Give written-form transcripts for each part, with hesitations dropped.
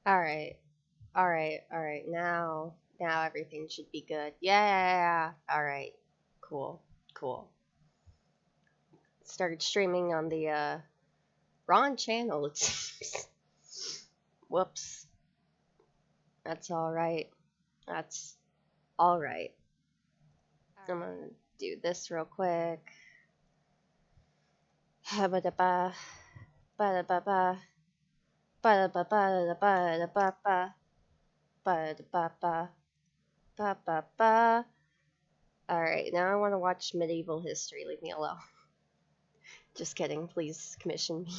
Alright. Alright. Now everything should be good. Yeah. Alright. Cool. Cool. Started streaming on the wrong channel. Whoops. That's alright. That's alright. I'm gonna do this real quick. Ba-da-ba. Ba-da-ba-ba. Ba-da-ba-ba-da-ba-da-ba-ba. Ba-da-ba-ba. Ba-ba-ba. Alright, now I want to watch medieval history. Leave me alone. Just kidding. Please commission me.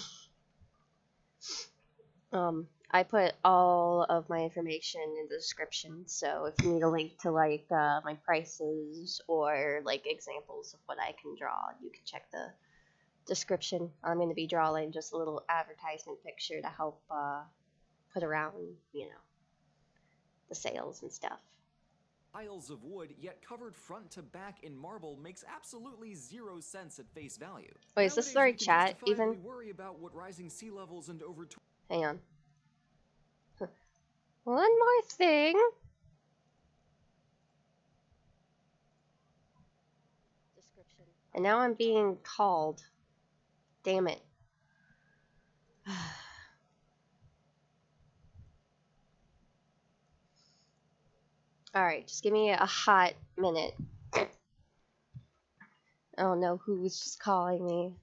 I put all of my information in the description, so if you need a link to like my prices or like examples of what I can draw, you can check the description. I'm going to be drawing just a little advertisement picture to help put around, the sales and stuff. Piles of wood, yet covered front to back in marble, makes absolutely zero sense at face value. Wait, is this the Nowadays, we right can chat even? justifiably worry about what rising sea levels and over. Hang on. One more thing. And now I'm being called. Damn it. Alright, just give me a hot minute. I don't know who's just calling me.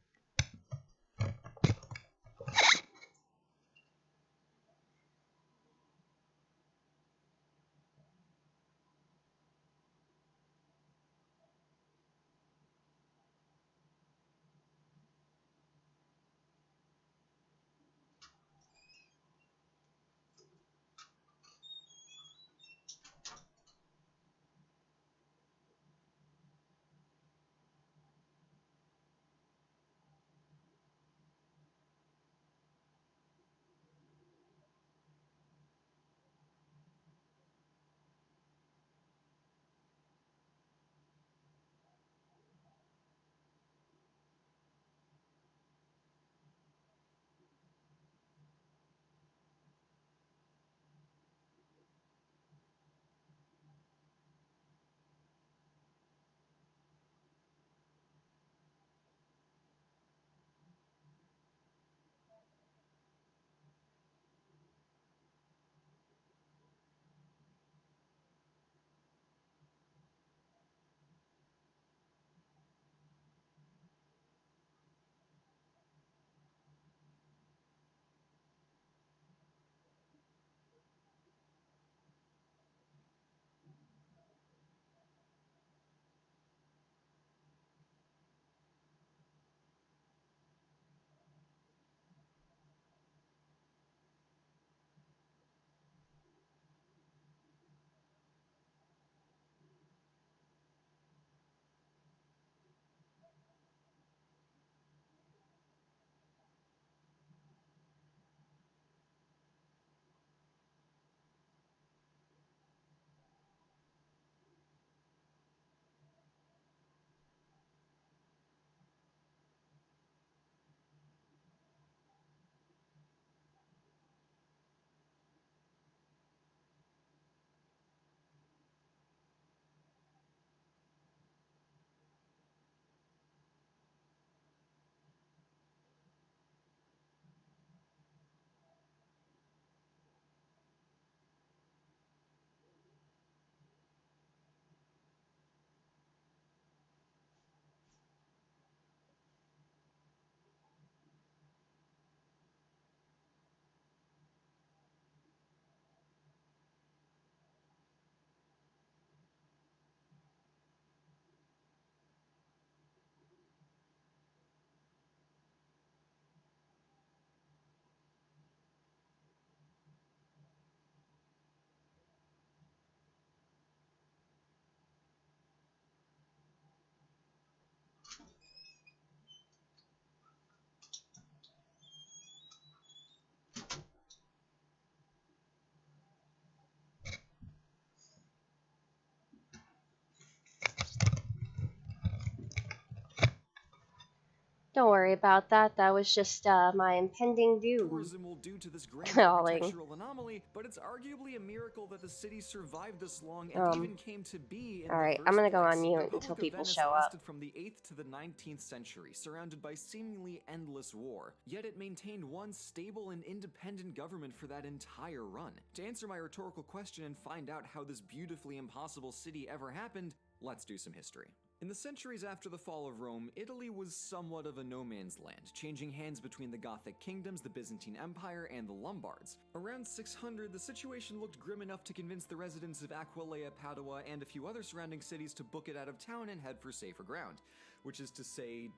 Don't worry about that. That was just my impending doom Tourism will do to this grand calling. architectural anomaly, but it's arguably a miracle that the city survived this long and Um, even came to be in the alright, I'm first gonna go on place. The mute until Republic of people Venice show up. lasted from the 8th to the 19th century, surrounded by seemingly endless war. Yet it maintained one stable and independent government for that entire run. To answer my rhetorical question and find out how this beautifully impossible city ever happened, let's do some history. In the centuries after the fall of Rome, Italy was somewhat of a no-man's land, changing hands between the Gothic kingdoms, the Byzantine Empire, and the Lombards. Around 600, the situation looked grim enough to convince the residents of Aquileia, Padua, and a few other surrounding cities to book it out of town and head for safer ground. Which is to say,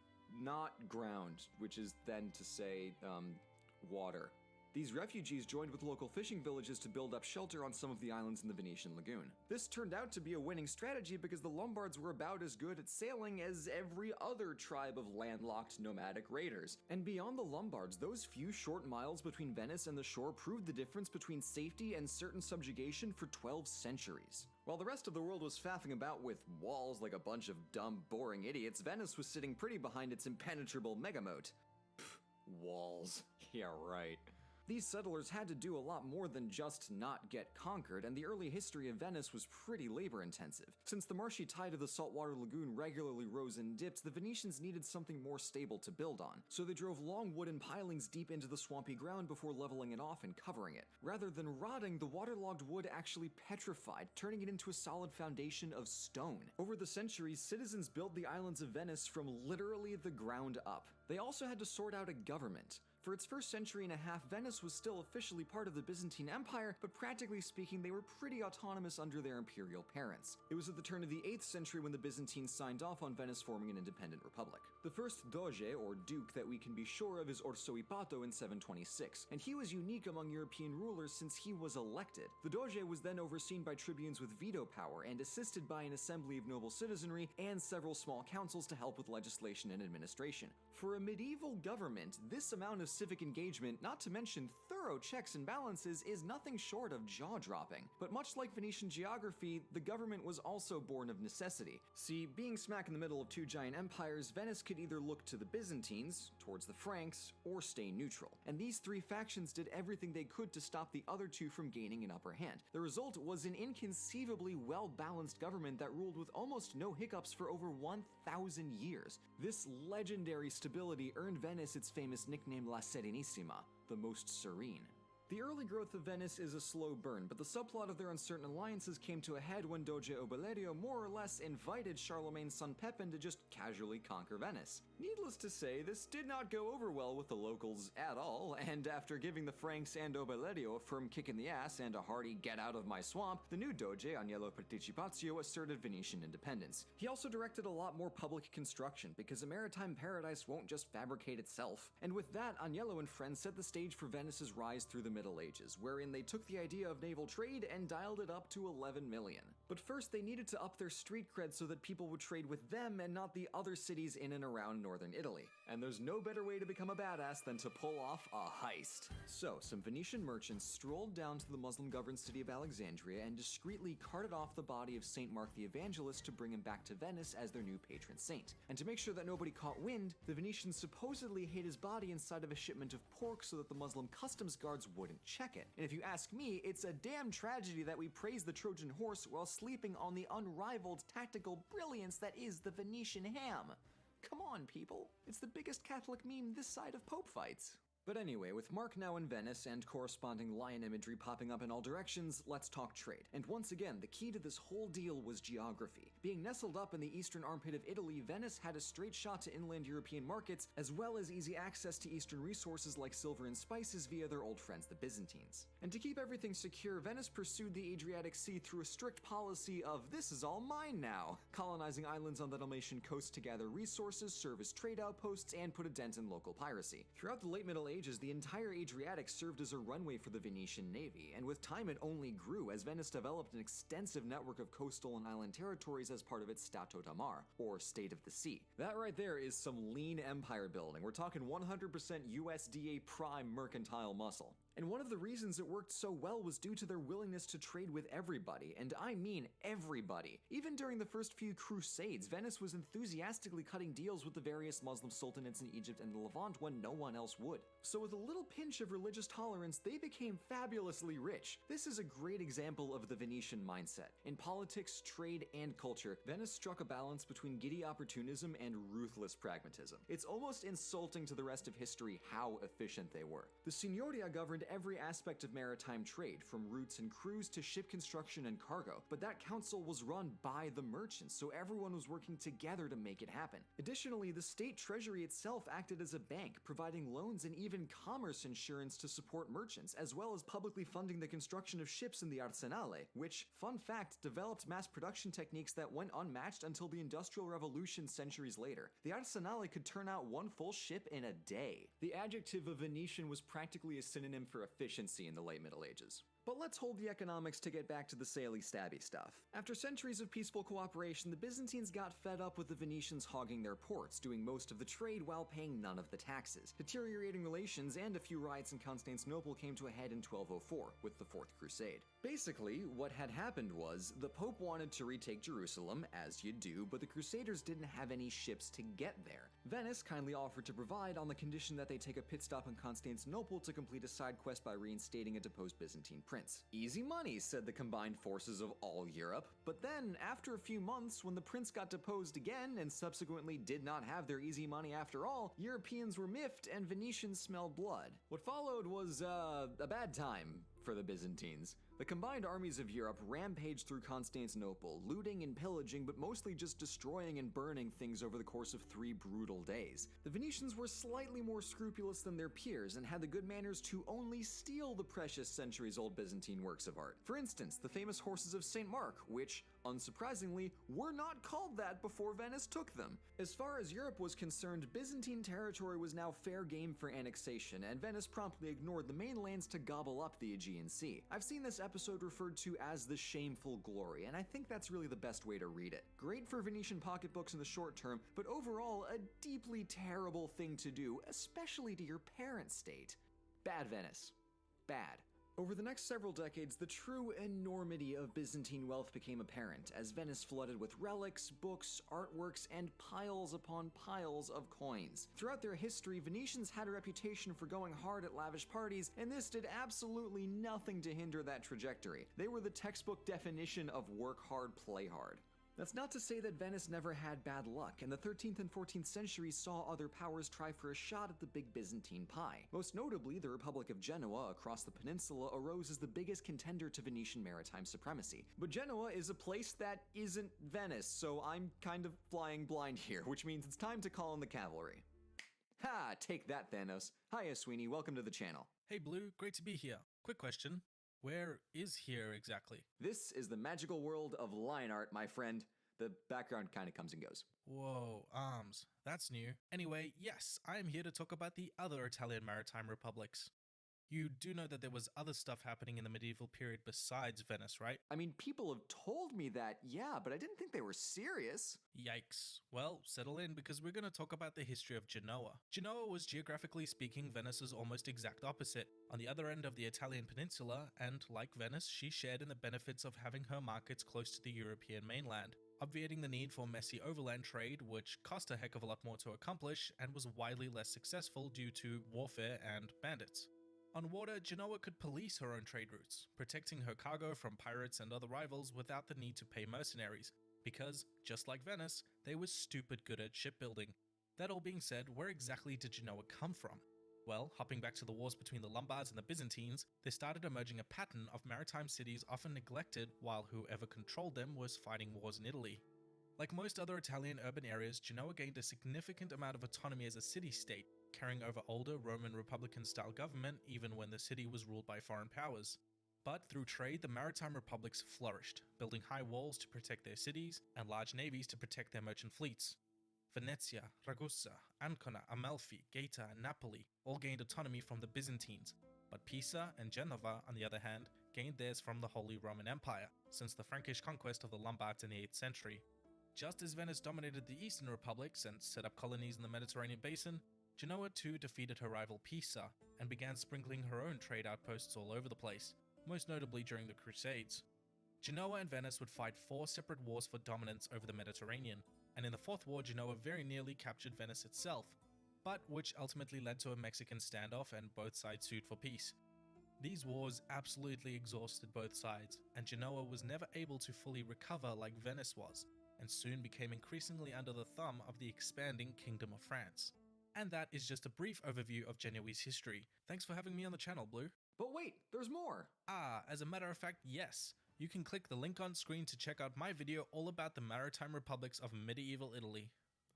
not ground, which is then to say, water. These refugees joined with local fishing villages to build up shelter on some of the islands in the Venetian lagoon. This turned out to be a winning strategy because the Lombards were about as good at sailing as every other tribe of landlocked nomadic raiders. And beyond the Lombards, those few short miles between Venice and the shore proved the difference between safety and certain subjugation for 12 centuries. While the rest of the world was faffing about with walls like a bunch of dumb, boring idiots, Venice was sitting pretty behind its impenetrable megamoat. Pfft, walls. Yeah, right. These settlers had to do a lot more than just not get conquered, and the early history of Venice was pretty labor-intensive. Since the marshy tide of the saltwater lagoon regularly rose and dipped, the Venetians needed something more stable to build on, so they drove long wooden pilings deep into the swampy ground before leveling it off and covering it. Rather than rotting, the waterlogged wood actually petrified, turning it into a solid foundation of stone. Over the centuries, citizens built the islands of Venice from literally the ground up. They also had to sort out a government. For its first century and a half, Venice was still officially part of the Byzantine Empire, but practically speaking, they were pretty autonomous under their imperial parents. It was at the turn of the 8th century when the Byzantines signed off on Venice forming an independent republic. The first doge, or duke, that we can be sure of is Orsoipato in 726, and he was unique among European rulers since he was elected. The doge was then overseen by tribunes with veto power and assisted by an assembly of noble citizenry and several small councils to help with legislation and administration. For a medieval government, this amount of civic engagement, not to mention thorough checks and balances, is nothing short of jaw-dropping. But much like Venetian geography, the government was also born of necessity. See, being smack in the middle of two giant empires, Venice could either look to the Byzantines, towards the Franks, or stay neutral. And these three factions did everything they could to stop the other two from gaining an upper hand. The result was an inconceivably well-balanced government that ruled with almost no hiccups for over 1,000 years. This legendary stability earned Venice its famous nickname La Serenissima, the most serene. The early growth of Venice is a slow burn, but the subplot of their uncertain alliances came to a head when Doge Obelerio more or less invited Charlemagne's son Pepin to just casually conquer Venice. Needless to say, this did not go over well with the locals at all, and after giving the Franks and Obelerio a firm kick in the ass and a hearty "get out of my swamp," the new Doge, Agnello Participazio, asserted Venetian independence. He also directed a lot more public construction, because a maritime paradise won't just fabricate itself. And with that, Agnello and friends set the stage for Venice's rise through the Middle Ages, wherein they took the idea of naval trade and dialed it up to 11 million. But first, they needed to up their street cred so that people would trade with them and not the other cities in and around northern Italy. And there's no better way to become a badass than to pull off a heist. So, some Venetian merchants strolled down to the Muslim-governed city of Alexandria and discreetly carted off the body of Saint Mark the Evangelist to bring him back to Venice as their new patron saint. And to make sure that nobody caught wind, the Venetians supposedly hid his body inside of a shipment of pork so that the Muslim customs guards wouldn't check it. And if you ask me, it's a damn tragedy that we praise the Trojan horse while sleeping on the unrivaled tactical brilliance that is the Venetian ham. Come on, people. It's the biggest Catholic meme this side of Pope fights. But anyway, with Mark now in Venice and corresponding lion imagery popping up in all directions, let's talk trade. And once again, the key to this whole deal was geography. Being nestled up in the eastern armpit of Italy, Venice had a straight shot to inland European markets, as well as easy access to eastern resources like silver and spices via their old friends the Byzantines. And to keep everything secure, Venice pursued the Adriatic Sea through a strict policy of "this is all mine now," colonizing islands on the Dalmatian coast to gather resources, serve as trade outposts, and put a dent in local piracy. Throughout the late Middle Ages, the entire Adriatic served as a runway for the Venetian navy, and with time it only grew as Venice developed an extensive network of coastal and island territories as part of its Stato da Mar, or State of the Sea. That right there is some lean empire building. We're talking 100% USDA prime mercantile muscle. And one of the reasons it worked so well was due to their willingness to trade with everybody, and I mean everybody. Even during the first few crusades, Venice was enthusiastically cutting deals with the various Muslim sultanates in Egypt and the Levant when no one else would. So with a little pinch of religious tolerance, they became fabulously rich. This is a great example of the Venetian mindset. In politics, trade, and culture, Venice struck a balance between giddy opportunism and ruthless pragmatism. It's almost insulting to the rest of history how efficient they were. The Signoria governed every aspect of maritime trade, from routes and crews to ship construction and cargo, but that council was run by the merchants, so everyone was working together to make it happen. Additionally, the state treasury itself acted as a bank, providing loans and even commerce insurance to support merchants, as well as publicly funding the construction of ships in the Arsenale, which, fun fact, developed mass production techniques that went unmatched until the Industrial Revolution centuries later. The Arsenale could turn out one full ship in a day. The adjective of Venetian was practically a synonym for efficiency in the late Middle Ages. But let's hold the economics to get back to the saily-stabby stuff. After centuries of peaceful cooperation, the Byzantines got fed up with the Venetians hogging their ports, doing most of the trade while paying none of the taxes. Deteriorating relations and a few riots in Constantinople came to a head in 1204, with the Fourth Crusade. Basically, what had happened was, the Pope wanted to retake Jerusalem, as you do, but the Crusaders didn't have any ships to get there. Venice kindly offered to provide on the condition that they take a pit stop in Constantinople to complete a side quest by reinstating a deposed Byzantine prince. Easy money, said the combined forces of all Europe. But then, after a few months, when the prince got deposed again and subsequently did not have their easy money after all, Europeans were miffed and Venetians smelled blood. What followed was, a bad time for the Byzantines. The combined armies of Europe rampaged through Constantinople, looting and pillaging, but mostly just destroying and burning things over the course of 3 brutal days. The Venetians were slightly more scrupulous than their peers and had the good manners to only steal the precious centuries-old Byzantine works of art. For instance, the famous horses of St. Mark, which, unsurprisingly, were not called that before Venice took them. As far as Europe was concerned, Byzantine territory was now fair game for annexation, and Venice promptly ignored the mainlands to gobble up the Aegean Sea. I've seen this episode referred to as the shameful glory, and I think that's really the best way to read it. Great for Venetian pocketbooks in the short term, but overall a deeply terrible thing to do, especially to your parent state. Bad Venice. Bad. Over the next several decades, the true enormity of Byzantine wealth became apparent, as Venice flooded with relics, books, artworks, and piles upon piles of coins. Throughout their history, Venetians had a reputation for going hard at lavish parties, and this did absolutely nothing to hinder that trajectory. They were the textbook definition of work hard, play hard. That's not to say that Venice never had bad luck, and the 13th and 14th centuries saw other powers try for a shot at the big Byzantine pie. Most notably, the Republic of Genoa across the peninsula arose as the biggest contender to Venetian maritime supremacy. But Genoa is a place that isn't Venice, so I'm kind of flying blind here, which means it's time to call in the cavalry. Ha! Take that, Thanos. Hiya, Sweeney. Welcome to the channel. Hey Blue, great to be here. Quick question. Where is here exactly? This is the magical world of line art, my friend. The background kind of comes and goes. Whoa, arms. That's new. Anyway, yes, I am here to talk about the other Italian maritime republics. You do know that there was other stuff happening in the medieval period besides Venice, right? I mean, people have told me that, yeah, but I didn't think they were serious. Yikes. Well, settle in because we're going to talk about the history of Genoa. Genoa was geographically speaking Venice's almost exact opposite, on the other end of the Italian peninsula, and like Venice, she shared in the benefits of having her markets close to the European mainland, obviating the need for messy overland trade, which cost a heck of a lot more to accomplish and was widely less successful due to warfare and bandits. On water, Genoa could police her own trade routes, protecting her cargo from pirates and other rivals without the need to pay mercenaries, because, just like Venice, they were stupid good at shipbuilding. That all being said, where exactly did Genoa come from? Well, hopping back to the wars between the Lombards and the Byzantines, there started emerging a pattern of maritime cities often neglected while whoever controlled them was fighting wars in Italy. Like most other Italian urban areas, Genoa gained a significant amount of autonomy as a city-state, carrying over older Roman Republican-style government even when the city was ruled by foreign powers. But through trade, the maritime republics flourished, building high walls to protect their cities and large navies to protect their merchant fleets. Venezia, Ragusa, Ancona, Amalfi, Gaeta, and Napoli all gained autonomy from the Byzantines, but Pisa and Genova, on the other hand, gained theirs from the Holy Roman Empire, since the Frankish conquest of the Lombards in the 8th century. Just as Venice dominated the eastern republics and set up colonies in the Mediterranean basin, Genoa too defeated her rival Pisa, and began sprinkling her own trade outposts all over the place, most notably during the Crusades. Genoa and Venice would fight 4 separate wars for dominance over the Mediterranean, and in the 4th war Genoa very nearly captured Venice itself, but which ultimately led to a Mexican standoff and both sides sued for peace. These wars absolutely exhausted both sides, and Genoa was never able to fully recover like Venice was, and soon became increasingly under the thumb of the expanding Kingdom of France. And that is just a brief overview of Genoese history. Thanks for having me on the channel, Blue. But wait, there's more! As a matter of fact, yes. You can click the link on screen to check out my video all about the maritime republics of medieval Italy.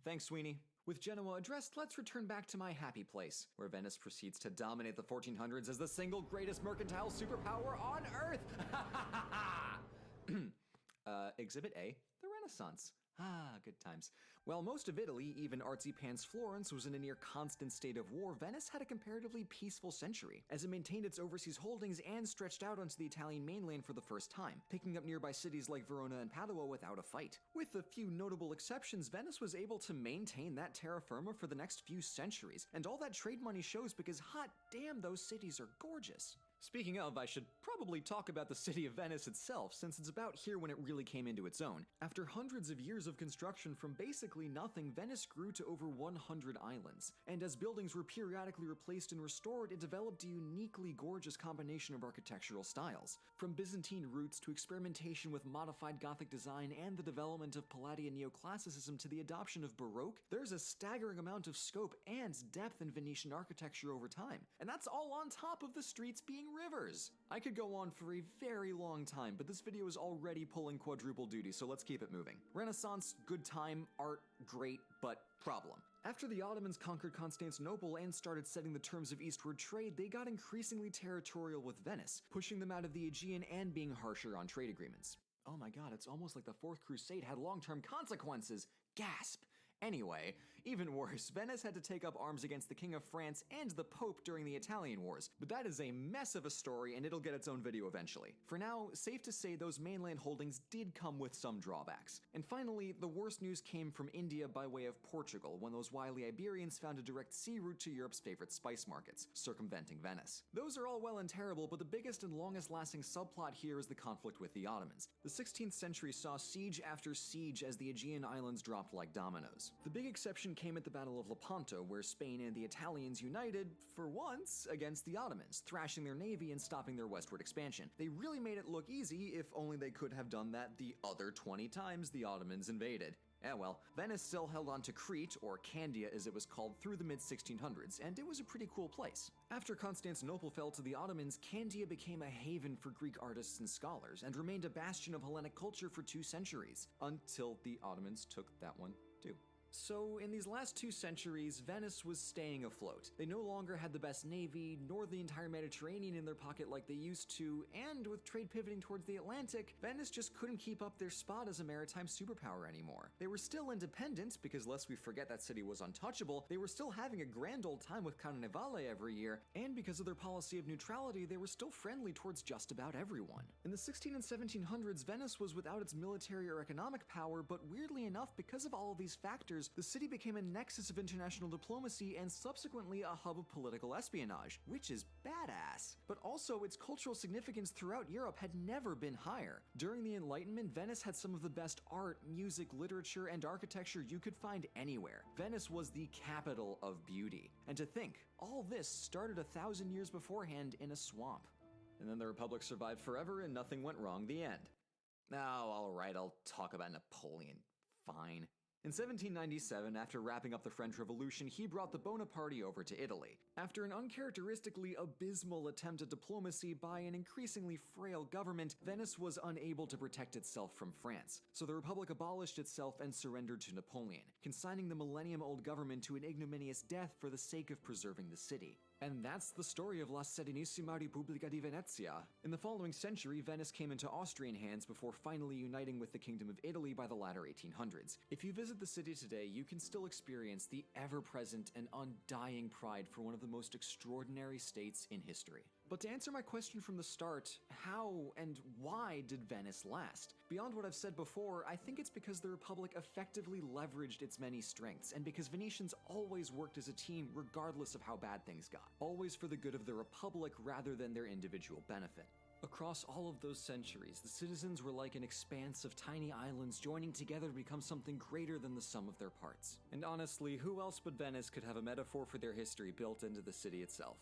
Thanks, Sweeney. With Genoa addressed, let's return back to my happy place, where Venice proceeds to dominate the 1400s as the single greatest mercantile superpower on Earth! Exhibit A, the Renaissance. Good times. While most of Italy, even artsy-pants Florence, was in a near constant state of war, Venice had a comparatively peaceful century, as it maintained its overseas holdings and stretched out onto the Italian mainland for the first time, picking up nearby cities like Verona and Padua without a fight. With a few notable exceptions, Venice was able to maintain that terra firma for the next few centuries, and all that trade money shows because hot damn, those cities are gorgeous. Speaking of, I should probably talk about the city of Venice itself, since it's about here when it really came into its own. After hundreds of years of construction from basically nothing, Venice grew to over 100 islands. And as buildings were periodically replaced and restored, it developed a uniquely gorgeous combination of architectural styles. From Byzantine roots to experimentation with modified Gothic design and the development of Palladian neoclassicism to the adoption of Baroque, there's a staggering amount of scope and depth in Venetian architecture over time. And that's all on top of the streets being rivers. I could go on for a very long time, but this video is already pulling quadruple duty, so let's keep it moving. Renaissance, good time, art, great, but problem. After the Ottomans conquered Constantinople and started setting the terms of eastward trade, they got increasingly territorial with Venice, pushing them out of the Aegean and being harsher on trade agreements. Oh my god, it's almost like the Fourth Crusade had long-term consequences. Gasp! Anyway, even worse, Venice had to take up arms against the King of France and the Pope during the Italian Wars, but that is a mess of a story and it'll get its own video eventually. For now, safe to say those mainland holdings did come with some drawbacks. And finally, the worst news came from India by way of Portugal, when those wily Iberians found a direct sea route to Europe's favorite spice markets, circumventing Venice. Those are all well and terrible, but the biggest and longest lasting subplot here is the conflict with the Ottomans. The 16th century saw siege after siege as the Aegean islands dropped like dominoes. The big exception came at the Battle of Lepanto, where Spain and the Italians united, for once, against the Ottomans, thrashing their navy and stopping their westward expansion. They really made it look easy, if only they could have done that the other 20 times the Ottomans invaded. Well, Venice still held on to Crete, or Candia as it was called, through the mid-1600s, and it was a pretty cool place. After Constantinople fell to the Ottomans, Candia became a haven for Greek artists and scholars, and remained a bastion of Hellenic culture for 2 centuries, until the Ottomans took that one too. So, in these last 2 centuries, Venice was staying afloat. They no longer had the best navy, nor the entire Mediterranean in their pocket like they used to, and with trade pivoting towards the Atlantic, Venice just couldn't keep up their spot as a maritime superpower anymore. They were still independent, because lest we forget that city was untouchable, they were still having a grand old time with Carnevale every year, and because of their policy of neutrality, they were still friendly towards just about everyone. In the 16 and 1700s, Venice was without its military or economic power, but weirdly enough, because of all of these factors, the city became a nexus of international diplomacy and subsequently a hub of political espionage, which is badass. But also, its cultural significance throughout Europe had never been higher. During the Enlightenment, Venice had some of the best art, music, literature, and architecture you could find anywhere. Venice was the capital of beauty. And to think, all this started 1,000 years beforehand in a swamp. And then the Republic survived forever and nothing went wrong, the end. Oh, alright, I'll talk about Napoleon. Fine. In 1797, after wrapping up the French Revolution, he brought the Bonaparte over to Italy. After an uncharacteristically abysmal attempt at diplomacy by an increasingly frail government, Venice was unable to protect itself from France, so the Republic abolished itself and surrendered to Napoleon, consigning the millennium-old government to an ignominious death for the sake of preserving the city. And that's the story of La Serenissima Repubblica di Venezia. In the following century, Venice came into Austrian hands before finally uniting with the Kingdom of Italy by the latter 1800s. If you visit the city today, you can still experience the ever-present and undying pride for one of the most extraordinary states in history. But to answer my question from the start, how and why did Venice last? Beyond what I've said before, I think it's because the Republic effectively leveraged its many strengths, and because Venetians always worked as a team regardless of how bad things got. Always for the good of the Republic rather than their individual benefit. Across all of those centuries, the citizens were like an expanse of tiny islands joining together to become something greater than the sum of their parts. And honestly, who else but Venice could have a metaphor for their history built into the city itself?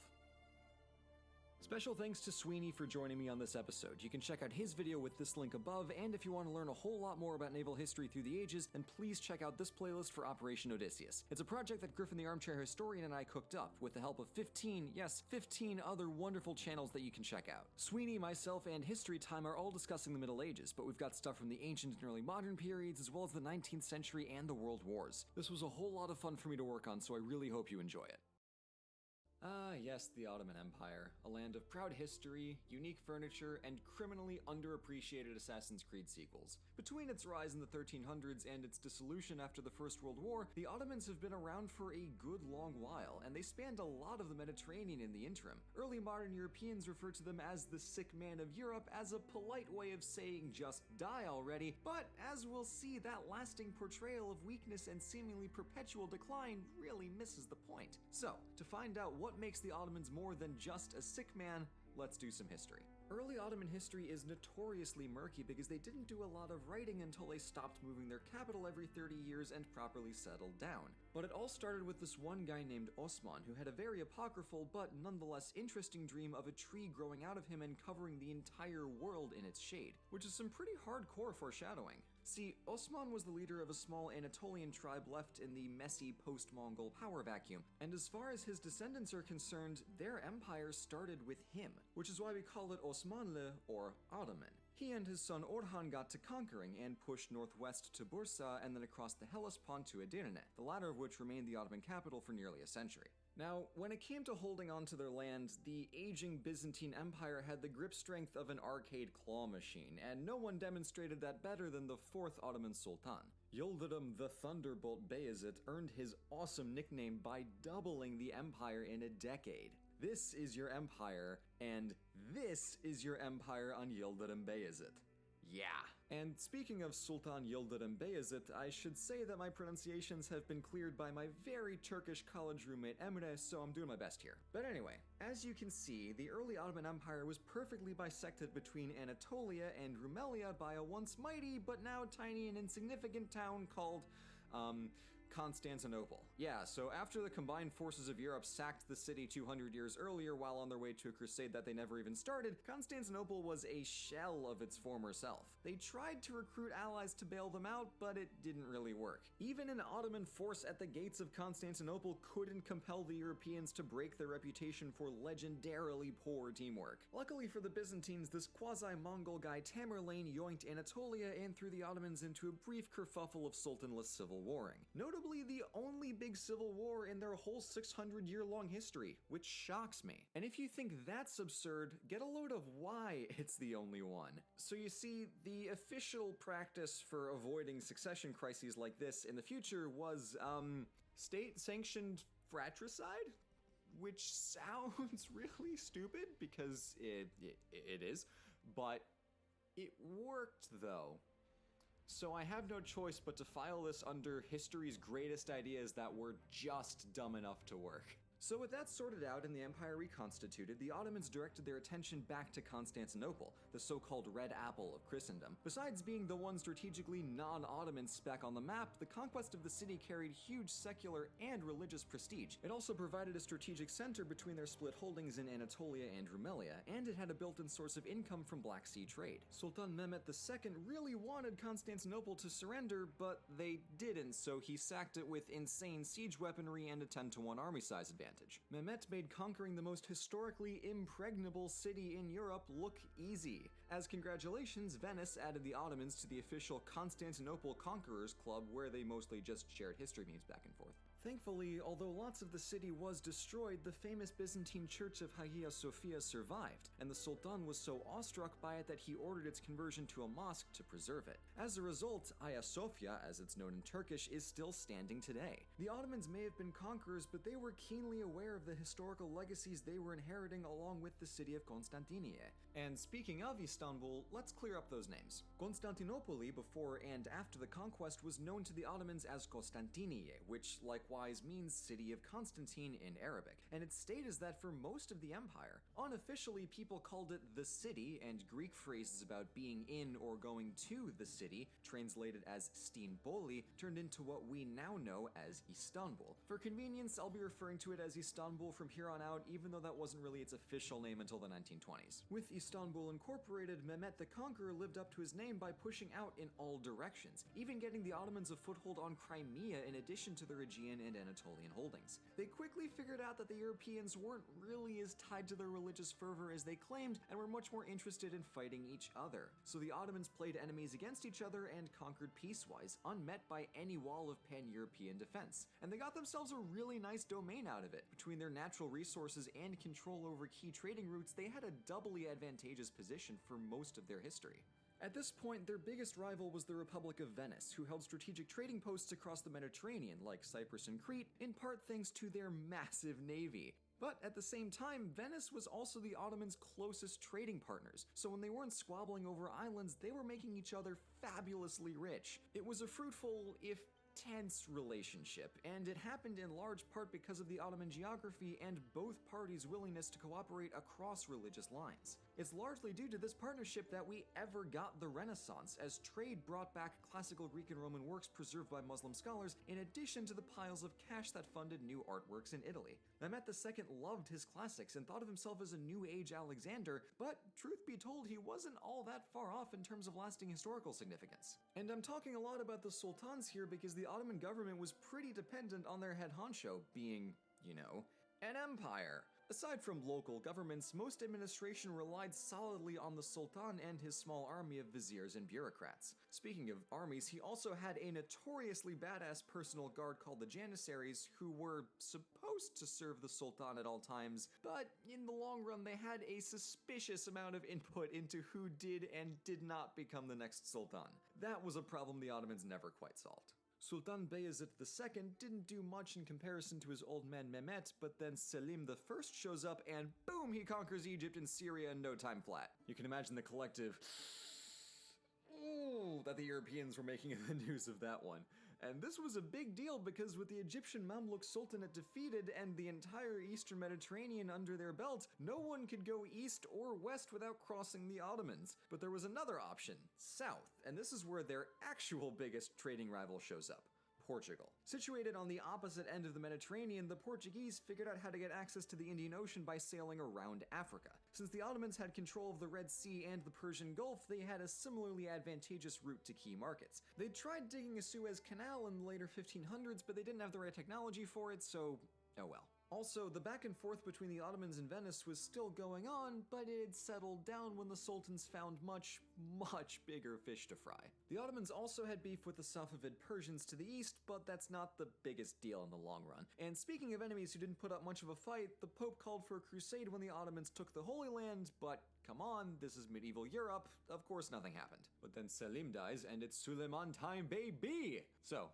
Special thanks to Sweeney for joining me on this episode. You can check out his video with this link above, and if you want to learn a whole lot more about naval history through the ages, then please check out this playlist for Operation Odysseus. It's a project that Griffin the Armchair Historian and I cooked up, with the help of 15 other wonderful channels that you can check out. Sweeney, myself, and History Time are all discussing the Middle Ages, but we've got stuff from the ancient and early modern periods, as well as the 19th century and the World Wars. This was a whole lot of fun for me to work on, so I really hope you enjoy it. Ah, yes, the Ottoman Empire, a land of proud history, unique furniture, and criminally underappreciated Assassin's Creed sequels. Between its rise in the 1300s and its dissolution after the First World War, the Ottomans have been around for a good long while, and they spanned a lot of the Mediterranean in the interim. Early modern Europeans refer to them as the sick man of Europe as a polite way of saying just die already, but as we'll see, that lasting portrayal of weakness and seemingly perpetual decline really misses the point. So, to find out what makes the Ottomans more than just a sick man, let's do some history. Early Ottoman history is notoriously murky because they didn't do a lot of writing until they stopped moving their capital every 30 years and properly settled down. But it all started with this one guy named Osman, who had a very apocryphal but nonetheless interesting dream of a tree growing out of him and covering the entire world in its shade, which is some pretty hardcore foreshadowing. See, Osman was the leader of a small Anatolian tribe left in the messy post-Mongol power vacuum, and as far as his descendants are concerned, their empire started with him, which is why we call it Osmanlı or Ottoman. He and his son Orhan got to conquering and pushed northwest to Bursa and then across the Hellespont to Edirne, the latter of which remained the Ottoman capital for nearly a century. Now, when it came to holding on to their land, the aging Byzantine Empire had the grip strength of an arcade claw machine, and no one demonstrated that better than the fourth Ottoman Sultan. Yıldırım the Thunderbolt Bayezid earned his awesome nickname by doubling the empire in a decade. This is your empire, and this is your empire on Yıldırım Bayezid. Yeah. And speaking of Sultan Yıldırım Bayezid, I should say that my pronunciations have been cleared by my very Turkish college roommate Emre, so I'm doing my best here. But anyway, as you can see, the early Ottoman Empire was perfectly bisected between Anatolia and Rumelia by a once mighty but now tiny and insignificant town called, Constantinople. Yeah, so after the combined forces of Europe sacked the city 200 years earlier while on their way to a crusade that they never even started, Constantinople was a shell of its former self. They tried to recruit allies to bail them out, but it didn't really work. Even an Ottoman force at the gates of Constantinople couldn't compel the Europeans to break their reputation for legendarily poor teamwork. Luckily for the Byzantines, this quasi-Mongol guy Tamerlane yoinked Anatolia and threw the Ottomans into a brief kerfuffle of sultanless civil warring. Notably, the only big civil war in their whole 600-year-long history, which shocks me. And if you think that's absurd, get a load of why it's the only one. So you see, the official practice for avoiding succession crises like this in the future was, state-sanctioned fratricide? Which sounds really stupid, because it is, but it worked though. So I have no choice but to file this under history's greatest ideas that were just dumb enough to work. So with that sorted out and the empire reconstituted, the Ottomans directed their attention back to Constantinople, the so-called Red Apple of Christendom. Besides being the one strategically non-Ottoman speck on the map, the conquest of the city carried huge secular and religious prestige. It also provided a strategic center between their split holdings in Anatolia and Rumelia, and it had a built-in source of income from Black Sea trade. Sultan Mehmet II really wanted Constantinople to surrender, but they didn't, so he sacked it with insane siege weaponry and a 10-to-1 army size advantage. Mehmet made conquering the most historically impregnable city in Europe look easy. As congratulations, Venice added the Ottomans to the official Constantinople Conquerors Club, where they mostly just shared history memes back and forth. Thankfully, although lots of the city was destroyed, the famous Byzantine church of Hagia Sophia survived, and the Sultan was so awestruck by it that he ordered its conversion to a mosque to preserve it. As a result, Hagia Sophia, as it's known in Turkish, is still standing today. The Ottomans may have been conquerors, but they were keenly aware of the historical legacies they were inheriting along with the city of Constantinople. And speaking of Istanbul, let's clear up those names. Constantinople, before and after the conquest, was known to the Ottomans as Constantiniye, which likewise means City of Constantine in Arabic, and it stayed as that for most of the empire. Unofficially, people called it the city, and Greek phrases about being in or going to the city, translated as Stinboli, turned into what we now know as Istanbul. For convenience, I'll be referring to it as Istanbul from here on out, even though that wasn't really its official name until the 1920s. With Istanbul incorporated, Mehmet the Conqueror lived up to his name by pushing out in all directions, even getting the Ottomans a foothold on Crimea in addition to their Aegean and Anatolian holdings. They quickly figured out that the Europeans weren't really as tied to their religious fervor as they claimed and were much more interested in fighting each other. So the Ottomans played enemies against each other and conquered peacewise, unmet by any wall of pan-European defense. And they got themselves a really nice domain out of it. Between their natural resources and control over key trading routes, they had a doubly advantageous position for most of their history. At this point, their biggest rival was the Republic of Venice, who held strategic trading posts across the Mediterranean, like Cyprus and Crete, in part thanks to their massive navy. But at the same time, Venice was also the Ottomans' closest trading partners, so when they weren't squabbling over islands, they were making each other fabulously rich. It was a fruitful, if tense relationship, and it happened in large part because of the Ottoman geography and both parties' willingness to cooperate across religious lines. It's largely due to this partnership that we ever got the Renaissance, as trade brought back classical Greek and Roman works preserved by Muslim scholars, in addition to the piles of cash that funded new artworks in Italy. Mehmet II loved his classics and thought of himself as a New Age Alexander, but truth be told, he wasn't all that far off in terms of lasting historical significance. And I'm talking a lot about the sultans here because the Ottoman government was pretty dependent on their head honcho being, you know, an empire. Aside from local governments, most administration relied solidly on the Sultan and his small army of viziers and bureaucrats. Speaking of armies, he also had a notoriously badass personal guard called the Janissaries, who were supposed to serve the Sultan at all times, but in the long run they had a suspicious amount of input into who did and did not become the next Sultan. That was a problem the Ottomans never quite solved. Sultan Bayezid II didn't do much in comparison to his old man Mehmet, but then Selim I shows up and boom, he conquers Egypt and Syria in no time flat. You can imagine the collective ooh that the Europeans were making in the news of that one. And this was a big deal because with the Egyptian Mamluk Sultanate defeated and the entire eastern Mediterranean under their belt, no one could go east or west without crossing the Ottomans. But there was another option, south, and this is where their actual biggest trading rival shows up. Portugal. Situated on the opposite end of the Mediterranean, the Portuguese figured out how to get access to the Indian Ocean by sailing around Africa. Since the Ottomans had control of the Red Sea and the Persian Gulf, they had a similarly advantageous route to key markets. They tried digging a Suez Canal in the later 1500s, but they didn't have the right technology for it, so oh well. Also, the back and forth between the Ottomans and Venice was still going on, but it had settled down when the sultans found much bigger fish to fry. The Ottomans also had beef with the Safavid Persians to the east, but that's not the biggest deal in the long run. And speaking of enemies who didn't put up much of a fight, the Pope called for a crusade when the Ottomans took the Holy Land, but come on, this is medieval Europe, of course nothing happened. But then Selim dies and it's Suleiman time, baby! So,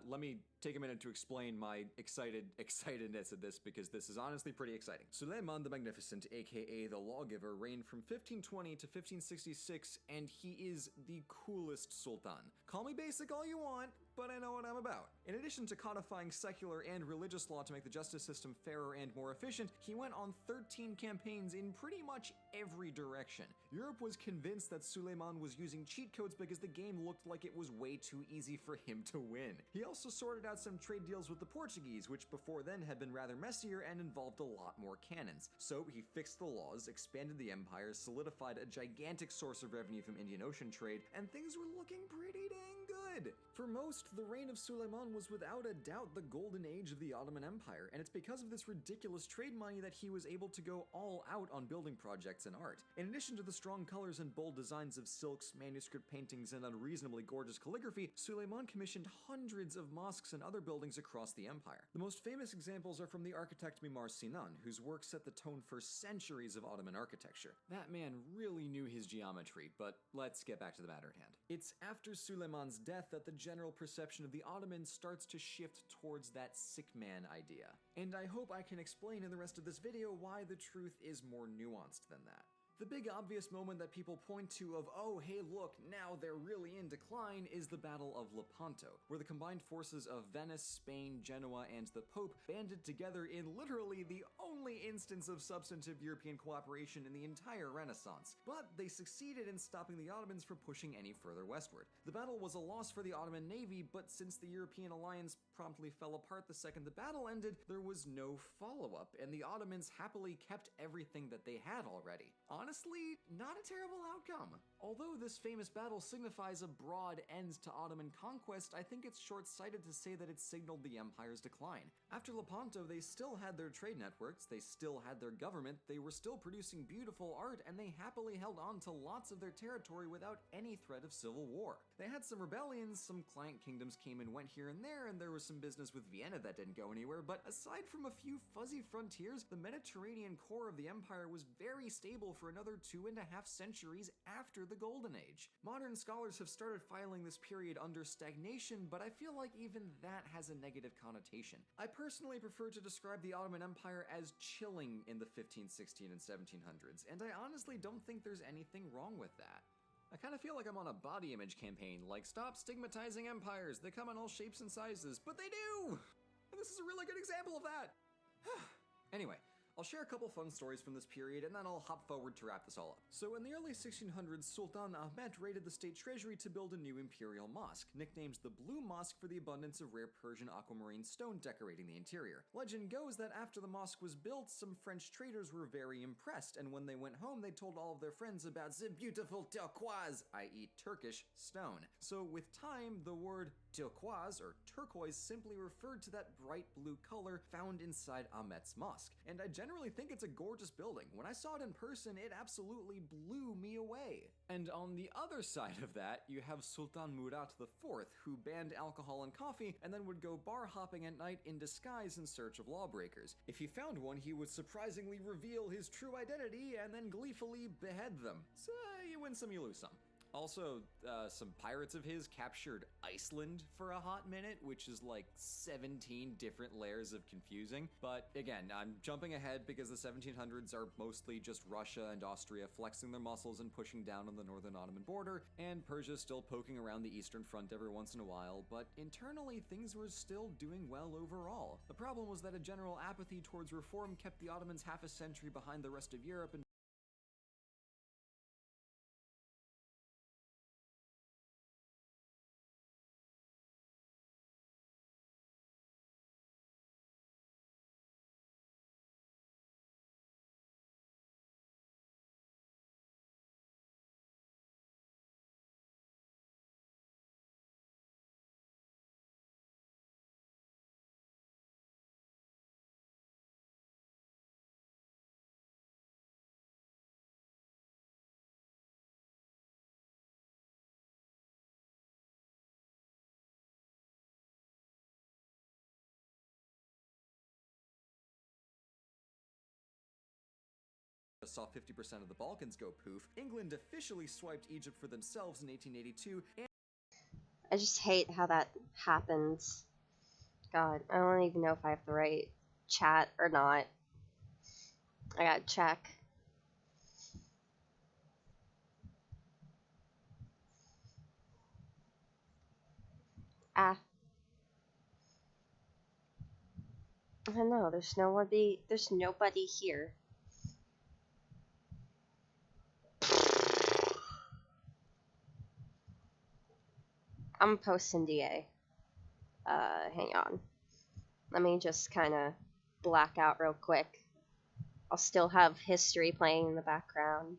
let me take a minute to explain my excitedness at this because this is honestly pretty exciting. Suleiman the Magnificent, aka the Lawgiver, reigned from 1520 to 1566 and he is the coolest sultan. Call me basic all you want, but I know what I'm about. In addition to codifying secular and religious law to make the justice system fairer and more efficient, he went on 13 campaigns in pretty much every direction. Europe was convinced that Suleiman was using cheat codes because the game looked like it was way too easy for him to win. He also sorted out some trade deals with the Portuguese, which before then had been rather messier and involved a lot more cannons. So he fixed the laws, expanded the empire, solidified a gigantic source of revenue from Indian Ocean trade, and things were looking pretty dang good. good! For most, the reign of Suleiman was without a doubt the golden age of the Ottoman Empire, and it's because of this ridiculous trade money that he was able to go all out on building projects and art. In addition to the strong colors and bold designs of silks, manuscript paintings, and unreasonably gorgeous calligraphy, Suleiman commissioned hundreds of mosques and other buildings across the empire. The most famous examples are from the architect Mimar Sinan, whose work set the tone for centuries of Ottoman architecture. That man really knew his geometry, but let's get back to the matter at hand. It's after Suleiman's death that the general perception of the Ottomans starts to shift towards that sick man idea. And I hope I can explain in the rest of this video why the truth is more nuanced than that. The big obvious moment that people point to of, oh hey look, now they're really in decline, is the Battle of Lepanto, where the combined forces of Venice, Spain, Genoa, and the Pope banded together in literally the only instance of substantive European cooperation in the entire Renaissance. But they succeeded in stopping the Ottomans from pushing any further westward. The battle was a loss for the Ottoman navy, but since the European alliance promptly fell apart the second the battle ended, there was no follow-up, and the Ottomans happily kept everything that they had already. Honestly, not a terrible outcome. Although this famous battle signifies a broad end to Ottoman conquest, I think it's short-sighted to say that it signaled the empire's decline. After Lepanto, they still had their trade networks, they still had their government, they were still producing beautiful art, and they happily held on to lots of their territory without any threat of civil war. They had some rebellions, some client kingdoms came and went here and there, and there was some business with Vienna that didn't go anywhere, but aside from a few fuzzy frontiers, the Mediterranean core of the empire was very stable for another 2.5 centuries after the Golden Age. Modern scholars have started filing this period under stagnation, but I feel like even that has a negative connotation. I personally prefer to describe the Ottoman Empire as chilling in the 15, 16, and 1700s, and I honestly don't think there's anything wrong with that. I kind of feel like I'm on a body image campaign, like stop stigmatizing empires, they come in all shapes and sizes, but they do! And this is a really good example of that! Anyway, I'll share a couple fun stories from this period, and then I'll hop forward to wrap this all up. So in the early 1600s, Sultan Ahmed raided the state treasury to build a new imperial mosque, nicknamed the Blue Mosque for the abundance of rare Persian aquamarine stone decorating the interior. Legend goes that after the mosque was built, some French traders were very impressed, and when they went home, they told all of their friends about the beautiful turquoise, i.e. Turkish, stone. So with time, the word turquoise, or turquoise, simply referred to that bright blue color found inside Ahmed's mosque. And I generally think it's a gorgeous building. When I saw it in person, it absolutely blew me away. And on the other side of that, you have Sultan Murat IV, who banned alcohol and coffee, and then would go bar hopping at night in disguise in search of lawbreakers. If he found one, he would surprisingly reveal his true identity and then gleefully behead them. So you win some, you lose some. Also, some pirates of his captured Iceland for a hot minute, which is like 17 different layers of confusing. But again, I'm jumping ahead because the 1700s are mostly just Russia and Austria flexing their muscles and pushing down on the northern Ottoman border, and Persia still poking around the eastern front every once in a while, but internally things were still doing well overall. The problem was that a general apathy towards reform kept the Ottomans half a century behind the rest of Europe, and saw 50% of the Balkans go poof. England officially swiped Egypt for themselves in 1882, and I just hate how that happens. God, I don't even know if I have the right chat or not. I gotta check. Ah. I don't know, there's nobody here. I'm post NDA. Hang on. Let me just kind of black out real quick. I'll still have history playing in the background.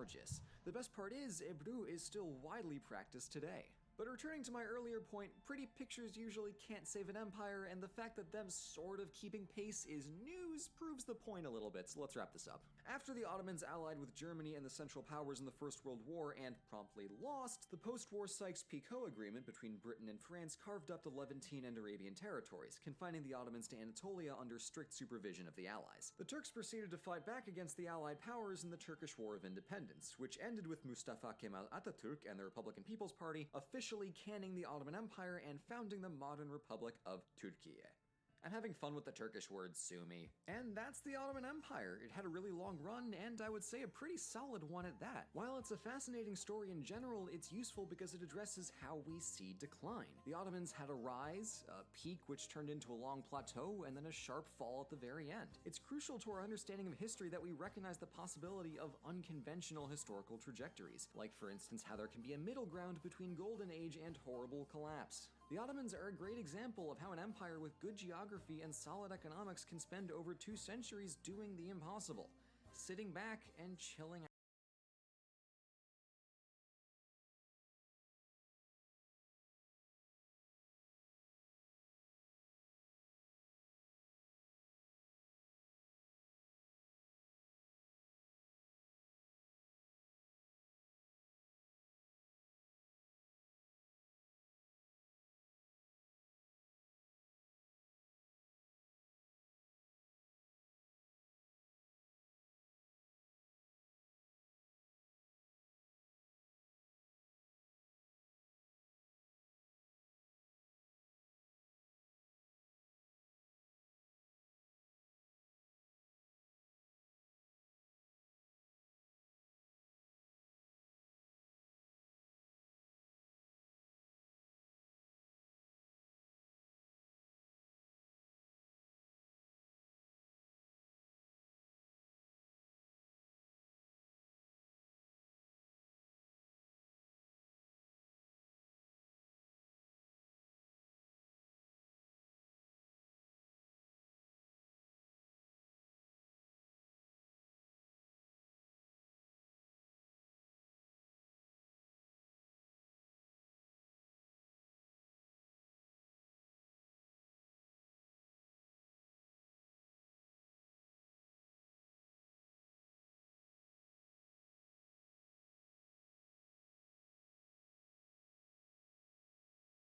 gorgeous. The best part is, Ebru is still widely practiced today. But returning to my earlier point, pretty pictures usually can't save an empire, and the fact that them sort of keeping pace is news proves the point a little bit, so let's wrap this up. After the Ottomans allied with Germany and the Central Powers in the First World War and promptly lost, the post-war Sykes-Picot Agreement between Britain and France carved up the Levantine and Arabian territories, confining the Ottomans to Anatolia under strict supervision of the Allies. The Turks proceeded to fight back against the Allied powers in the Turkish War of Independence, which ended with Mustafa Kemal Atatürk and the Republican People's Party officially canning the Ottoman Empire and founding the modern Republic of Turkey. I'm having fun with the Turkish word, sue me. And that's the Ottoman Empire. It had a really long run, and I would say a pretty solid one at that. While it's a fascinating story in general, it's useful because it addresses how we see decline. The Ottomans had a rise, a peak which turned into a long plateau, and then a sharp fall at the very end. It's crucial to our understanding of history that we recognize the possibility of unconventional historical trajectories, like for instance how there can be a middle ground between Golden Age and horrible collapse. The Ottomans are a great example of how an empire with good geography and solid economics can spend over 2 centuries doing the impossible, sitting back and chilling out.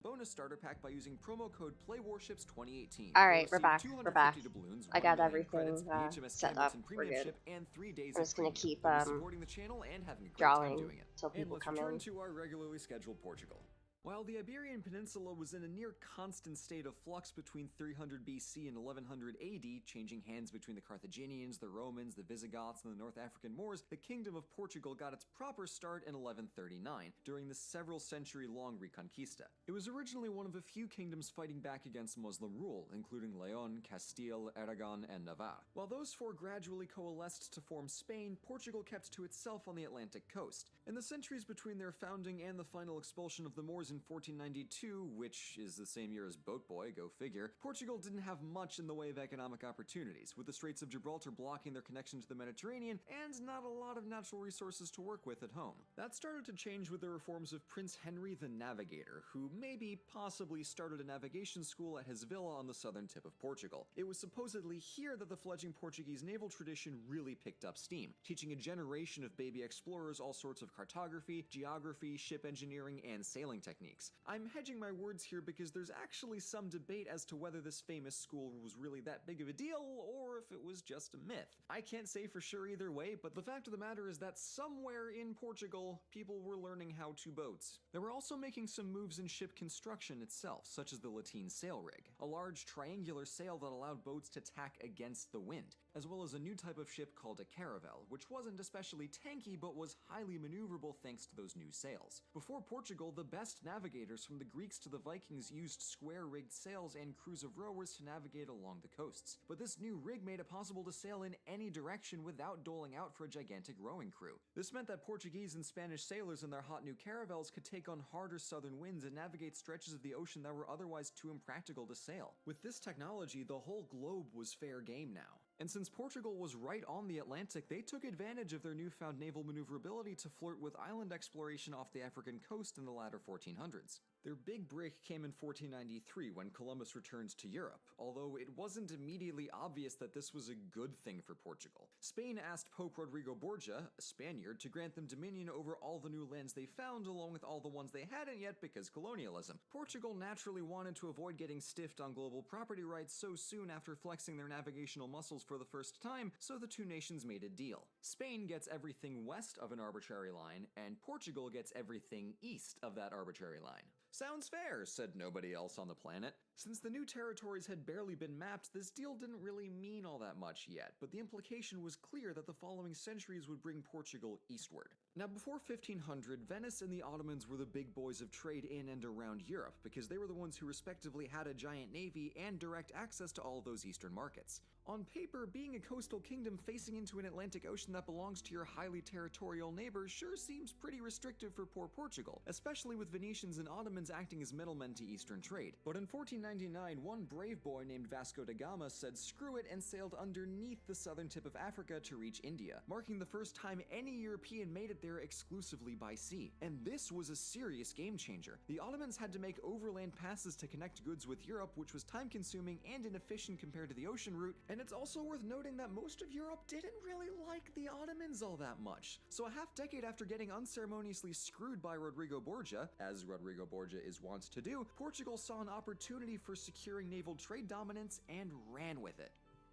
Bonus starter pack by using promo code PLAYWARSHIPS2018. Alright, we're back. 250 doubloons, I 1 got million everything credits, HMS set up. Campbellton We're premium good. ship, and 3 days I'm of just gonna premium. keep You'll be supporting the channel and having a great time drawing doing it. till And people let's come return in. to our regularly scheduled Portugal. While the Iberian Peninsula was in a near constant state of flux between 300 BC and 1100 AD, changing hands between the Carthaginians, the Romans, the Visigoths, and the North African Moors, the Kingdom of Portugal got its proper start in 1139, during the several century-long Reconquista. It was originally one of a few kingdoms fighting back against Muslim rule, including Leon, Castile, Aragon, and Navarre. While those 4 gradually coalesced to form Spain, Portugal kept to itself on the Atlantic coast. In the centuries between their founding and the final expulsion of the Moors in 1492, which is the same year as Boat Boy, go figure, Portugal didn't have much in the way of economic opportunities, with the Straits of Gibraltar blocking their connection to the Mediterranean and not a lot of natural resources to work with at home. That started to change with the reforms of Prince Henry the Navigator, who possibly started a navigation school at his villa on the southern tip of Portugal. It was supposedly here that the fledgling Portuguese naval tradition really picked up steam, teaching a generation of baby explorers all sorts of cartography, geography, ship engineering, and sailing techniques. I'm hedging my words here because there's actually some debate as to whether this famous school was really that big of a deal or if it was just a myth. I can't say for sure either way, but the fact of the matter is that somewhere in Portugal, people were learning how to boat. They were also making some moves in ship construction itself, such as the lateen sail rig, a large triangular sail that allowed boats to tack against the wind, as well as a new type of ship called a caravel, which wasn't especially tanky but was highly maneuverable thanks to those new sails. Before Portugal, the best navigators from the Greeks to the Vikings used square-rigged sails and crews of rowers to navigate along the coasts, but this new rig made it possible to sail in any direction without doling out for a gigantic rowing crew. This meant that Portuguese and Spanish sailors in their hot new caravels could take on harder southern winds and navigate stretches of the ocean that were otherwise too impractical to sail. With this technology, the whole globe was fair game now. And since Portugal was right on the Atlantic, they took advantage of their newfound naval maneuverability to flirt with island exploration off the African coast in the latter 1400s. Their big break came in 1493 when Columbus returned to Europe, although it wasn't immediately obvious that this was a good thing for Portugal. Spain asked Pope Rodrigo Borgia, a Spaniard, to grant them dominion over all the new lands they found along with all the ones they hadn't yet because colonialism. Portugal naturally wanted to avoid getting stiffed on global property rights so soon after flexing their navigational muscles for the first time, so the two nations made a deal. Spain gets everything west of an arbitrary line, and Portugal gets everything east of that arbitrary line. Sounds fair, said nobody else on the planet. Since the new territories had barely been mapped, this deal didn't really mean all that much yet, but the implication was clear that the following centuries would bring Portugal eastward. Now, before 1500, Venice and the Ottomans were the big boys of trade in and around Europe, because they were the ones who respectively had a giant navy and direct access to all those eastern markets. On paper, being a coastal kingdom facing into an Atlantic Ocean that belongs to your highly territorial neighbor sure seems pretty restrictive for poor Portugal, especially with Venetians and Ottomans acting as middlemen to eastern trade. But in 1499, one brave boy named Vasco da Gama said screw it and sailed underneath the southern tip of Africa to reach India, marking the first time any European made it there exclusively by sea. And this was a serious game changer. The Ottomans had to make overland passes to connect goods with Europe, which was time-consuming and inefficient compared to the ocean route, and it's also worth noting that most of Europe didn't really like the Ottomans all that much. So a half-decade after getting unceremoniously screwed by Rodrigo Borgia, as Rodrigo Borgia is wont to do, Portugal saw an opportunity for securing naval trade dominance and ran with it.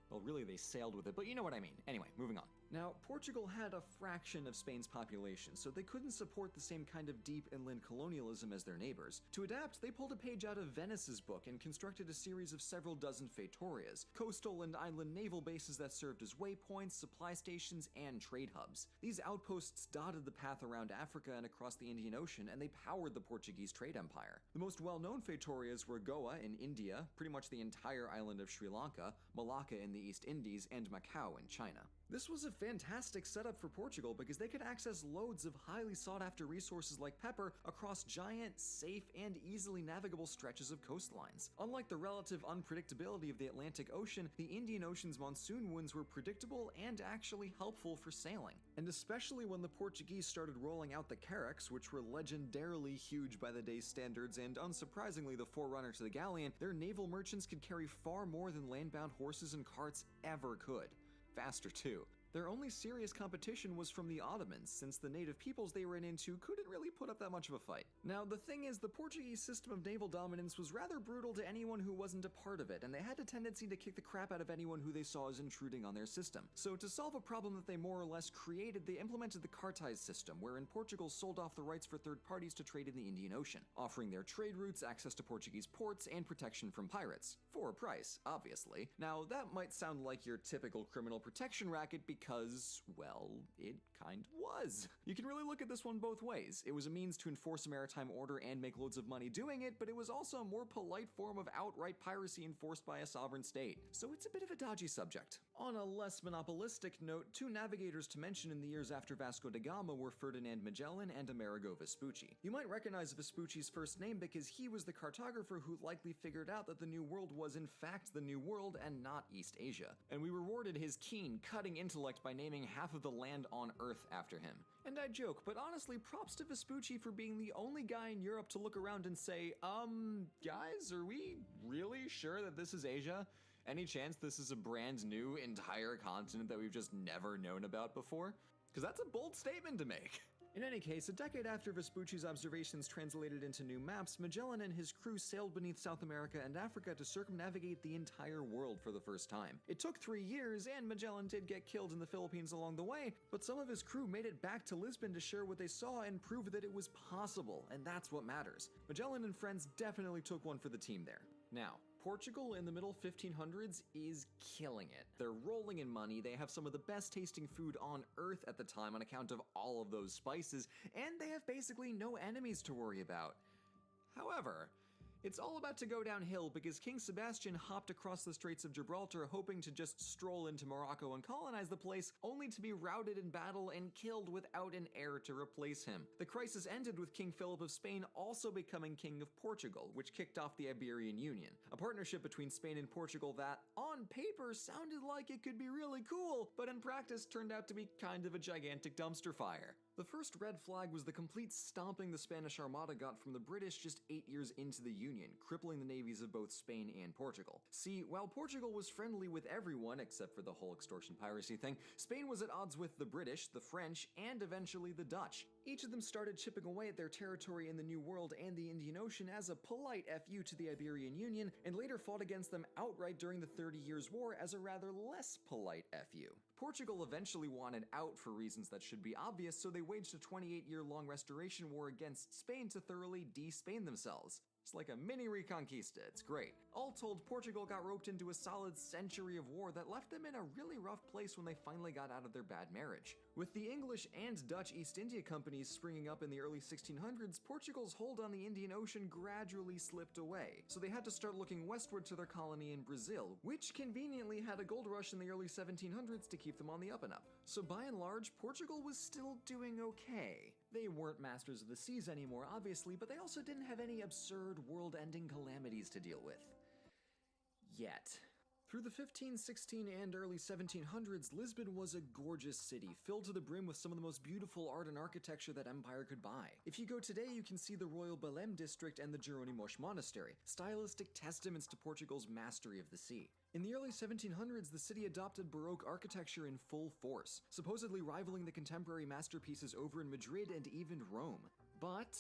Well, really, they sailed with it, but you know what I mean. Anyway, moving on. Now, Portugal had a fraction of Spain's population, so they couldn't support the same kind of deep inland colonialism as their neighbors. To adapt, they pulled a page out of Venice's book and constructed a series of several dozen feitorias, coastal and island naval bases that served as waypoints, supply stations, and trade hubs. These outposts dotted the path around Africa and across the Indian Ocean, and they powered the Portuguese trade empire. The most well-known feitorias were Goa in India, pretty much the entire island of Sri Lanka, Malacca in the East Indies, and Macau in China. This was a fantastic setup for Portugal because they could access loads of highly sought-after resources like pepper across giant, safe, and easily navigable stretches of coastlines. Unlike the relative unpredictability of the Atlantic Ocean, the Indian Ocean's monsoon winds were predictable and actually helpful for sailing. And especially when the Portuguese started rolling out the carracks, which were legendarily huge by the day's standards and unsurprisingly the forerunner to the galleon, their naval merchants could carry far more than land-bound horses and carts ever could. Faster too. Their only serious competition was from the Ottomans, since the native peoples they ran into couldn't really put up that much of a fight. Now, the thing is, the Portuguese system of naval dominance was rather brutal to anyone who wasn't a part of it, and they had a tendency to kick the crap out of anyone who they saw as intruding on their system. So to solve a problem that they more or less created, they implemented the cartaz system, wherein Portugal sold off the rights for third parties to trade in the Indian Ocean, offering their trade routes access to Portuguese ports and protection from pirates. For a price, obviously. Now, that might sound like your typical criminal protection racket because, well, it kind of was. You can really look at this one both ways. It was a means to enforce a maritime order and make loads of money doing it, but it was also a more polite form of outright piracy enforced by a sovereign state. So it's a bit of a dodgy subject. On a less monopolistic note, two navigators to mention in the years after Vasco da Gama were Ferdinand Magellan and Amerigo Vespucci. You might recognize Vespucci's first name because he was the cartographer who likely figured out that the New World was in fact the New World and not East Asia. And we rewarded his keen, cutting intellect by naming half of the land on Earth after him. And I joke, but honestly, props to Vespucci for being the only guy in Europe to look around and say, guys, are we really sure that this is Asia? Any chance this is a brand new entire continent that we've just never known about before? Because that's a bold statement to make. In any case, a decade after Vespucci's observations translated into new maps, Magellan and his crew sailed beneath South America and Africa to circumnavigate the entire world for the first time. It took 3 years, and Magellan did get killed in the Philippines along the way, but some of his crew made it back to Lisbon to share what they saw and prove that it was possible, and that's what matters. Magellan and friends definitely took one for the team there. Now, Portugal in the middle 1500s is killing it. They're rolling in money, they have some of the best tasting food on earth at the time on account of all of those spices, and they have basically no enemies to worry about. However, It's all about to go downhill because King Sebastian hopped across the Straits of Gibraltar hoping to just stroll into Morocco and colonize the place, only to be routed in battle and killed without an heir to replace him. The crisis ended with King Philip of Spain also becoming King of Portugal, which kicked off the Iberian Union, a partnership between Spain and Portugal that, on paper, sounded like it could be really cool, but in practice turned out to be kind of a gigantic dumpster fire. The first red flag was the complete stomping the Spanish Armada got from the British just 8 years into the Union, crippling the navies of both Spain and Portugal. See, while Portugal was friendly with everyone except for the whole extortion piracy thing, Spain was at odds with the British, the French, and eventually the Dutch. Each of them started chipping away at their territory in the New World and the Indian Ocean as a polite FU to the Iberian Union, and later fought against them outright during the 30 Years' War as a rather less polite FU. Portugal eventually wanted out for reasons that should be obvious, so they waged a 28-year-long restoration war against Spain to thoroughly de-Spain themselves. It's like a mini Reconquista, it's great. All told, Portugal got roped into a solid century of war that left them in a really rough place when they finally got out of their bad marriage. With the English and Dutch East India Companies springing up in the early 1600s, Portugal's hold on the Indian Ocean gradually slipped away, so they had to start looking westward to their colony in Brazil, which conveniently had a gold rush in the early 1700s to keep them on the up and up. So by and large, Portugal was still doing okay. They weren't masters of the seas anymore, obviously, but they also didn't have any absurd world-ending calamities to deal with. Yet. Through the 15, 16, and early 1700s, Lisbon was a gorgeous city, filled to the brim with some of the most beautiful art and architecture that empire could buy. If you go today, you can see the Royal Belém district and the Jeronimos Monastery, stylistic testaments to Portugal's mastery of the sea. In the early 1700s, the city adopted Baroque architecture in full force, supposedly rivaling the contemporary masterpieces over in Madrid and even Rome. But,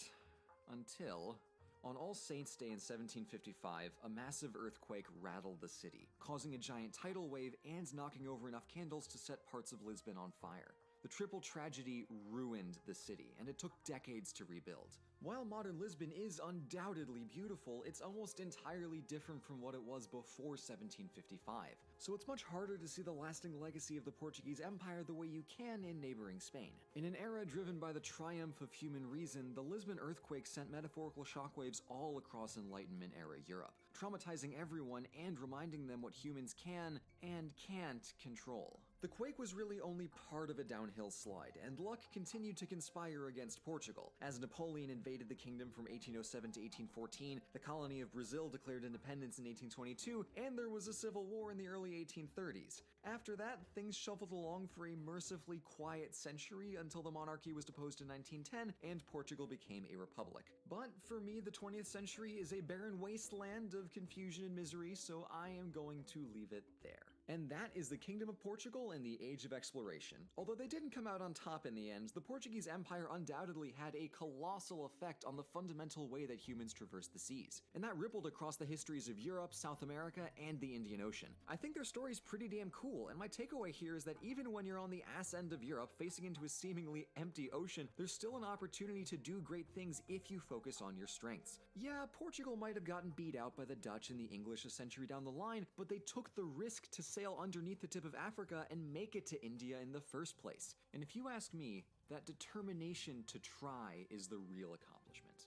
until... On All Saints' Day in 1755, a massive earthquake rattled the city, causing a giant tidal wave and knocking over enough candles to set parts of Lisbon on fire. The triple tragedy ruined the city, and it took decades to rebuild. While modern Lisbon is undoubtedly beautiful, it's almost entirely different from what it was before 1755, so it's much harder to see the lasting legacy of the Portuguese Empire the way you can in neighboring Spain. In an era driven by the triumph of human reason, the Lisbon earthquake sent metaphorical shockwaves all across Enlightenment-era Europe, traumatizing everyone and reminding them what humans can and can't control. The quake was really only part of a downhill slide, and luck continued to conspire against Portugal. As Napoleon invaded the kingdom from 1807 to 1814, the colony of Brazil declared independence in 1822, and there was a civil war in the early 1830s. After that, things shuffled along for a mercifully quiet century until the monarchy was deposed in 1910 and Portugal became a republic. But for me, the 20th century is a barren wasteland of confusion and misery, so I am going to leave it there. And that is the Kingdom of Portugal and the Age of Exploration. Although they didn't come out on top in the end, the Portuguese Empire undoubtedly had a colossal effect on the fundamental way that humans traverse the seas, and that rippled across the histories of Europe, South America, and the Indian Ocean. I think their story's pretty damn cool, and my takeaway here is that even when you're on the ass end of Europe facing into a seemingly empty ocean, there's still an opportunity to do great things if you focus on your strengths. Yeah, Portugal might have gotten beat out by the Dutch and the English a century down the line, but they took the risk to sail underneath the tip of Africa and make it to India in the first place. And if you ask me, that determination to try is the real accomplishment.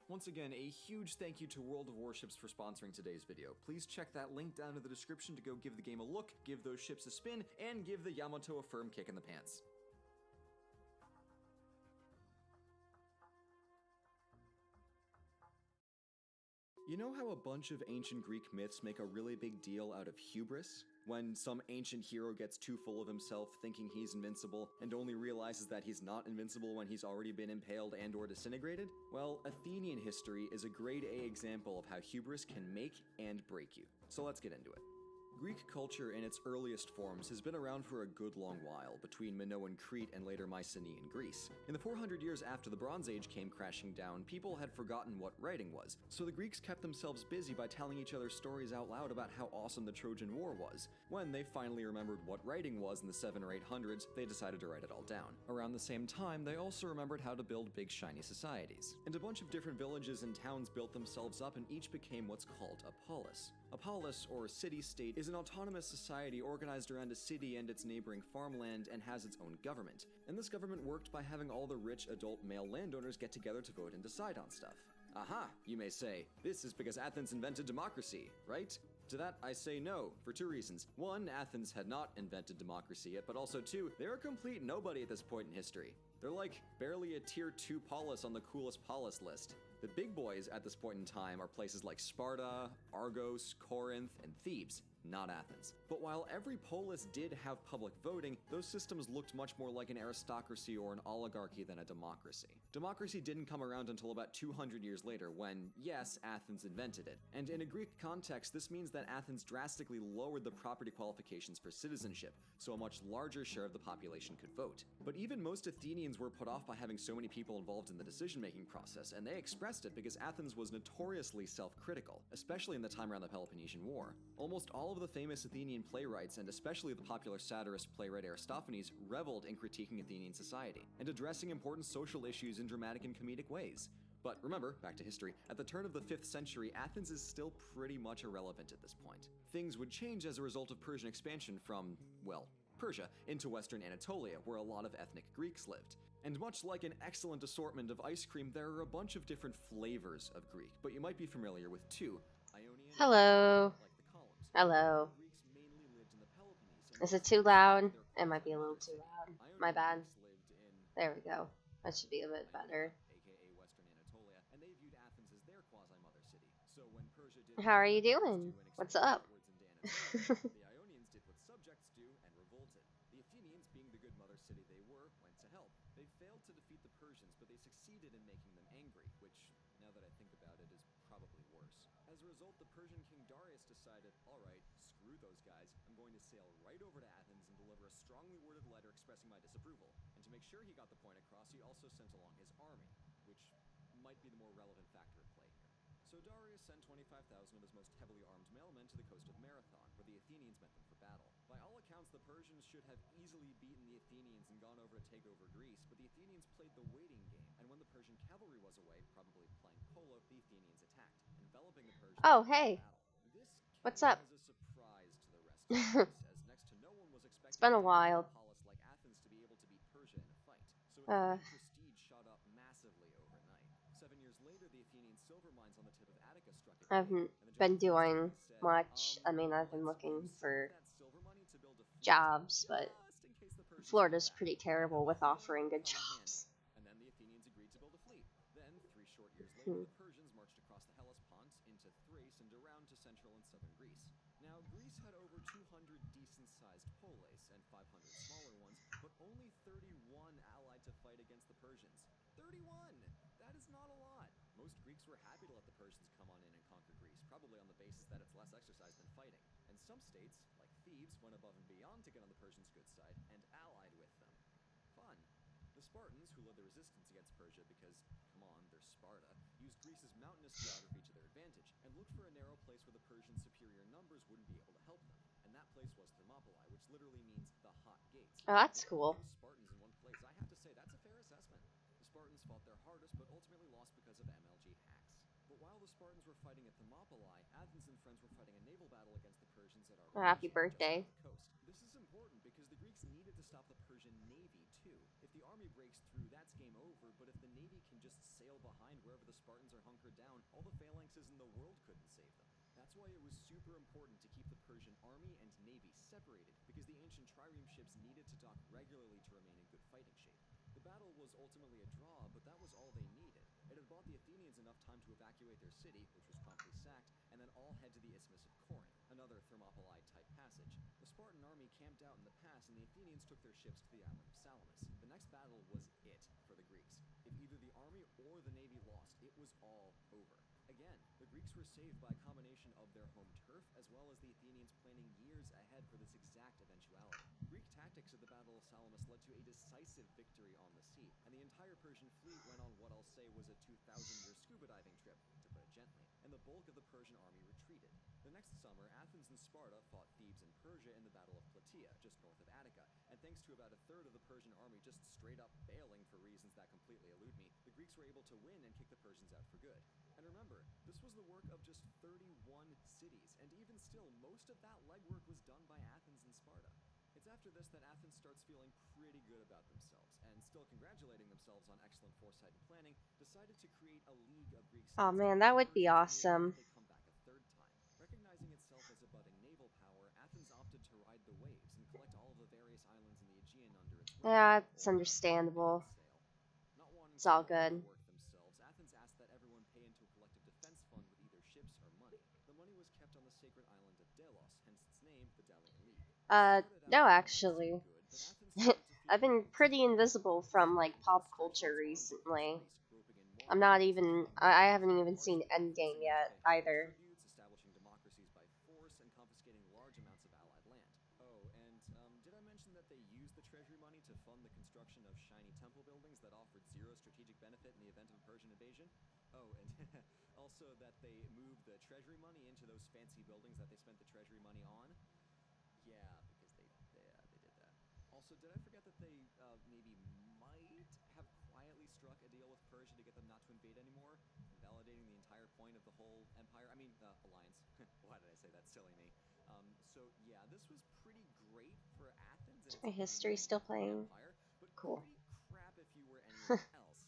Once again, a huge thank you to World of Warships for sponsoring today's video. Please check that link down in the description to go give the game a look, give those ships a spin, and give the Yamato a firm kick in the pants. You know how a bunch of ancient Greek myths make a really big deal out of hubris? When some ancient hero gets too full of himself thinking he's invincible and only realizes that he's not invincible when he's already been impaled and or disintegrated? Well, Athenian history is a grade A example of how hubris can make and break you. So let's get into it. Greek culture in its earliest forms has been around for a good long while, between Minoan Crete and later Mycenaean Greece. In the 400 years after the Bronze Age came crashing down, people had forgotten what writing was, so the Greeks kept themselves busy by telling each other stories out loud about how awesome the Trojan War was. When they finally remembered what writing was in the 700s or 800s, they decided to write it all down. Around the same time, they also remembered how to build big shiny societies. And a bunch of different villages and towns built themselves up and each became what's called a polis. A polis, or city-state, is is an autonomous society organized around a city and its neighboring farmland and has its own government. And this government worked by having all the rich adult male landowners get together to vote and decide on stuff. Aha, you may say. This is because Athens invented democracy, right? To that, I say no, for two reasons. One, Athens had not invented democracy yet, but also two, they're a complete nobody at this point in history. They're like barely a tier 2 polis on the coolest polis list. The big boys at this point in time are places like Sparta, Argos, Corinth, and Thebes, not Athens. But while every polis did have public voting, those systems looked much more like an aristocracy or an oligarchy than a democracy. Democracy didn't come around until about 200 years later when, yes, Athens invented it. And in a Greek context, this means that Athens drastically lowered the property qualifications for citizenship, so a much larger share of the population could vote. But even most Athenians were put off by having so many people involved in the decision-making process, and they expressed it because Athens was notoriously self-critical, especially in the time around the Peloponnesian War. Almost all of the famous Athenian playwrights, and especially the popular satirist playwright Aristophanes, reveled in critiquing Athenian society, and addressing important social issues in dramatic and comedic ways. But remember, back to history, at the turn of the 5th century, Athens is still pretty much irrelevant at this point. Things would change as a result of Persian expansion from, well, Persia into western Anatolia, where a lot of ethnic Greeks lived. And much like an excellent assortment of ice cream, there are a bunch of different flavors of Greek, but you might be familiar with two. Ionian, Hello. like the columns. Hello. Greeks mainly lived in the Peloponnese. Is it too loud? It might be a little too loud. My bad. There we go. That should be a bit better. AKA Western Anatolia, and they viewed Athens as their quasi-mother city. So when Persia did How are you doing? What's up? the Ionians did what subjects do and revolted. The Athenians, being the good mother city they were, went to help. They failed to defeat the Persians, but they succeeded in making them angry, which, now that I think about it, is probably worse. As a result, the Persian king Darius decided, alright, screw those guys, I'm going to sail right over to Athens and deliver a strongly worded letter expressing my disapproval. And to make sure he got the point across, he also sent along his army, which might be the more relevant factor at play here. So Darius sent 25,000 of his most heavily armed mailmen to the coast of Marathon, where the Athenians met them for battle. By all accounts, the Persians should have easily beaten the Athenians and gone over to take over Greece, but the Athenians played the waiting game, and when the Persian cavalry was away, probably playing polo, the Athenians attacked, enveloping the Persians Oh, in hey. battle. This What's came up? as a surprise to the rest of Greece, as next to no one was expecting been a while. polis like Athens to be able to beat Persia in a fight. So Athenian prestige shot up massively overnight. 7 years later, the Athenian silver mines on the tip of Attica struck it. I haven't been doing much. I mean, I've been looking for jobs, but Florida's pretty terrible with offering good jobs. And then the Athenians agreed to build a fleet. Then, 3 short years later, the Persians marched across the Hellespont into Thrace and around to central and southern Greece. Now, Greece had over 200 decent-sized polis and 500 smaller ones, but only 31 allied to fight against the Persians. 31! That is not a lot. Most Greeks were happy to let the Persians come on in and conquer Greece, probably on the basis that it's less exercise than fighting. And some states, like Thebes, went above and beyond to get on the Persians' good side and allied with them. Fun. The Spartans, who led the resistance against Persia because, come on, they're Sparta, used Greece's mountainous geography to their advantage and looked for a narrow place where the Persians' superior numbers wouldn't be able to help them. And that place was Thermopylae, which literally means the hot gates. Oh, that's cool. Spartans in one place, I have to say, that's a fair assessment. The Spartans fought their hardest, but ultimately lost because of MLG hacks. But while the Spartans were fighting at Thermopylae, Athens and friends were fighting a naval battle against the Persians at Oh, happy birthday. coast. This is important because the Greeks needed to stop the Persian navy too. If the army breaks through, that's game over, but if the navy can just sail behind wherever the Spartans are hunkered down, all the phalanxes in the world couldn't save them. That's why it was super important to keep the Persian army and navy separated, because the ancient trireme ships needed to dock regularly to remain in good fighting shape. The battle was ultimately a draw, but that was all they needed. It had bought the Athenians enough time to evacuate their city, which was promptly sacked, and then all head to the Isthmus of Corinth, another Thermopylae-type passage. The Spartan army camped out in the pass, and the Athenians took their ships to the island of Salamis. The next battle was it for the Greeks. If either the army or the navy lost, it was all over. Again, the Greeks were saved by a combination of their home turf, as well as the Athenians planning years ahead for this exact eventuality. Greek tactics at the Battle of Salamis led to a decisive victory on the sea, and the entire Persian fleet went on what I'll say was a 2,000-year scuba diving trip, to put it gently, and the bulk of the Persian army retreated. The next summer, Athens and Sparta fought Thebes and Persia in the Battle of Plataea, just north of Attica, and thanks to about a third of the Persian army just straight up bailing for reasons that completely elude me, the Greeks were able to win and kick the Persians out for good. And remember, this was the work of just 31 cities, and even still, most of that legwork was done by Athens and Sparta. It's after this that Athens starts feeling pretty good about themselves, and still congratulating themselves on excellent foresight and planning, decided to create a league of Greek Oh states man, to that fight would be the Persians in the event awesome. that they come back a third time. Recognizing itself as a budding naval power, Athens opted to ride the waves and collect all of the various islands in the Aegean under its wing, Yeah, it's or understandable. its sail. Not wanting It's to all do all good. the work themselves, Athens asked that everyone pay into a collective defense fund with either ships or money. The money was kept on the sacred island of Delos, hence its name, the Delian League. Started out No, not actually. so good, but Athens started to feel I've been great. pretty invisible from like Athens pop stretched culture its arms out recently. twice, roping in more I'm not allies, even. killing more I Greeks, haven't even seen partially by Endgame forcing them to yet pay higher either. tributes, establishing democracies by force, and confiscating large amounts of allied land. Oh, and did I mention that they used the treasury money to fund the construction of shiny temple buildings that offered zero strategic benefit in the event of a Persian invasion? Oh, and also that they moved the treasury money into those fancy buildings that they spent the treasury money on? Yeah, because they did that. Also, did I forget that they maybe might have quietly struck a deal with Persia to get them not to invade anymore, invalidating the entire point of the whole empire? I mean, alliance. Why did I say that? Silly me. So yeah, this was pretty great for Athens and Is its my history opinion still of the playing? empire, but Cool. pretty crap if you were anyone else.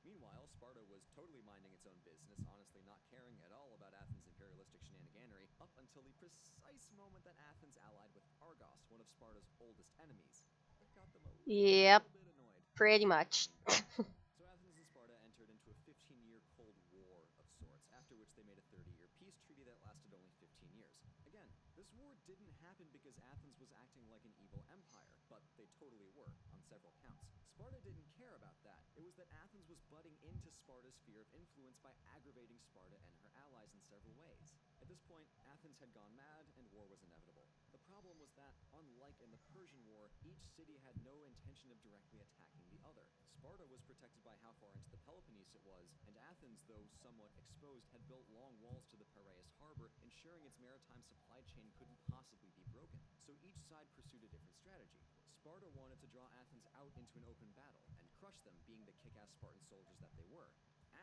Meanwhile, Sparta was totally minding its own business, honestly not caring at all about Athens' imperialistic shenaniganery, up until the precise moment that Athens allied with Argos, one of Sparta's oldest enemies. That got them a Yep, little bit annoyed. pretty I much. mean, barely. So Athens and Sparta entered into a 15-year Cold War of sorts, after which they made a 30-year peace treaty that lasted only 15 years. Again, this war didn't happen because Athens was acting like an evil empire, but they totally were, on several counts. Sparta didn't care about that. It was that Athens was butting into Sparta's sphere of influence by aggravating Sparta and her allies in several ways. At this point, Athens had gone mad, and war was inevitable. The problem was that, unlike in the Persian War, each city had no intention of directly attacking the other. Sparta was protected by how far into the Peloponnese it was, and Athens, though somewhat exposed, had built long walls to the Piraeus harbor, ensuring its maritime supply chain couldn't possibly be broken. So each side pursued a different strategy. Sparta wanted to draw Athens out into an open battle and crush them, being the kick-ass Spartan soldiers that they were.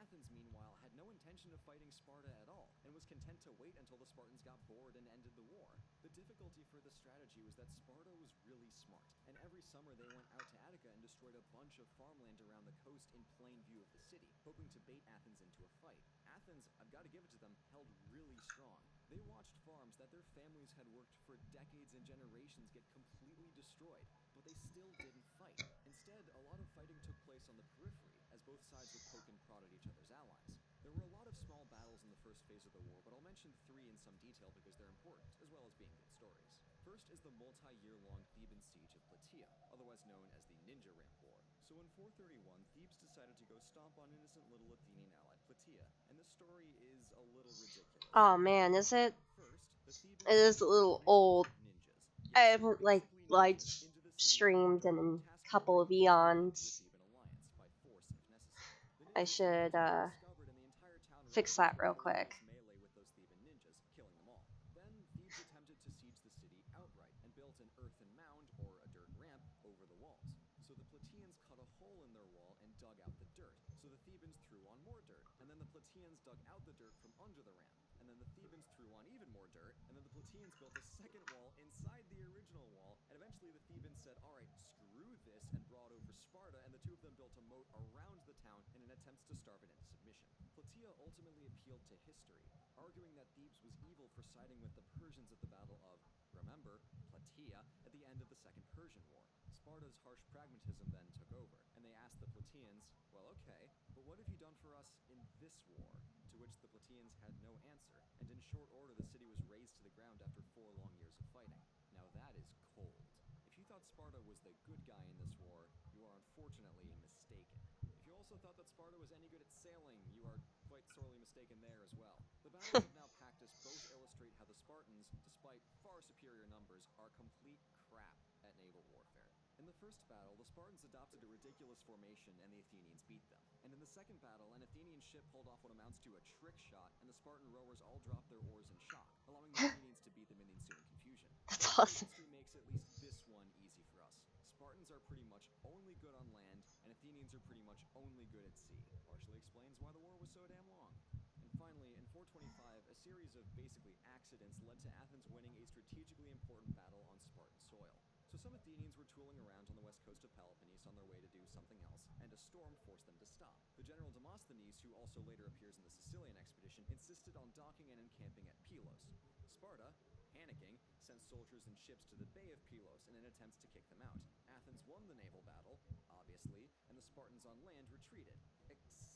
Athens, meanwhile, had no intention of fighting Sparta at all, and was content to wait until the Spartans got bored and ended the war. The difficulty for this strategy was that Sparta was really smart, and every summer they went out to Attica and destroyed a bunch of farmland around the coast in plain view of the city, hoping to bait Athens into a fight. Athens, I've got to give it to them, held really strong. They watched farms that their families had worked for decades and generations get completely destroyed, but they still didn't fight. Instead, a lot of fighting took place on the periphery, as both sides would poke and prod at each other's allies. There were a lot of small battles in the first phase of the war, but I'll mention three in some detail because they're important, as well as being good stories. First is the multi-year-long Theban siege of Plataea, otherwise known as the Ninja Ramp War. So in 431, Thebes decided to go stomp on innocent little Athenian ally Plataea, and the story is a little ridiculous. Oh man, is it? First, the Thebans It is a sent little 300 old. ninjas. I Yes, haven't like basically live ninjas into the city streamed after in dark, a tasked with couple of bringing Plataea into a eons. Theban alliance, by force if necessary. The I ninjas were should ultimately discovered, and the entire town fix rushed that into a real quick. hilarious melee with those Theban ninjas, killing them all. Then Thebes attempted to siege the city outright, and built an earthen mound, or a dirt ramp, over the walls. So the Plataeans cut a hole in their wall and dug out the dirt. So the Thebans threw on more dirt, and then the Plataeans dug out the dirt from under the ramp. And then the Thebans threw on even more dirt, and then the Plataeans built a second wall inside the original wall, and eventually the Thebans said, alright, screw this, and brought over Sparta, and the two of them built a moat around the town in an attempt to starve it into submission. Plataea ultimately appealed to history, arguing that Thebes was evil for siding with the Persians at the Battle of, remember, Plataea, at the end of the Second Persian War. Sparta's harsh pragmatism then took over, and they asked the Plataeans, well okay, but what have you done for us in this war? To which the Plataeans had no answer, and in short order the city was razed to the ground after 4 long years of fighting. Now that is cold. If you thought Sparta was the good guy in this war, you are unfortunately mistaken. If you also thought that Sparta was any good at sailing, you are quite sorely mistaken there as well. The battles of Naupactus both illustrate how the Spartans, despite far superior numbers, are complete crap at naval warfare. In the first battle, the Spartans adopted a ridiculous formation and the Athenians beat them. And in the second battle, an Athenian ship pulled off what amounts to a trick shot, and the Spartan rowers all dropped their oars in shock, allowing the Athenians to beat them in the ensuing confusion. That's So awesome. history makes at least this one easy for us. Spartans are pretty much only good on land, and Athenians are pretty much only good at sea. Partially explains why the war was so damn long. And Finally, in 425, a series of basically accidents led to Athens winning a strategically important battle on Spartan soil. So some Athenians were tooling around on the west coast of Peloponnese on their way to do something else, and a storm forced them to stop. The general Demosthenes, who also later appears in the Sicilian expedition, insisted on docking and encamping at Pylos. Sparta, panicking, sent soldiers and ships to the Bay of Pylos in an attempt to kick them out. Athens won the naval battle, obviously, and the Spartans on land retreated.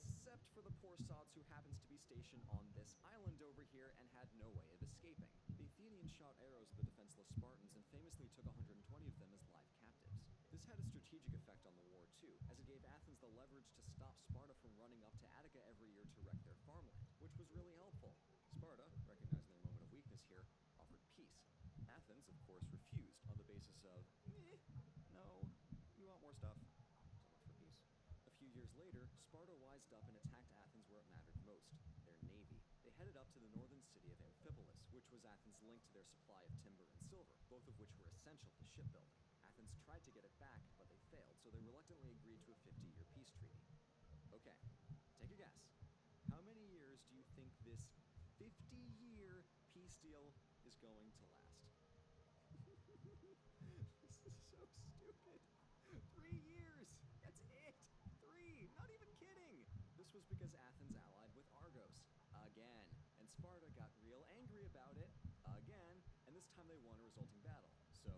Except for the poor sods who happens to be stationed on this island over here and had no way of escaping. The Athenians shot arrows at the defenseless Spartans and famously took 120 of them as live captives. This had a strategic effect on the war too, as it gave Athens the leverage to stop Sparta from running up to Attica every year to wreck their farmland, which was really helpful. Sparta, recognizing their moment of weakness here, offered peace. Athens, of course, refused on the basis of, no, you want more stuff, so much for peace. A few years later, Sparta wised up and attacked Athens where it mattered most, their navy. They headed up to the northern city of Amphipolis, which was Athens' link to their supply of timber and silver, both of which were essential to shipbuilding. Athens tried to get it back, but they failed, so they reluctantly agreed to a 50-year peace treaty. Okay, take a guess. How many years do you think this 50-year peace deal is going to last? This is so stupid. 3 years! That's it! 3! Not even kidding! This was because Athens allied with Argos. Again. And Sparta got real angry about it. Again. And this time they won a resulting battle. So,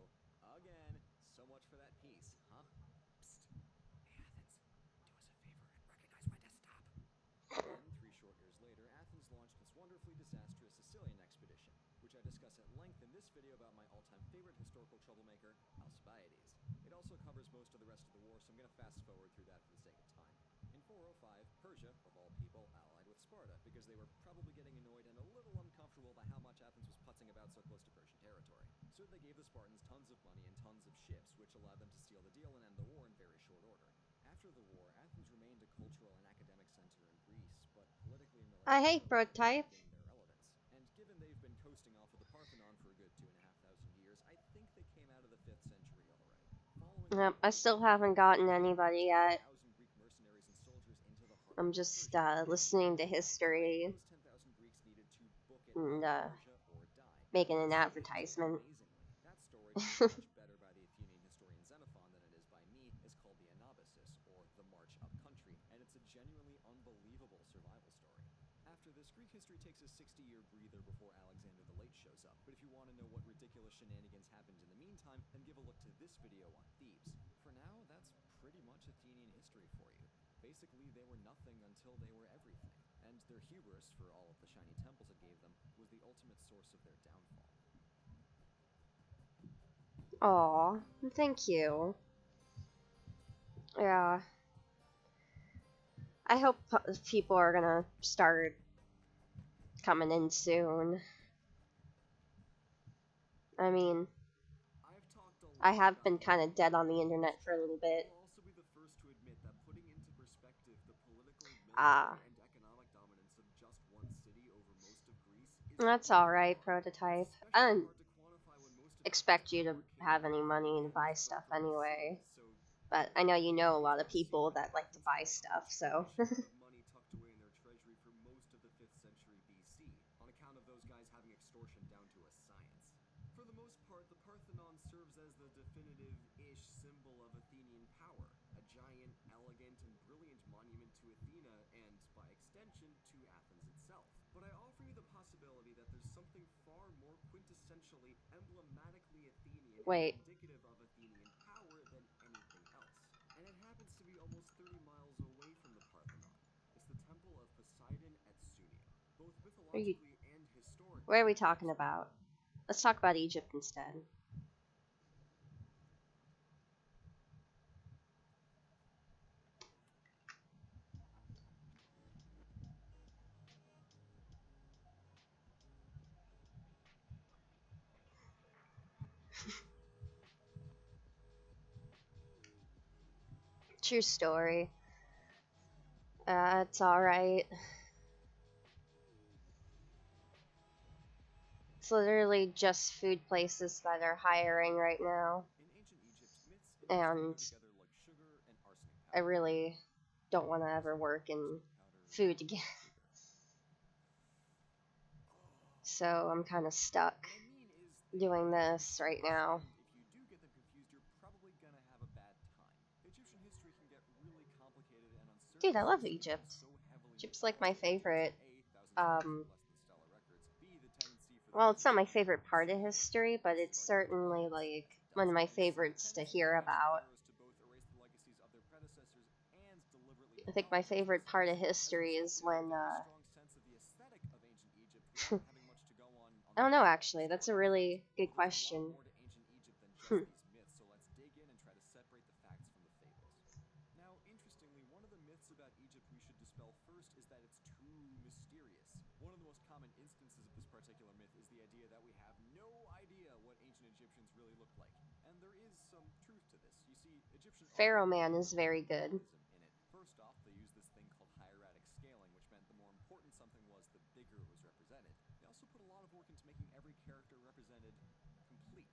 again, so much for that peace, huh? Psst. Hey Athens, do us a favor and recognize my desktop. Then, 3 short years later, Athens launched its wonderfully disastrous Sicilian expedition, which I discuss at length in this video about my all-time favorite historical troublemaker, Alcibiades. It also covers most of the rest of the war, so I'm going to fast forward through that for the sake of time. In 405, Persia, of all people, allied with Sparta, because they were probably getting annoyed and a little uncomfortable by how much Athens was putzing about so close to Persian territory. So they gave the Spartans tons of money and tons of ships, which allowed them to seal the deal and end the war in very short order. After the war, Athens remained a cultural and academic center in Greece, but politically and I hate militarily prototype. gained their relevance. And given they've been coasting off of the Parthenon for a good 2,500 years, I think they came out of the 5th century all right. Following I still haven't gotten anybody yet. 10,000 Greek mercenaries and soldiers into the I'm heartland of just Persia. listening to history Those 10,000 Greeks needed to book it and out of Persia or die. making an They did advertisement. amazingly. That story, told much better by the Athenian historian Xenophon than it is by me, is called the Anabasis, or the March Up Country, and it's a genuinely unbelievable survival story. After this, Greek history takes a 60-year breather before Alexander the Late shows up, but if you want to know what ridiculous shenanigans happened in the meantime, then give a look to this video on Thebes. For now, that's pretty much Athenian history for you. Basically, they were nothing until they were everything, and their hubris for all of the shiny temples it gave them was the ultimate source of their downfall. Aw, thank you. Yeah. I hope people are gonna start coming in soon. I mean, I have been kind of dead on the internet for a little bit. I'll also be the first to admit that putting into perspective the political, Ah. military, and economic dominance of just one city over most of Greece is That's alright, prototype. I didn't expect you to have any money to buy stuff anyway. But I know you know a lot of people that like to buy stuff, so. Money tucked away in their treasury for most of the 5th century BC, on account of those guys having extortion down to a science. For the most part, the Parthenon serves as the definitive-ish symbol of Athenian power, a giant, elegant, and brilliant monument to Athena, and, by extension, to Athens itself. But I offer you the possibility that there's something far more quintessentially, emblematically Athenian Wait. and indicative of Athenian power than anything else. And it happens to be almost 30 miles away from the Parthenon. It's the Temple of Poseidon at Sunia. Both mythologically and historically. What are we talking about? Let's talk about Egypt instead. True story. It's alright. It's literally just food places that are hiring right now. In ancient Egypt, myths And together like sugar and arsenic I powder. really don't want to ever work in food again. so I'm kind of stuck doing this right now. If you do get them confused, you're probably gonna have a bad time. Egyptian history can get really complicated and uncertain. Dude, I love Egypt. Egypt's like my favorite. Well, it's not my favorite part of history, but it's certainly like one of my favorites to hear about. I think my favorite part of history is when, I don't know, actually. That's a really good question. Now, interestingly, one of the myths about Egypt we should dispel first is that it's too mysterious. One of the most common instances of this particular myth is the idea that we have no idea what ancient Egyptians really looked like. And there is some truth to this. You see, Egyptian Pharaoh Man is very good. in it. First off, they used this thing called hieratic scaling, which meant the more important something was, the bigger it was represented. They also put a lot of work into making every character represented complete,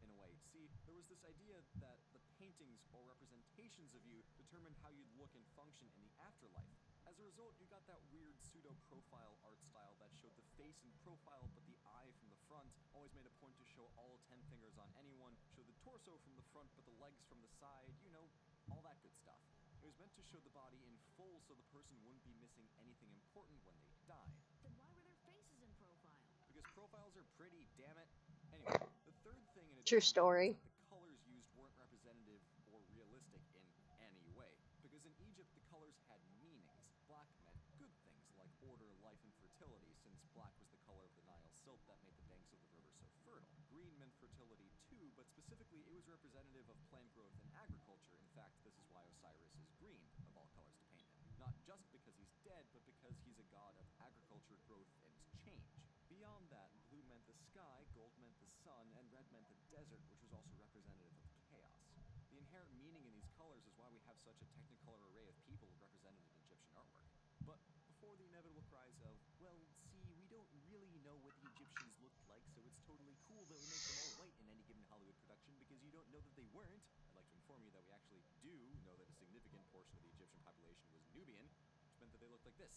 in a way. See, there was this idea that the paintings or representations of you determined how you'd look and function in the afterlife. As a result, you got that weird pseudo-profile art style that showed the face in profile but the eye from the front, always made a point to show all 10 fingers on anyone, show the torso from the front but the legs from the side, you know, all that good stuff. It was meant to show the body in full so the person wouldn't be missing anything important when they died. Then why were their faces in profile? Because profiles are pretty, damn it. Anyway, the third thing in True Egyptian story. art is that the colors used weren't representative or realistic in any way. Because in Egypt, the colors had meanings. Black meant good things like order, life, and fertility, since black was the color of the Nile silt that made the banks of the river so fertile. Green meant fertility too, but specifically it was representative of plant growth and agriculture. In fact, this is why Osiris is green, of all colors to paint him. Not just because he's dead, but because he's a god of agriculture, growth, and change. Beyond that, blue meant the sky, gold meant the sun, and red meant the desert, which was also representative of chaos. The inherent meaning in these colors is why we have such a technicolor array of people represented in Egyptian artwork. But before the inevitable cries of, well, see, we don't really know what the Egyptians looked like, so it's totally cool that we make them all white in any given Hollywood production because you don't know that they weren't, I'd like to inform you that we actually do know that a significant portion of the Egyptian population was Nubian, which meant that they looked like this.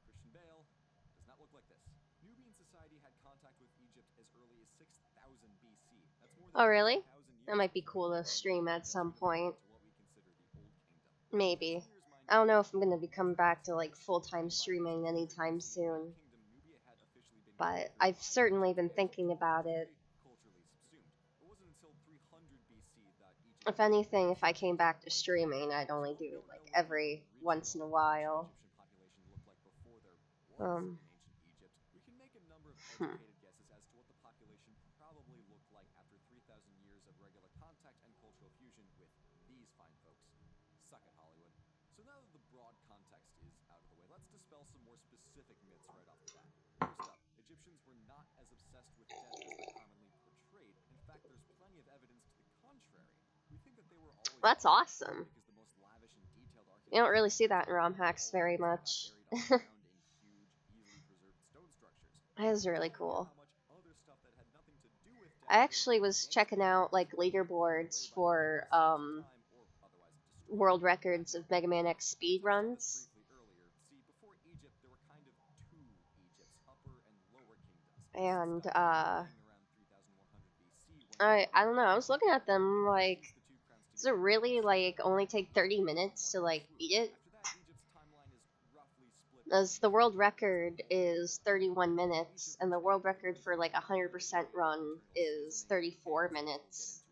Christian Bale does not look like this. Nubian society had contact with Egypt as early as 6000 BC. That's more than Oh, really? 1,000 years That might be before cool to stream at some point. to what we consider the Old Kingdom. Maybe. I don't know if I'm gonna be coming back to like full-time streaming anytime soon, but I've certainly been thinking about it. If anything, if I came back to streaming, I'd only do it like every once in a while. We can make a number of educated guesses as to what the population probably looked like after 3,000 years of regular contact and cultural fusion with these fine folks. Suck it, Hollywood. So now that the broad context is out of the way, let's dispel some more specific myths right off the bat. First up, Egyptians were not as obsessed with death as they're commonly portrayed. In fact, there's plenty of evidence to the contrary. We think that they were always That's awesome. because the most lavish and detailed You don't really see that in ROM hacks very much. That is really cool. I actually was checking out like leaderboards for world records of Mega Man X speed runs. And I don't know, I was looking at them like, does it really like only take 30 minutes to like beat it? As the world record is 31 minutes, and the world record for like 100% run is 34 minutes.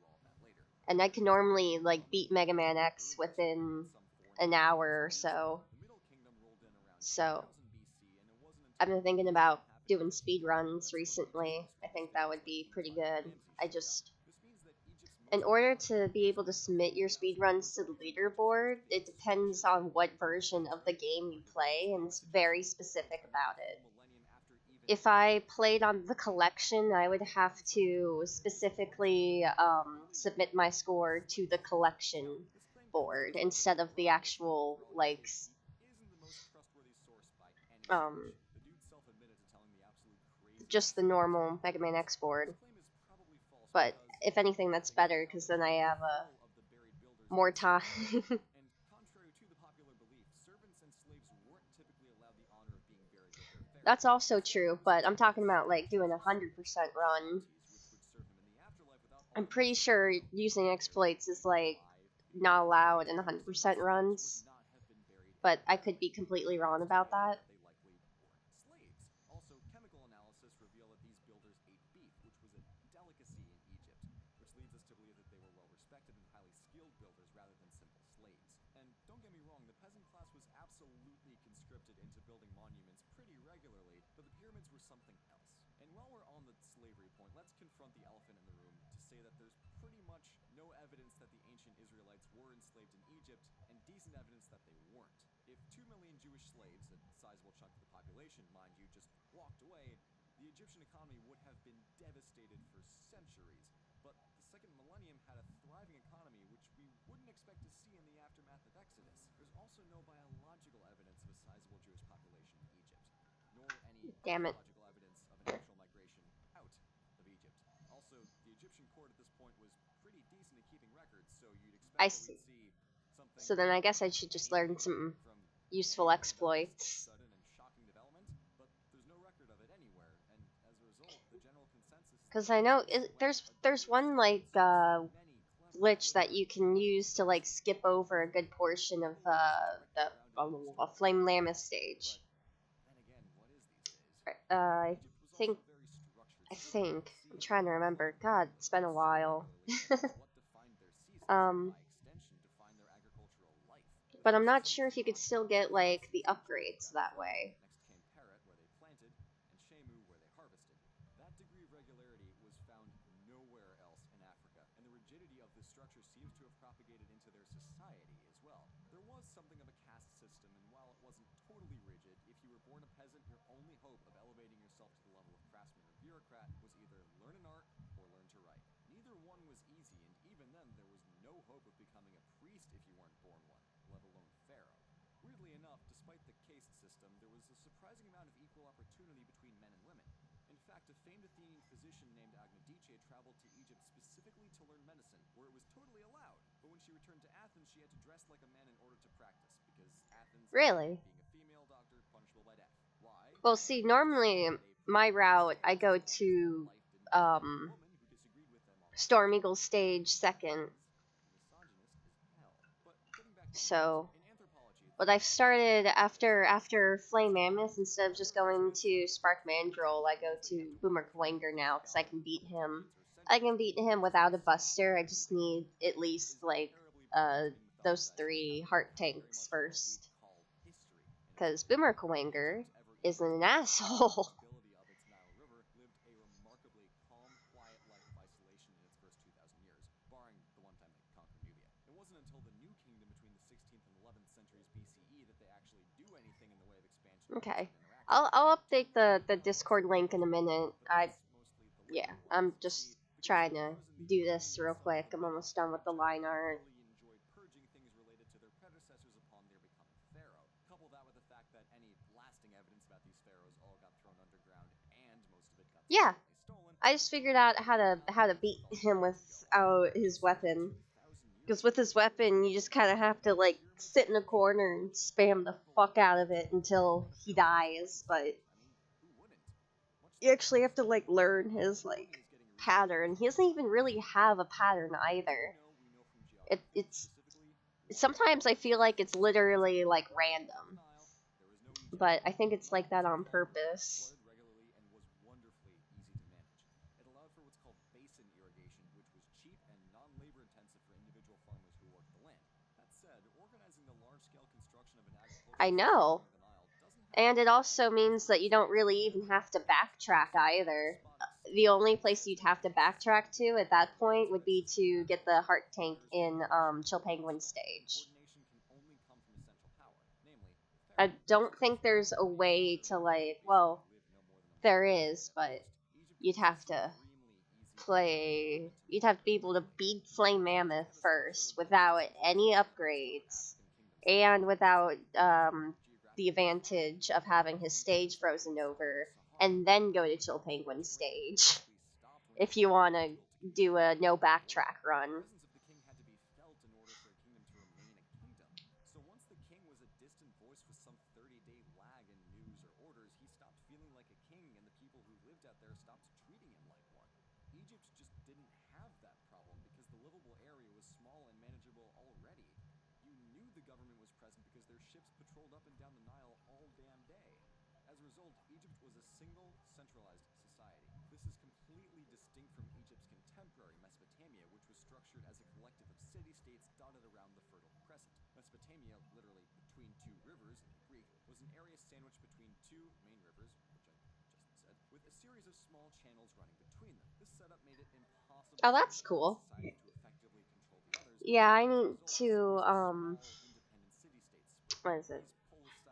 And I can normally like beat Mega Man X within an hour or so. So I've been thinking about doing speed runs recently. I think that would be pretty good. In order to be able to submit your speedruns to the leaderboard, it depends on what version of the game you play, and it's very specific about it. If I played on the collection, I would have to specifically submit my score to the collection board instead of the actual, like, just the normal Mega Man X board. But if anything, that's better, because then I have more time. that's also true, but I'm talking about like doing 100% run. I'm pretty sure using exploits is like not allowed in 100% runs, but I could be completely wrong about that. Also, chemical analysis revealed that these builders ate beef, which was a delicacy in Egypt, which leads us to believe that they were well-respected and highly skilled builders rather than simple slaves. And don't get me wrong, the peasant class was absolutely conscripted into building monuments pretty regularly, but the pyramids were something else. And while we're on the slavery point, let's confront the elephant in the room to say that there's pretty much no evidence that the ancient Israelites were enslaved in Egypt, and decent evidence that they weren't. If 2 million Jewish slaves, a sizable chunk of the population, mind you, just walked away, the Egyptian economy would have been devastated for centuries. But the second millennium had a thriving economy, which we wouldn't expect to see in the aftermath of Exodus. There's also no biological evidence of a sizable Jewish population in Egypt, nor any Damn it. archaeological evidence of an actual migration out of Egypt. Also, the Egyptian court at this point was pretty decent at keeping records, so you'd expect I that see. we'd see something. So then I guess I should just learn some useful exploits. Sudden and shocking development, but there's no record of it anywhere, and as a result, the general consensus is Because I know there's one like glitch that you can use to like skip over a good portion of the Flame Lammas stage. then again, what is these days? I Egypt was think also very structured. I think I'm trying to remember. God, it's been a while. What defined their seasons, Um, by extension defined their agricultural life. but I'm not sure if you could still get like the upgrades that way. Next came Peret, where they planted, and Shemu, where they harvested. That degree of regularity was found nowhere else in Africa, and the rigidity of this structure seems to have propagated into their society as well. There was something of a caste system, and while it wasn't totally rigid, if you were born a peasant, your only hope of elevating yourself to the level of craftsman or bureaucrat was either learn an art or learn to write. Neither one was easy, and even then there was no hope of becoming a priest if you weren't born one, let alone pharaoh. Weirdly enough, despite the caste system, there was a surprising amount of equal opportunity between men and women. In fact, a famed Athenian physician named Agnidice traveled to Egypt specifically to learn medicine, where it was totally allowed. But when she returned to Athens, she had to dress like a man in order to practice, because Athens, Really? being a female doctor, punishable by death. Why? Well, see, normally my route I go to Storm Eagle stage second. So, but I've started after Flame Mammoth, instead of just going to Spark Mandrill, I go to Boomer Kawanger now because I can beat him. I can beat him without a buster. I just need at least like those 3 heart tanks first. Because Boomer Kawanger is an asshole. Okay. I'll update the Discord link in a minute. I'm just trying to do this real quick. I'm almost done with the line art. Yeah, I just figured out how to beat him without his weapon. Because with his weapon, you just kind of have to like sit in a corner and spam the fuck out of it until he dies. But you actually have to like learn his like pattern. He doesn't even really have a pattern either. It's sometimes I feel like it's literally like random, but I think it's like that on purpose. I know. And it also means that you don't really even have to backtrack either. The only place you'd have to backtrack to at that point would be to get the heart tank in Chill Penguin stage. I don't think there's a way to like, well, there is, but you'd have to you'd have to be able to beat Flame Mammoth first without any upgrades and without the advantage of having his stage frozen over, and then go to Chill Penguin stage if you want to do a no backtrack run. distant voice with some 30-day lag in news or orders, he stopped feeling like a king, and the people who lived out there stopped treating him like one. Egypt just didn't have that problem because the livable area was small and manageable already. You knew the government was present because their ships patrolled up and down the Nile all damn day. As a result, Egypt was a single, centralized society. This is completely distinct from Egypt's contemporary Mesopotamia, which was structured as a collective of city-states dotted around the Fertile Crescent. Mesopotamia, literally between two rivers in Greek, was an area sandwiched between two main rivers, which I just said, with a series of small channels running between them. This setup made it impossible Oh, for that's one cool. society to effectively control the others. Yeah, I As a need result, a to series of small, independent city-states split. what is it? These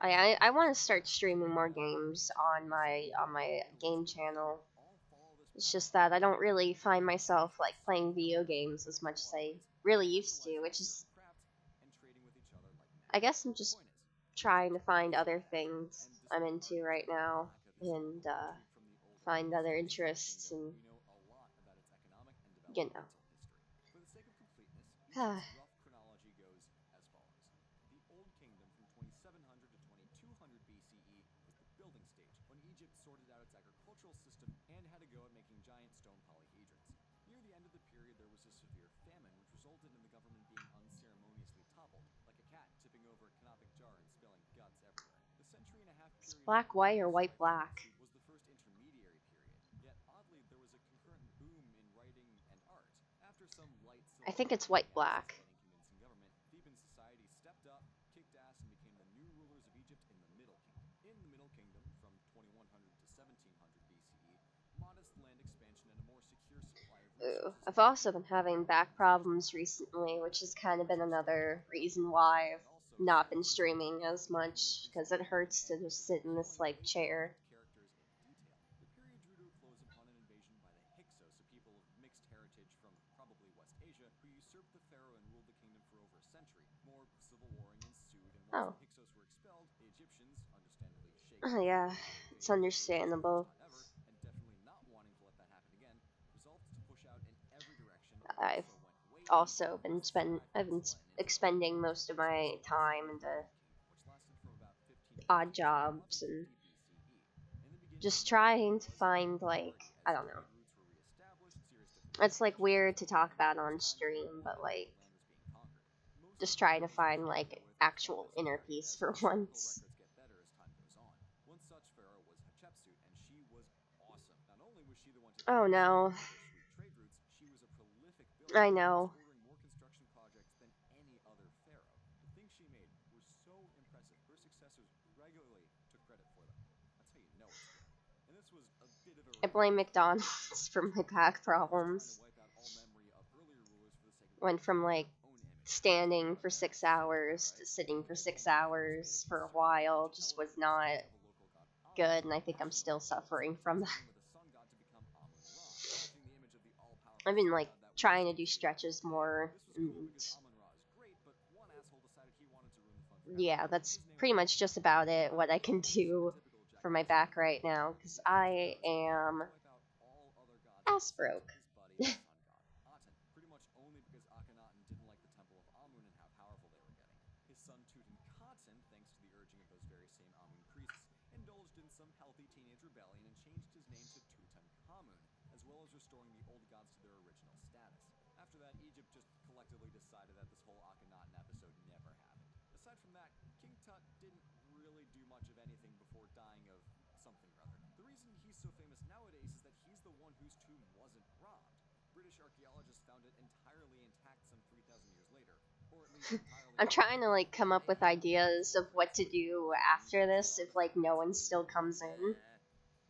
I polis-style I, I cities want to were start organized streaming more into games on BCE, my Middle game Kingdom, channel. all follow this It's pattern just that I of don't really organized find myself like city-states. playing video However, games as much in as a lot of I ways, really they used to, centralized which most of is the craft and trading with each other like mad. I guess I'm The just point is, trying to Egypt find was other back, things and I'm despite into right arguments about the now lack of this and retreat from the old find world other Egyptian interests kingdom, and we know a lot about its economic and you know. developmental history. For the sake of completeness, Egypt's rough chronology goes as follows. The Old Kingdom from 2700 to 2200 BCE was the building stage, when Egypt sorted out its agricultural system and had a go at making giant stone polyhedrons. Near the end of the period, there was a severe famine, which resulted in the government being unceremoniously toppled, like a cat tipping over a canopic jar and spilling guts everywhere. The century-and-a-half It's period black, of white, or religious white, strife that black. ensued was the first intermediary period. Yet, oddly, there was a concurrent boom in writing and art. After some light I civil think war it's and white, the absence black. of any convincing government, Theban society stepped up, kicked ass, and became the new rulers of Egypt in the Middle Kingdom. In the Middle Kingdom, from 2100 to 1700 BCE, modest land expansion and a more secure supply of Ooh. resources I've helped also been Egypt avoid having famine back as much as problems possible. recently, which has kind of been Politics started another to reason develop, why I've and also not been settlers began streaming to as increasingly much because it inclusive of hurts and to just sit in capable this in like ways that chair. involved characters in detail. The period drew to a close upon an invasion by the Hyksos, a people of mixed heritage from probably West Asia, who usurped the pharaoh and ruled the kingdom for over a century. More civil warring ensued, and once Oh. the Hyksos were expelled, the Egyptians, understandably shaken Yeah, from the it's invasions of the first understandable. time ever, and definitely not wanting to let that happen again, resolved to push out in every direction and I've also went way east also been across the Sinai I've been Peninsula and into expending Arabia. most of This was my also time the into Third Kingdom, which lasted from about 1550 odd to jobs 1150 and BCE. In the beginning, just the kingdom trying to was find hard, like as I don't know. trade routes were reestablished, serious It's diplomatic like tensions weird to developed, talk and for about the on first time, stream, but even though like the land was being conquered. Most of just the trying to difficulties find we had to like deal with felt actual as inner minor, peace as for historical once. records get better as time goes on. One such pharaoh was Hatshepsut, and she was awesome. Not only was she the one to Oh introduce the no. world to those sweet trade routes, she was a prolific builder I and was know. ordering more construction projects than any other pharaoh. The things she made were so impressive, her successors regularly took credit for them. That's how you know it's good. And this was a bit of a I rare blame breed. McDonald's for my back Pharaohs trying to problems. wipe out all memory of earlier rulers for the sake of Went from protecting like their own image. standing for That's 6 so bad, hours right? to sitting The for Old 6 Kingdom pharaohs made a hours for a concerted effort while to just was elevate the not statue of a local god good, Amun and I to think I'm national still prominence, suffering from that. contrasting with a sun god to become Amun-Ra, adopting the image of the all-powerful I've been sun like god that was trying to do dictated by stretches Ra. more, This was cool and because Amun-Ra is great, but one asshole decided he wanted to ruin the fun for yeah, everyone, and that's his name pretty was much just Marduk. about it. What I Marduk can was a do typical Jack for of my all trades back guy right who now, wanted to because be like the I pharaohs and am wipe out all other gods ass except broke. his buddy, the sun god, Aten, pretty much only because Akhenaten didn't like the temple of Amun and how powerful they were getting. His son Tutankhaten, thanks to the urging of those very same Amun priests, indulged in some healthy teenage rebellion and changed his name to Tutankhamun, as well as restoring the old gods to their original status. After that, Egypt just collectively decided that this whole Akhenaten episode never happened. Aside from that, King Tut didn't really do much of anything before dying of something or other. The reason he's so famous nowadays is that he's the one whose tomb wasn't robbed. British archaeologists found it entirely intact some 3,000 years later, or at least entirely I'm intact trying to enough like come that up they with had no ideas evidence of to what to prove it. do Then after ancient this if like no artifacts one and still comes in.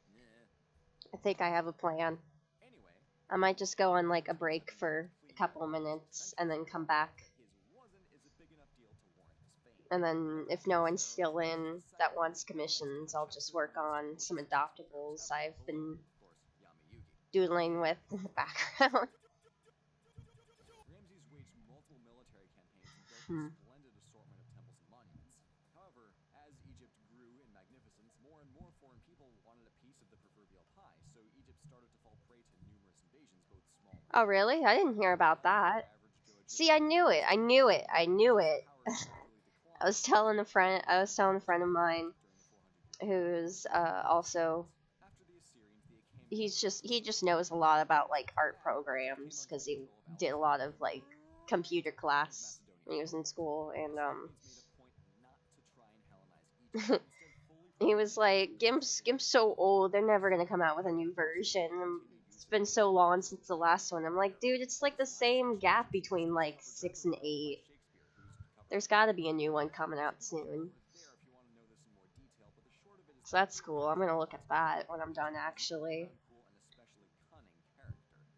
nah. I think I have a plan. Anyway, I might just go on like a King Tut break for a likely couple of lost minutes and centuries then ago, come back. but his wasn't is a big enough deal to warrant his fame. And The then other if no famous one's pharaohs still Ramses in II, that wants who fell next to commissions, I'll just Hatshepsut, work were the on most some successful pharaohs adoptables ever, I've below, been of course, Yami-Yugi. doodling with in the background. Ramses waged multiple military campaigns and built a Hmm. splendid assortment of temples and monuments. However, as Egypt grew in magnificence, more and more foreign people wanted a piece of the proverbial pie, so Egypt started to fall prey to numerous invasions, both small and Oh large. really? I didn't hear about Meanwhile, for the that. average Joe See, I Egyptian, knew it. things I were knew pretty it. I bleak. knew Egypt's it. power gradually declined, I was telling a friend of mine who's also he just knows a lot about like art programs because he did a lot of like computer class when he was in school, and he was like, Gimp's so old, they're never gonna come out with a new version. It's been so long since the last one. I'm like, dude, it's like the same gap between like 6 and 8. There's gotta be a new one coming out soon. So that's cool. I'm gonna look at that when I'm done, actually.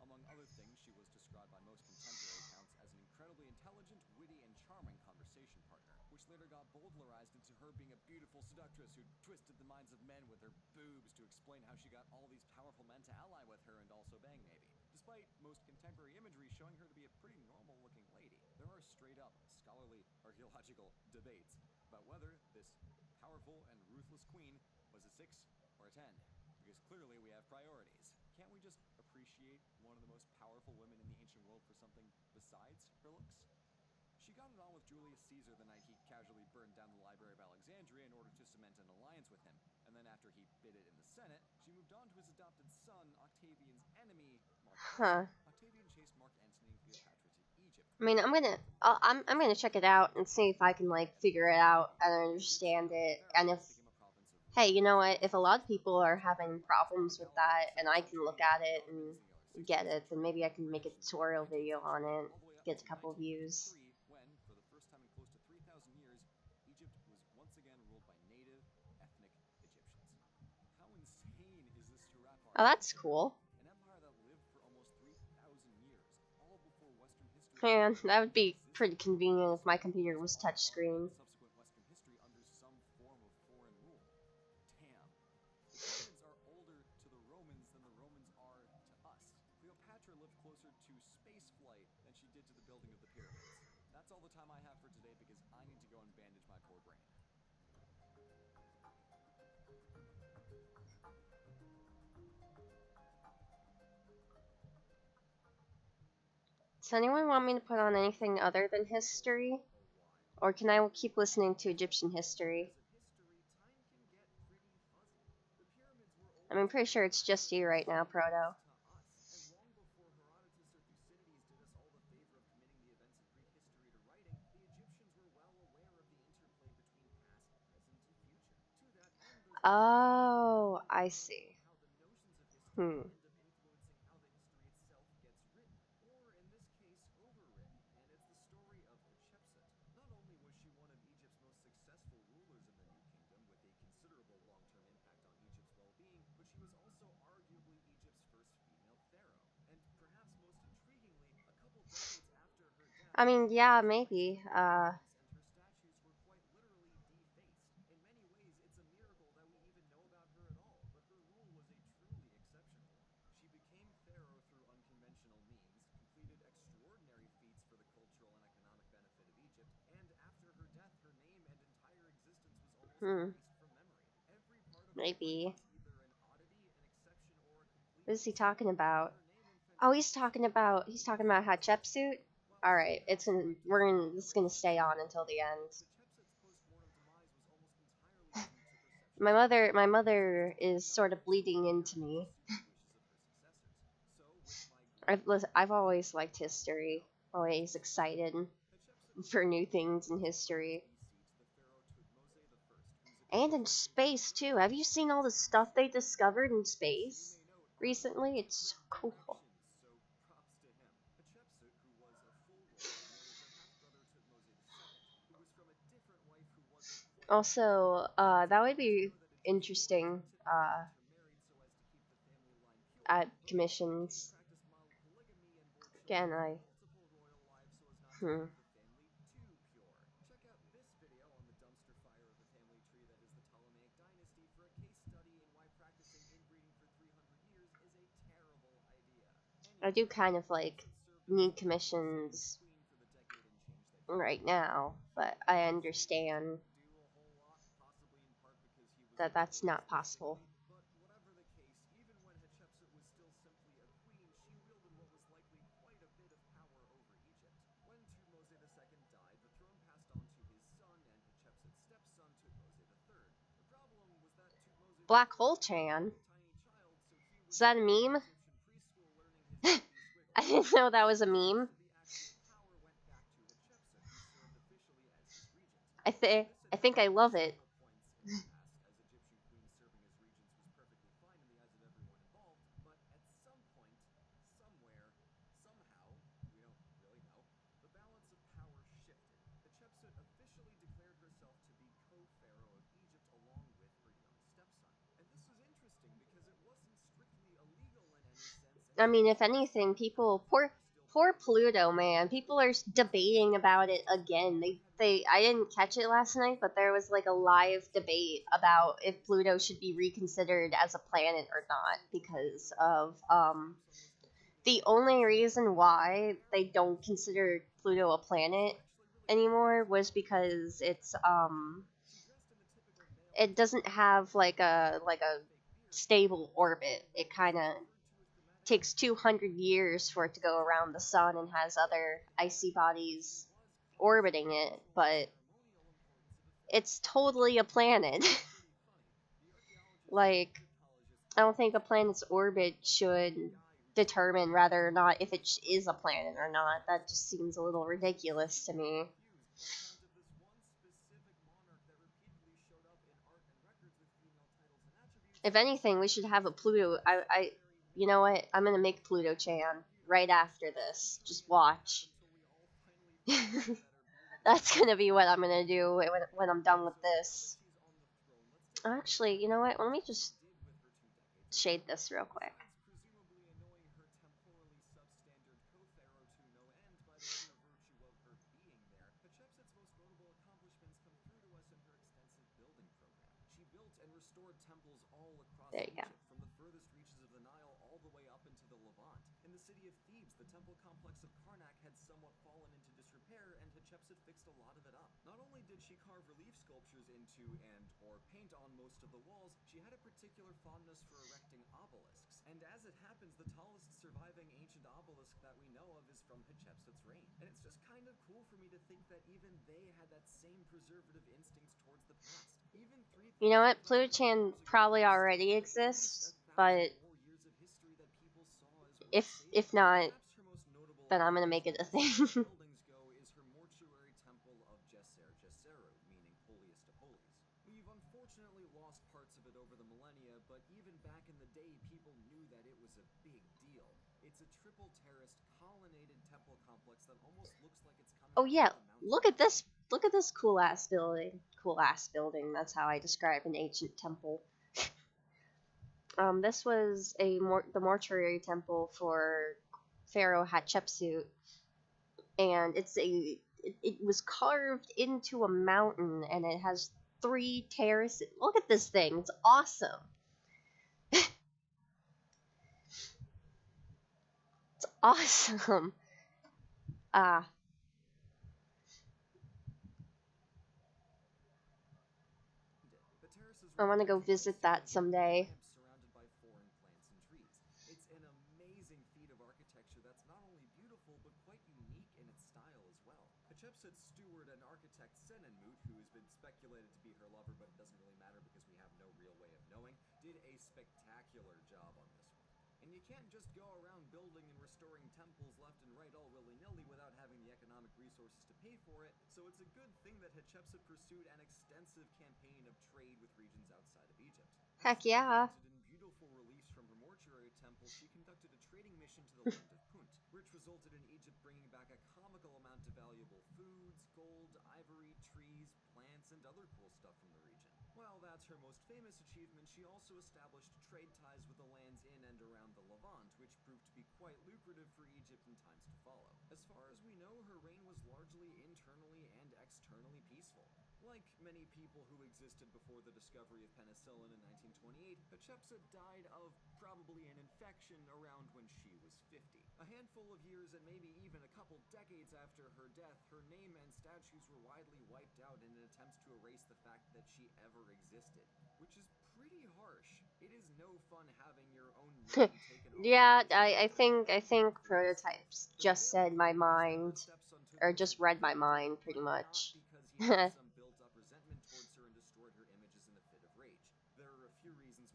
Among other things, she was described by most contemporary accounts as an incredibly intelligent, witty, and charming conversation partner, which later got bowdlerized into her being a beautiful seductress who twisted the minds of men with her boobs to explain how she got all these powerful men to ally with her and also bang, maybe. Despite most contemporary imagery showing her to be a pretty normal-looking lady, there are straight-up, scholarly, archaeological debates about whether this powerful and ruthless queen was a 6 or a 10. Because clearly we have priorities. Can't we just appreciate one of the most powerful women in the ancient world for something besides her looks? She got it on with Julius Caesar the night he casually burned down the Library of Alexandria in order to cement an alliance with him. And then after he bid it in the Senate, she moved on to his adopted son, Octavian's enemy, Mark Huh. Antony. Octavian chased Mark Antony and Cleopatra to Egypt. I mean, I'm gonna check it out and see if I can like figure it out and understand it. And if, hey, you know what? If a lot of people are having problems with that, and I can look at it and get it, then maybe I can make a tutorial video on it, get a couple views. When, for the first time in close to 3,000 years, Egypt was once again ruled by native, ethnic Egyptians. How insane is this to wrap our Oh, that's cool. An empire that lived for almost 3,000 years, all before Western history. Man, that would be pretty convenient if my computer was touchscreen. Subsequent Western history under some form of foreign rule. Damn. The pyramids are older to the Romans than the Romans are to us. Cleopatra lived closer to space flight than she did to the building of the pyramids. That's all the time I have for today because I need to go and bandage my poor brain. Does anyone want me to put on anything other than history? Or can I keep listening to Egyptian history? I mean, I'm pretty sure it's just you right now, Proto. Oh, I see. Hmm. I mean, yeah, maybe. Maybe. What is he talking about? Oh, he's talking about Hatshepsut. All right, this is gonna stay on until the end. My mother is sort of bleeding into me. I've always liked history. Always excited for new things in history. And in space too. Have you seen all the stuff they discovered in space recently? It's so cool. Also, that would be interesting at commissions. Again, Hmm. I do kind of like need commissions right now, but I understand that that's not possible. Black Hole Chan. Is that a meme? I didn't know that was a meme. I think I love it. I mean, if anything, poor Pluto, man. People are debating about it again. I didn't catch it last night, but there was like a live debate about if Pluto should be reconsidered as a planet or not because of the only reason why they don't consider Pluto a planet anymore was because it doesn't have like a stable orbit. It kind of takes 200 years for it to go around the sun and has other icy bodies orbiting it, but it's totally a planet. Like, I don't think a planet's orbit should determine whether or not if it is a planet or not. That just seems a little ridiculous to me. If anything, we should have a Pluto. You know what? I'm gonna make Pluto Chan right after this. Just watch. That's gonna be what I'm gonna do when I'm done with this. Actually, you know what? Let me just shade this real quick. There you go. From the furthest reaches of the Nile all the way up into the Levant. In the city of Thebes, the temple complex of Karnak had somewhat fallen into disrepair, and Hatshepsut fixed a lot of it up. Not only did she carve relief sculptures into or paint on most of the walls, she had a particular fondness for erecting obelisks. And as it happens, the tallest surviving ancient obelisk that we know of is from Hatshepsut's reign. And it's just kind of cool for me to think that even they had that same preservative instincts towards the past. Even you know what? Pluto Chan probably already exists, but if not, then I'm gonna make it a thing. We've unfortunately lost parts of it over the millennia, but even back in the day, people knew that it was a big deal. It's a triple terraced, colonnaded temple complex that almost looks like it's coming. Oh yeah, look at this! Look at this cool ass building. Cool ass building. That's how I describe an ancient temple. This was the mortuary temple for Pharaoh Hatshepsut, and it was carved into a mountain, and it has 3 terraces. Look at this thing. It's awesome. It's awesome. I want to go visit that someday. Surrounded by foreign plants and trees. It's an amazing feat of architecture that's not only beautiful but quite unique in its style as well. Hatshepsut's steward and architect Senenmut, who has been speculated to be her lover but it doesn't really matter because we have no real way of knowing, did a spectacular job on this one. And you can't just go around building and restoring temples left and right all willy-nilly without having the economic resources to pay for it, so it's a good thing that Hatshepsut pursued an extensive campaign of trade with regions outside of Egypt. Heck yeah. In beautiful reliefs from her mortuary temple, she conducted a trading mission to the land of Punt, which resulted in Egypt bringing back a comical amount of valuable foods, gold, ivory, trees, plants, and other cool stuff from the region. While that's her most famous achievement, she also established trade ties with the lands in and around the Levant, which proved to be quite lucrative for Egypt in times to follow. As far as we know, her reign was largely internally and externally peaceful. Like many people who existed before the discovery of penicillin in 1928, Hatshepsut died of probably an infection around when she was 50. A handful of years and maybe even a couple decades after her death, her name and statues were widely wiped out in an attempt to erase the fact that she ever existed, which is pretty harsh. It is no fun having your own name taken over. Yeah, I think Prototypes just said my mind, or just read my mind pretty much. Because he had some built-up resentment towards her and destroyed her images in a fit of rage. There are a few reasons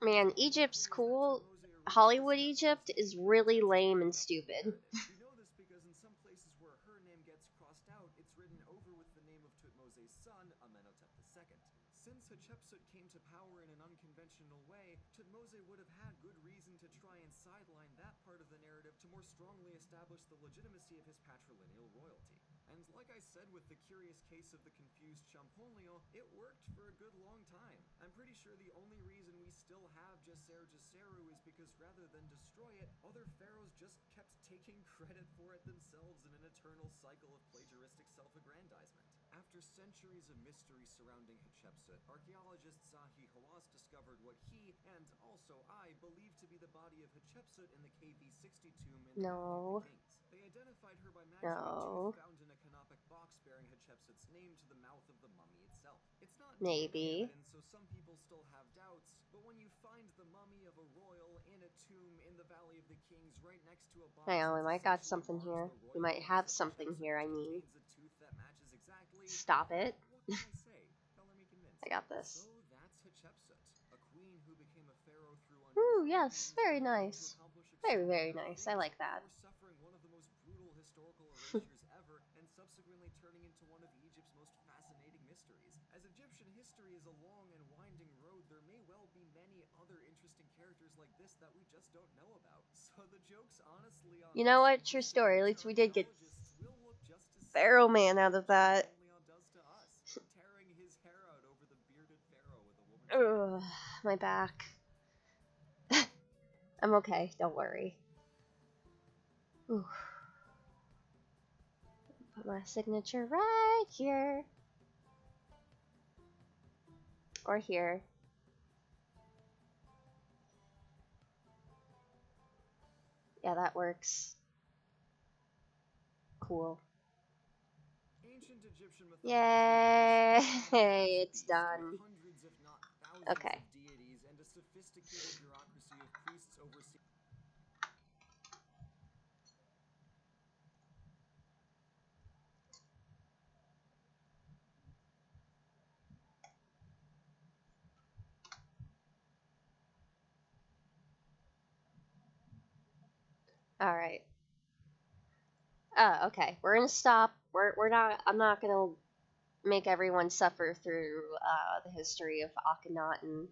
Man, Egypt's cool. Hollywood Egypt is really lame and stupid. We know this because in some places where her name gets crossed out, it's written over with the name of Tutmose's son, Amenhotep II. Since Hatshepsut came to power in an unconventional way, Tutmose would have had good reason to try and sideline that part of the narrative to more strongly establish the legitimacy of his patrilineal royalty. And like I said with the curious case of the confused Champollion, it worked for a good long time. I'm pretty sure the only reason we still have Djeser Djeseru is because rather than destroy it, other pharaohs just kept taking credit for it themselves in an eternal cycle of plagiaristic self-aggrandizement. After centuries of mystery surrounding Hatshepsut, archaeologist Zahi Hawass discovered what he, and also I, believe to be the body of Hatshepsut in the KV60 tomb in the No. Valley of the Kings. They identified her by matching a No. tooth found in a canopic box bearing Hatshepsut's name to the mouth of the mummy itself. It's not Maybe. evidence, so some people still have doubts, but when you find the mummy of a royal in a tomb in the Valley of the Kings right next to a box Hang on, we that might got essentially something marks here. the We royal might office have of something Hatshepsut here, I mean. contains a tooth that matches exactly. Stop it. What can I say? Color me convinced. I got this. So that's Hatshepsut, a queen who became a pharaoh through Ooh, unusual yes, means very and able to nice. accomplish Very, very extraordinary nice. I things like that. before suffering one of the most brutal historical erasures ever and subsequently turning into one of Egypt's most fascinating mysteries. As Egyptian history is a long and winding road, there may well be many other interesting characters like this that we just don't know about. So the joke's honestly on You know us, what? because True the story. At future least we did get archaeologists will look just as Pharaoh similar Man out of to that. Champollion does to us, tearing his hair out over the bearded pharaoh with a woman's Ugh, my back. I'm okay, don't worry. Ooh. Put my signature right here. Or here. Yeah, that works. Cool. Ancient Egyptian mythology Yay! It's done. hundreds if not thousands Okay. of deities and a sophisticated bureaucracy of priests overseeing. Alright. Okay. We're gonna stop. We're not. I'm not gonna make everyone suffer through the history of Akhenaten.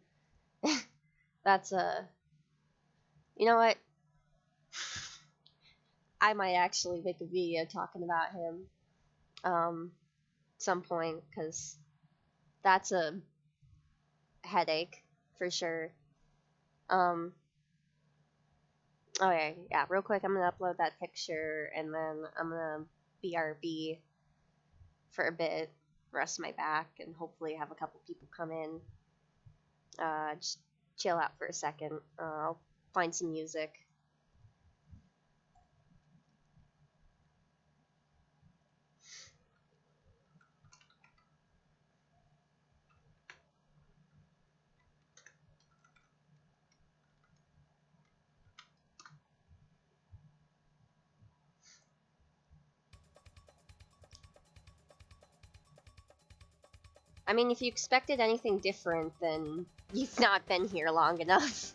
That's a. You know what? I might actually make a video talking about him some point, because that's a headache for sure. Okay, yeah, real quick, I'm gonna upload that picture and then I'm gonna BRB for a bit, rest my back, and hopefully have a couple people come in. Just chill out for a second. I'll find some music. I mean, if you expected anything different, then you've not been here long enough.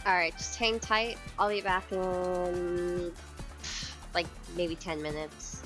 Alright, just hang tight. I'll be back in like maybe 10 minutes.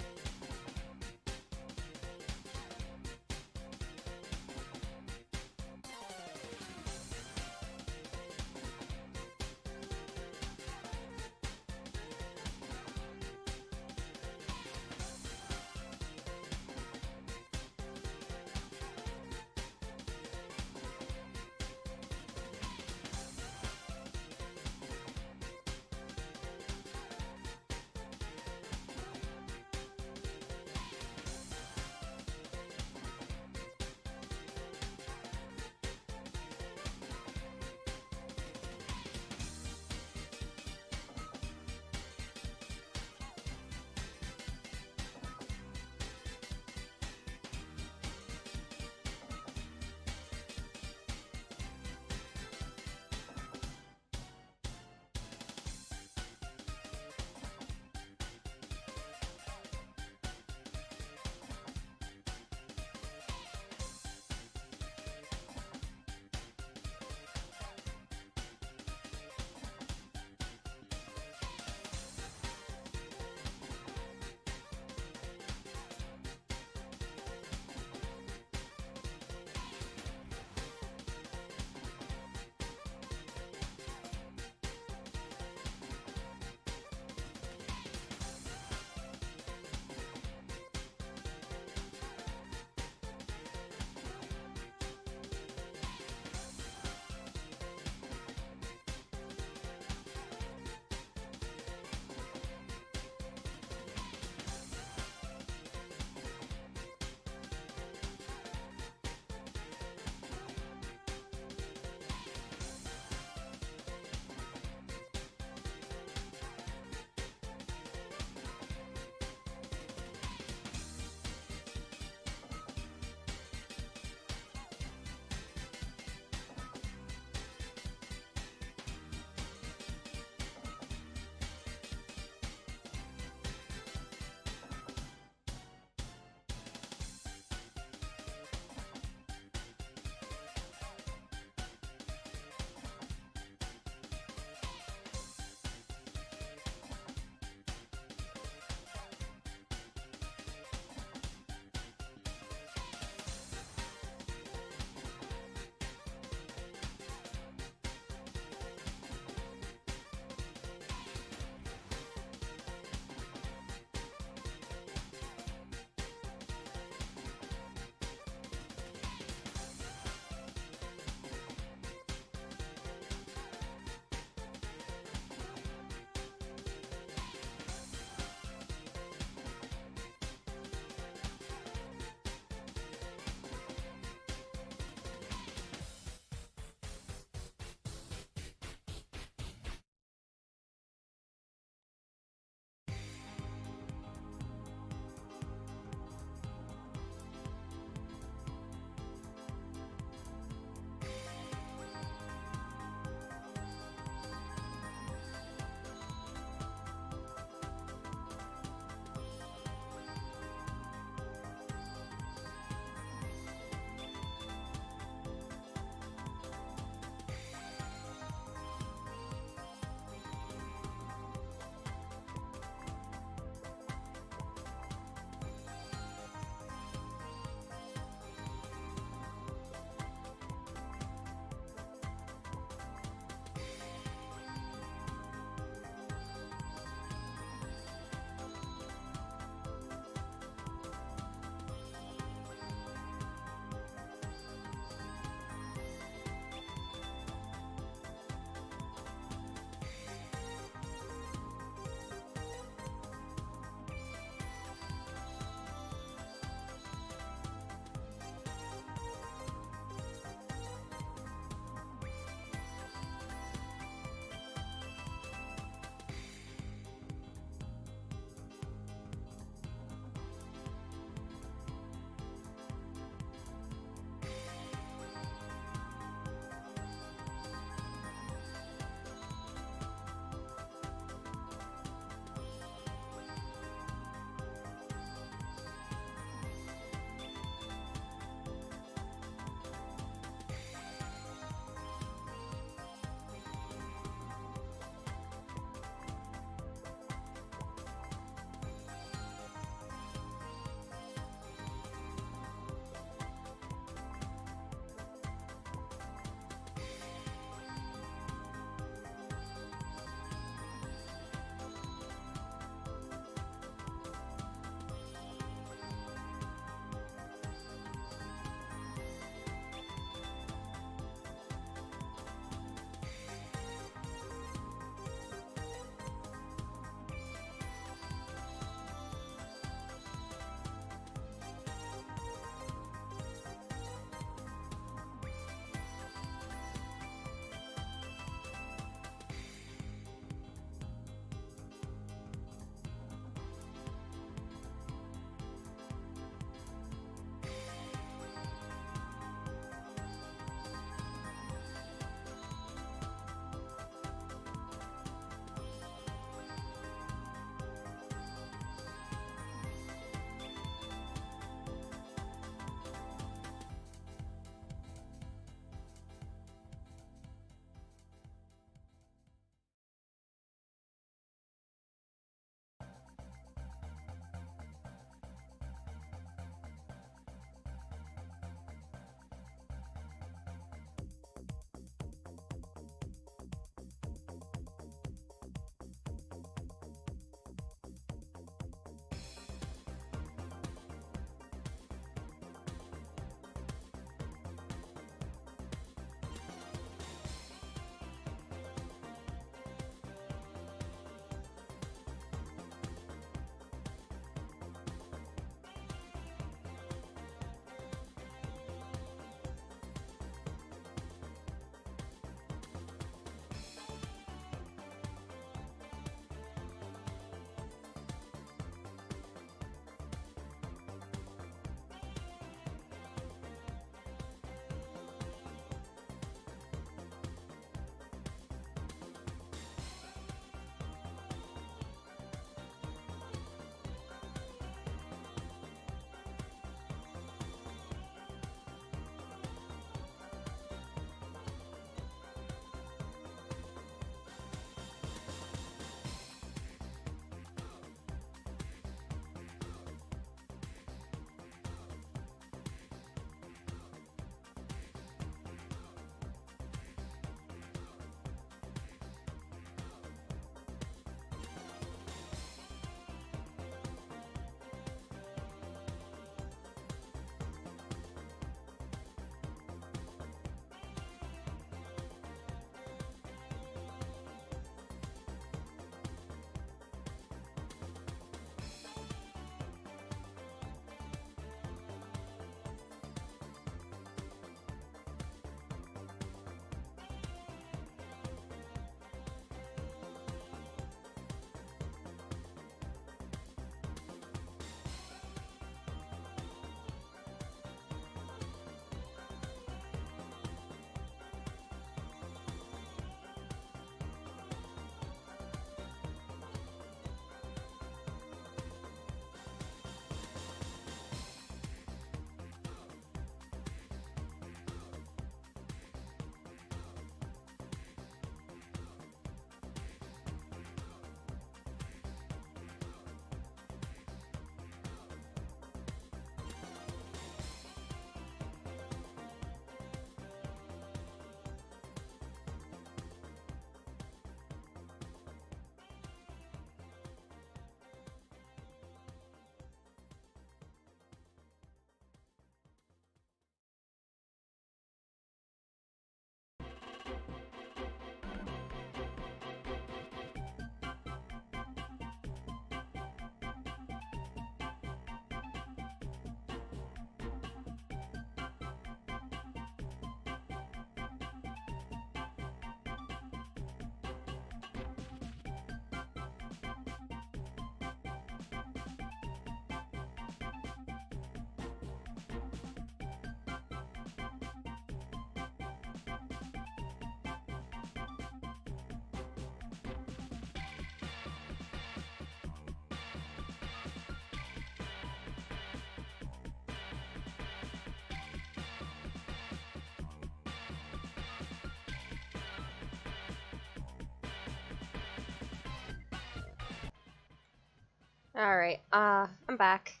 Alright, I'm back.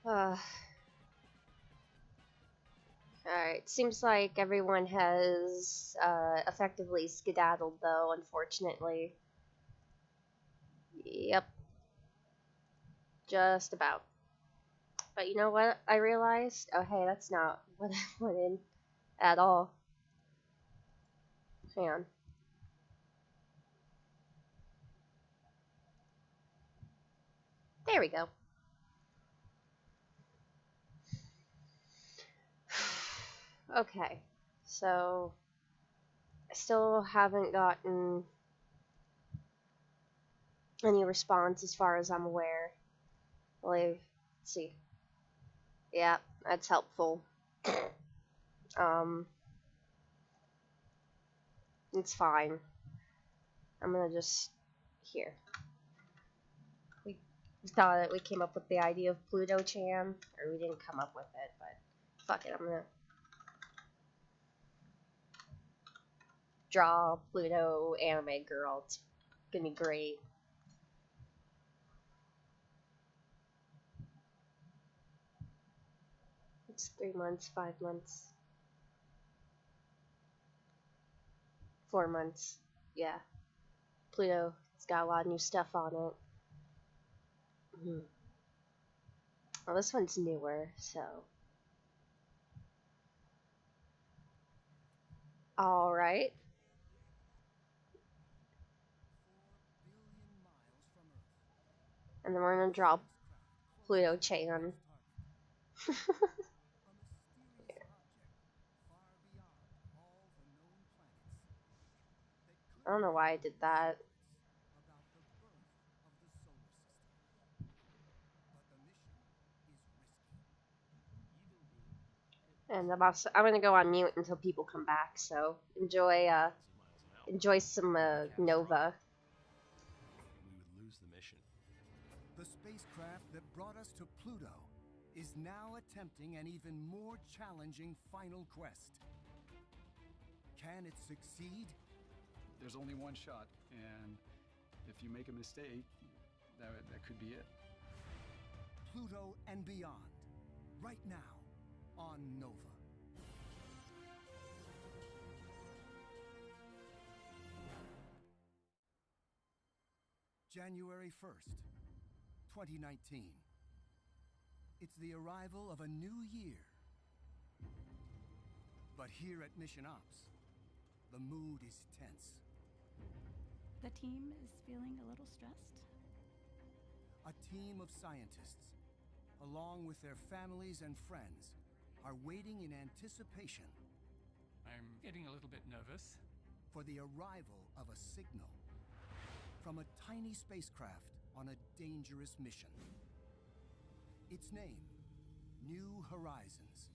Uh, Alright, seems like everyone has, effectively skedaddled, though, unfortunately. Yep, just about. But you know what I realized? Oh, hey, that's not what I put in at all. Hang on. There we go. Okay, so I still haven't gotten any response as far as I'm aware. Let's see. Yeah, that's helpful. It's fine. I'm gonna just here. We thought that we came up with the idea of Pluto Chan, or we didn't come up with it, but fuck it. I'm gonna draw Pluto anime girl. It's gonna be great. It's 3 months, 5 months, 4 months. Yeah, Pluto. It's got a lot of new stuff on it. Well, this one's newer, so. Alright. And then we're gonna draw Pluto Chan. I don't know why I did that. And I'm gonna go on mute until people come back. So enjoy some Nova. We would lose the mission. The spacecraft that brought us to Pluto is now attempting an even more challenging final quest. Can it succeed? There's only one shot, and if you make a mistake, that could be it. Pluto and beyond, right now on Nova. January 1st, 2019. It's the arrival of a new year. But here at Mission Ops, the mood is tense. The team is feeling a little stressed. A team of scientists, along with their families and friends, are waiting in anticipation I'm getting a little bit nervous. for the arrival of a signal from a tiny spacecraft on a dangerous mission. Its name, New Horizons.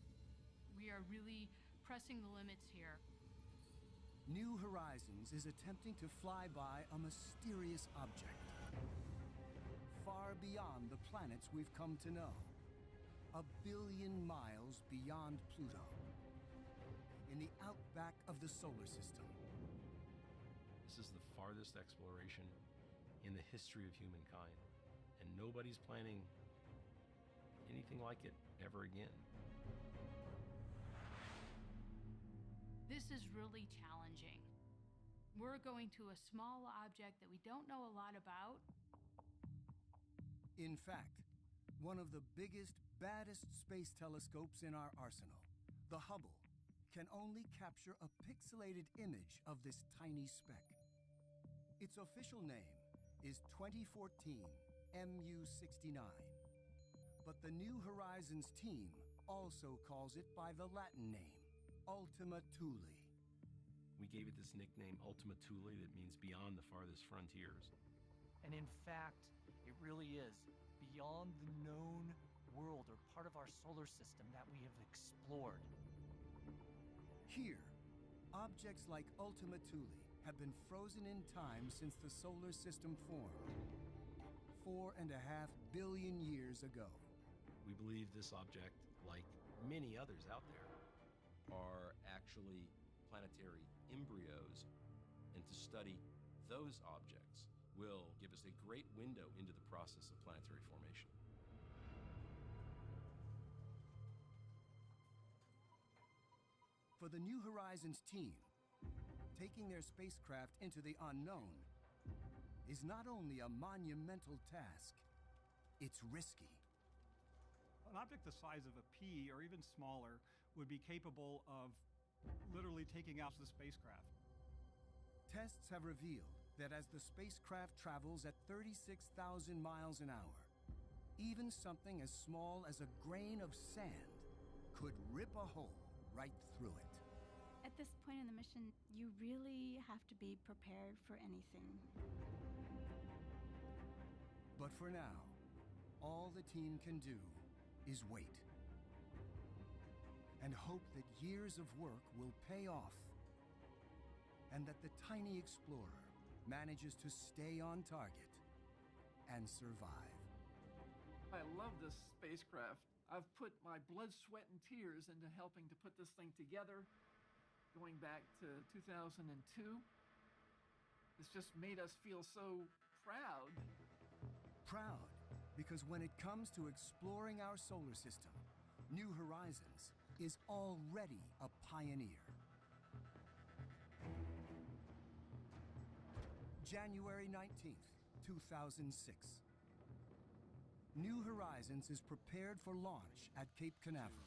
We are really pressing the limits here. New Horizons is attempting to fly by a mysterious object, far beyond the planets we've come to know. 1 billion miles beyond Pluto, in the outback of the solar system. This is the farthest exploration in the history of humankind, and nobody's planning anything like it ever again. This is really challenging. We're going to a small object that we don't know a lot about. In fact, one of the biggest, baddest space telescopes in our arsenal, the Hubble, can only capture a pixelated image of this tiny speck. Its official name is 2014 MU69, but the New Horizons team also calls it by the Latin name, Ultima Thule. We gave it this nickname Ultima Thule that means beyond the farthest frontiers. And in fact, it really is beyond the known world or part of our solar system that we have explored. Here, objects like Ultima Thule have been frozen in time since the solar system formed, 4.5 billion years ago. We believe this object, like many others out there, are actually planetary embryos, and to study those objects, will give us a great window into the process of planetary formation. For the New Horizons team, taking their spacecraft into the unknown is not only a monumental task, it's risky. An object the size of a pea or even smaller would be capable of literally taking out the spacecraft. Tests have revealed that as the spacecraft travels at 36,000 miles an hour, even something as small as a grain of sand could rip a hole right through it. At this point in the mission, you really have to be prepared for anything. But for now, all the team can do is wait. And hope that years of work will pay off. And that the tiny explorer manages to stay on target and survive. I love this spacecraft. I've put my blood, sweat, and tears into helping to put this thing together, going back to 2002. It's just made us feel so proud. Proud because when it comes to exploring our solar system, New Horizons is already a pioneer. January 19th, 2006. New Horizons is prepared for launch at Cape Canaveral.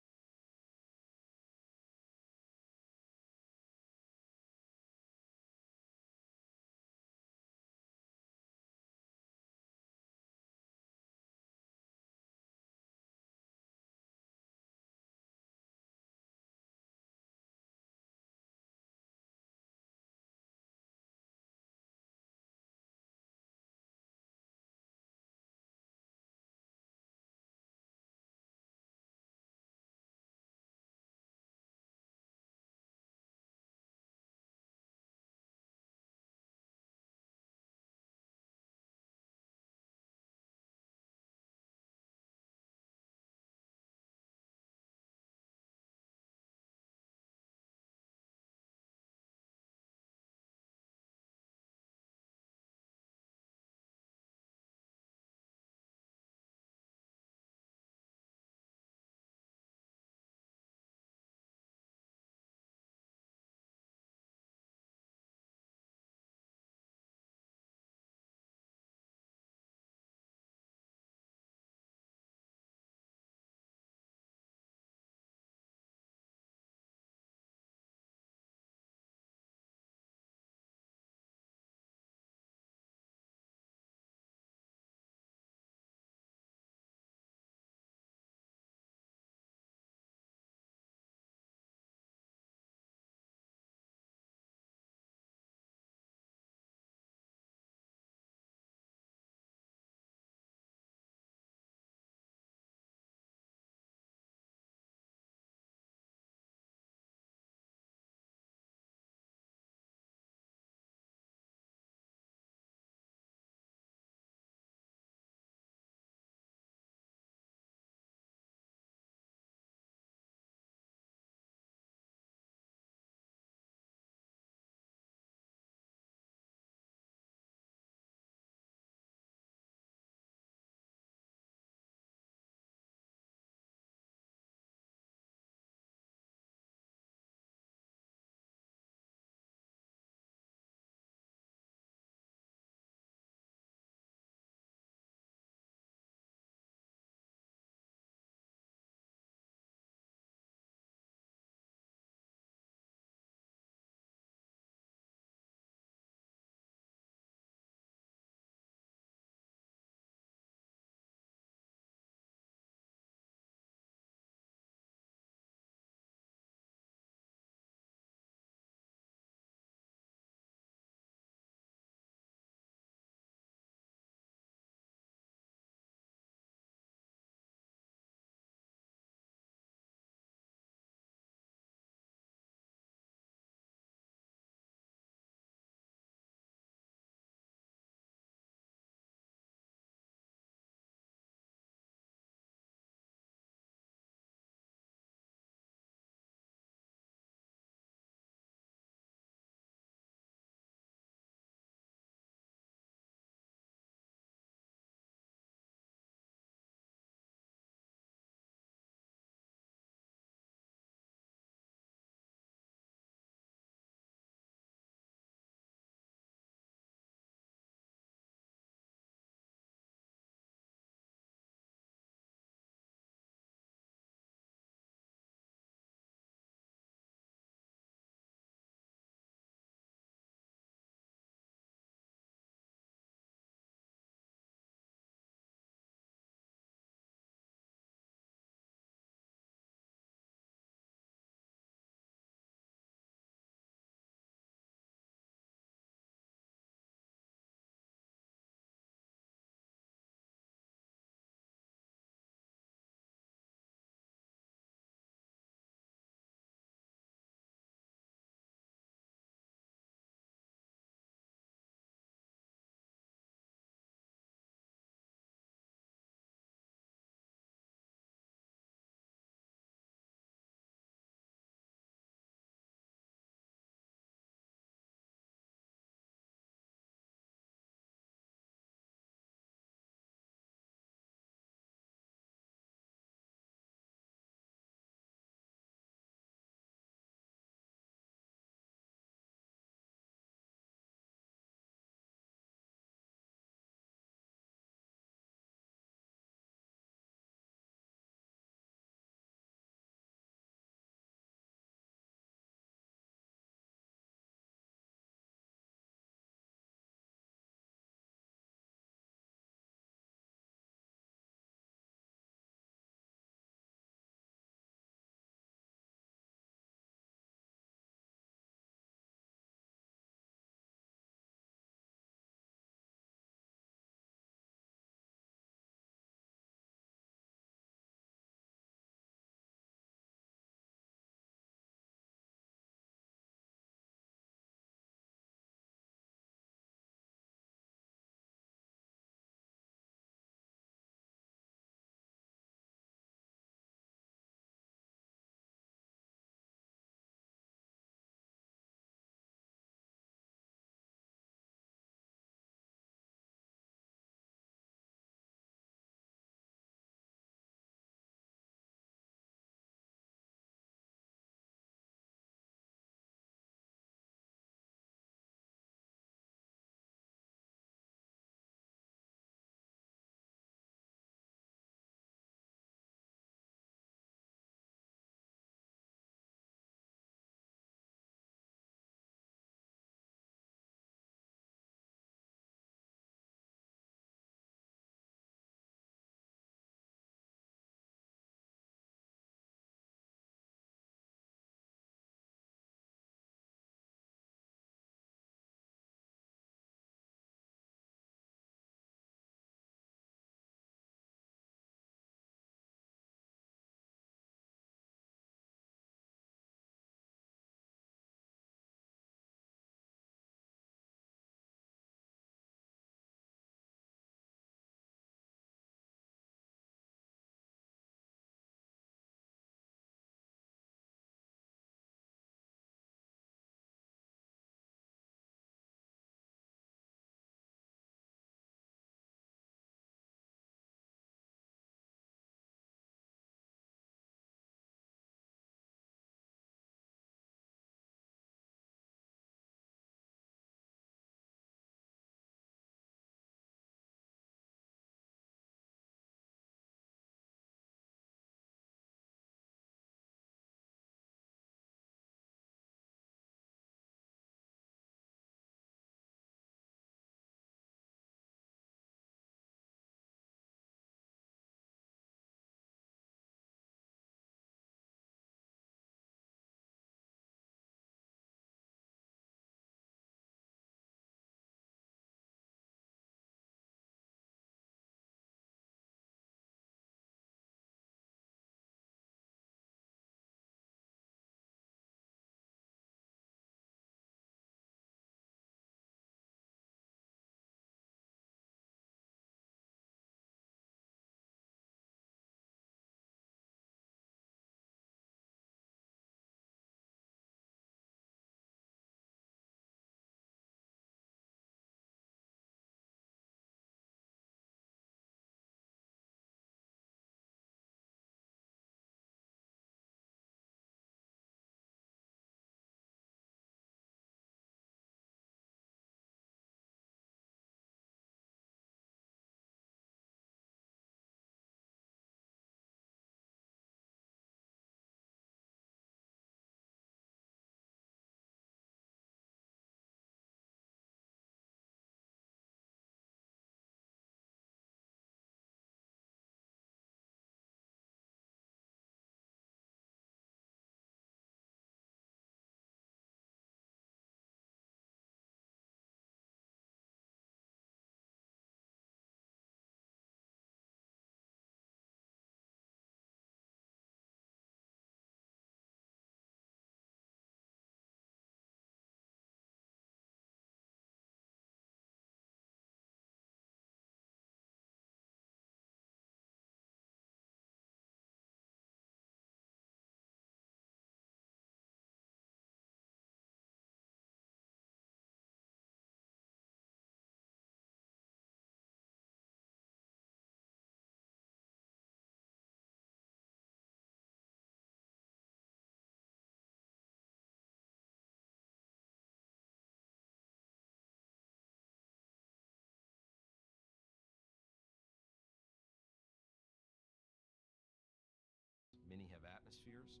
atmospheres.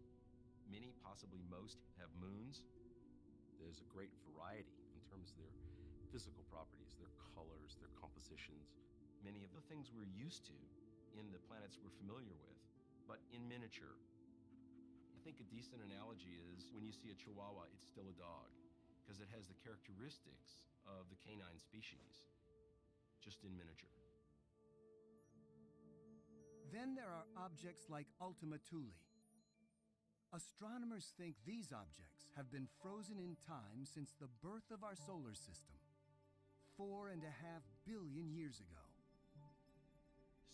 Many, possibly most, have moons. There's a great variety in terms of their physical properties, their colors, their compositions. Many of the things we're used to in the planets we're familiar with, but in miniature. I think a decent analogy is when you see a Chihuahua, it's still a dog, because it has the characteristics of the canine species, just in miniature. Then there are objects like Ultima Thule. Astronomers think these objects have been frozen in time since the birth of our solar system, 4.5 billion years ago.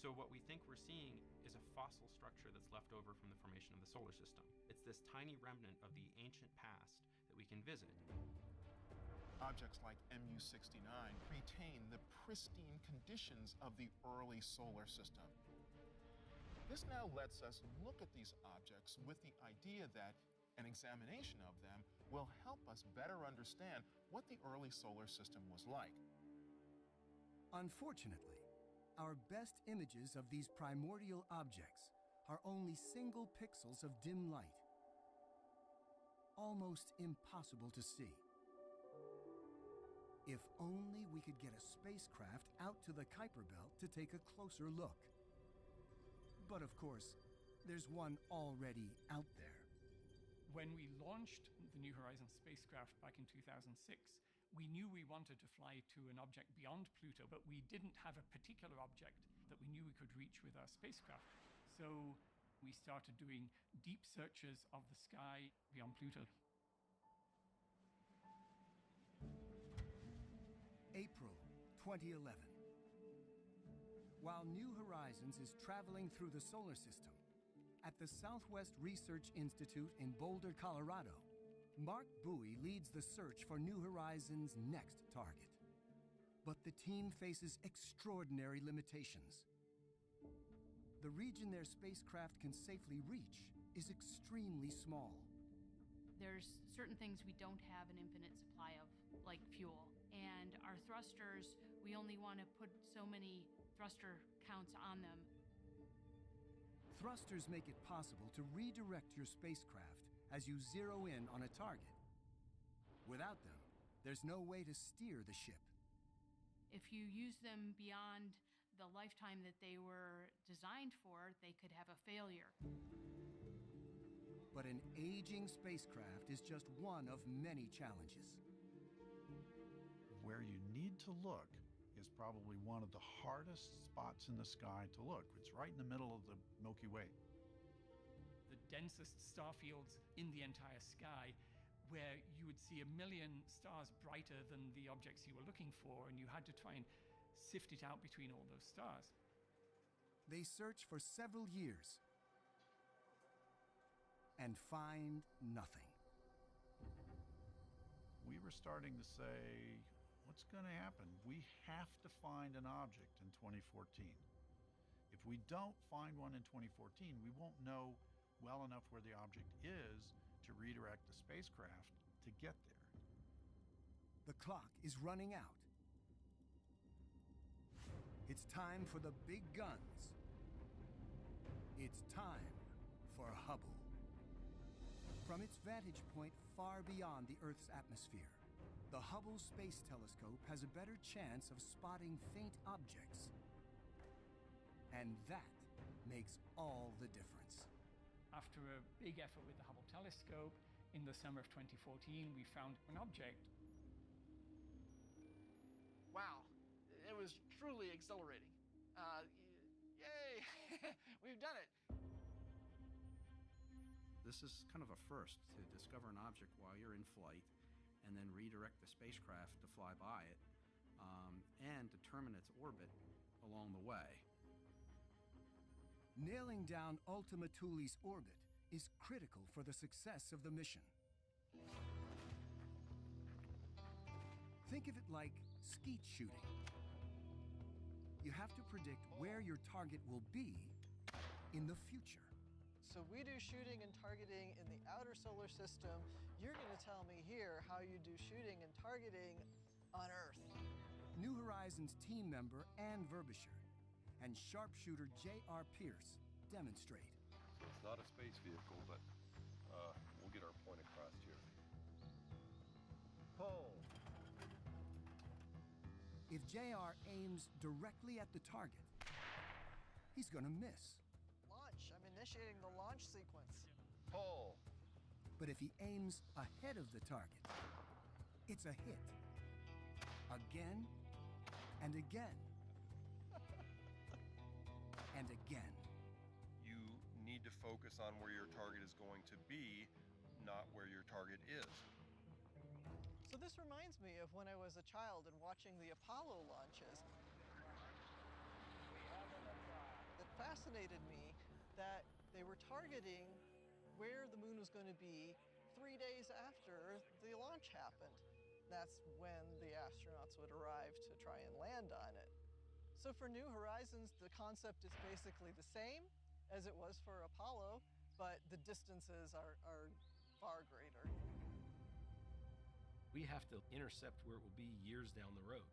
So what we think we're seeing is a fossil structure that's left over from the formation of the solar system. It's this tiny remnant of the ancient past that we can visit. Objects like MU-69 retain the pristine conditions of the early solar system. This now lets us look at these objects with the idea that an examination of them will help us better understand what the early solar system was like. Unfortunately, our best images of these primordial objects are only single pixels of dim light, almost impossible to see. If only we could get a spacecraft out to the Kuiper Belt to take a closer look. But of course, there's one already out there. When we launched the New Horizons spacecraft back in 2006, we knew we wanted to fly to an object beyond Pluto, but we didn't have a particular object that we knew we could reach with our spacecraft. So we started doing deep searches of the sky beyond Pluto. April 2011. While New Horizons is traveling through the solar system, at the Southwest Research Institute in Boulder, Colorado, Mark Bowie leads the search for New Horizons' next target. But the team faces extraordinary limitations. The region their spacecraft can safely reach is extremely small. There's certain things we don't have an infinite supply of, like fuel. And our thrusters, we only want to put so many thruster counts on them. Thrusters make it possible to redirect your spacecraft as you zero in on a target. Without them, there's no way to steer the ship. If you use them beyond the lifetime that they were designed for, they could have a failure. But an aging spacecraft is just one of many challenges. Where you need to look is probably one of the hardest spots in the sky to look. It's right in the middle of the Milky Way. The densest star fields in the entire sky, where you would see 1 million stars brighter than the objects you were looking for, and you had to try and sift it out between all those stars. They search for several years and find nothing. We were starting to say, what's going to happen? We have to find an object in 2014. If we don't find one in 2014, we won't know well enough where the object is to redirect the spacecraft to get there. The clock is running out. It's time for the big guns. It's time for Hubble. From its vantage point far beyond the Earth's atmosphere, the Hubble Space Telescope has a better chance of spotting faint objects. And that makes all the difference. After a big effort with the Hubble telescope, in the summer of 2014, we found an object. Wow, it was truly exhilarating. Yay, we've done it. This is kind of a first, to discover an object while you're in flight and then redirect the spacecraft to fly by it and determine its orbit along the way. Nailing down Ultima Thule's orbit is critical for the success of the mission. Think of it like skeet shooting. You have to predict where your target will be in the future. So we do shooting and targeting in the outer solar system. You're going to tell me here how you do shooting and targeting on Earth. New Horizons team member Ann Verbicher and sharpshooter J.R. Pierce demonstrate. So it's not a space vehicle, but we'll get our point across here. Pull. If JR aims directly at the target, he's gonna miss. Launch. I'm initiating the launch sequence. Pull. But if he aims ahead of the target, it's a hit. Again, and again. And again. You need to focus on where your target is going to be, not where your target is. So this reminds me of when I was a child and watching the Apollo launches. It fascinated me that they were targeting where the moon was going to be 3 days after the launch happened. That's when the astronauts would arrive to try and land on it. So for New Horizons, the concept is basically the same as it was for Apollo, but the distances are far greater. We have to intercept where it will be years down the road.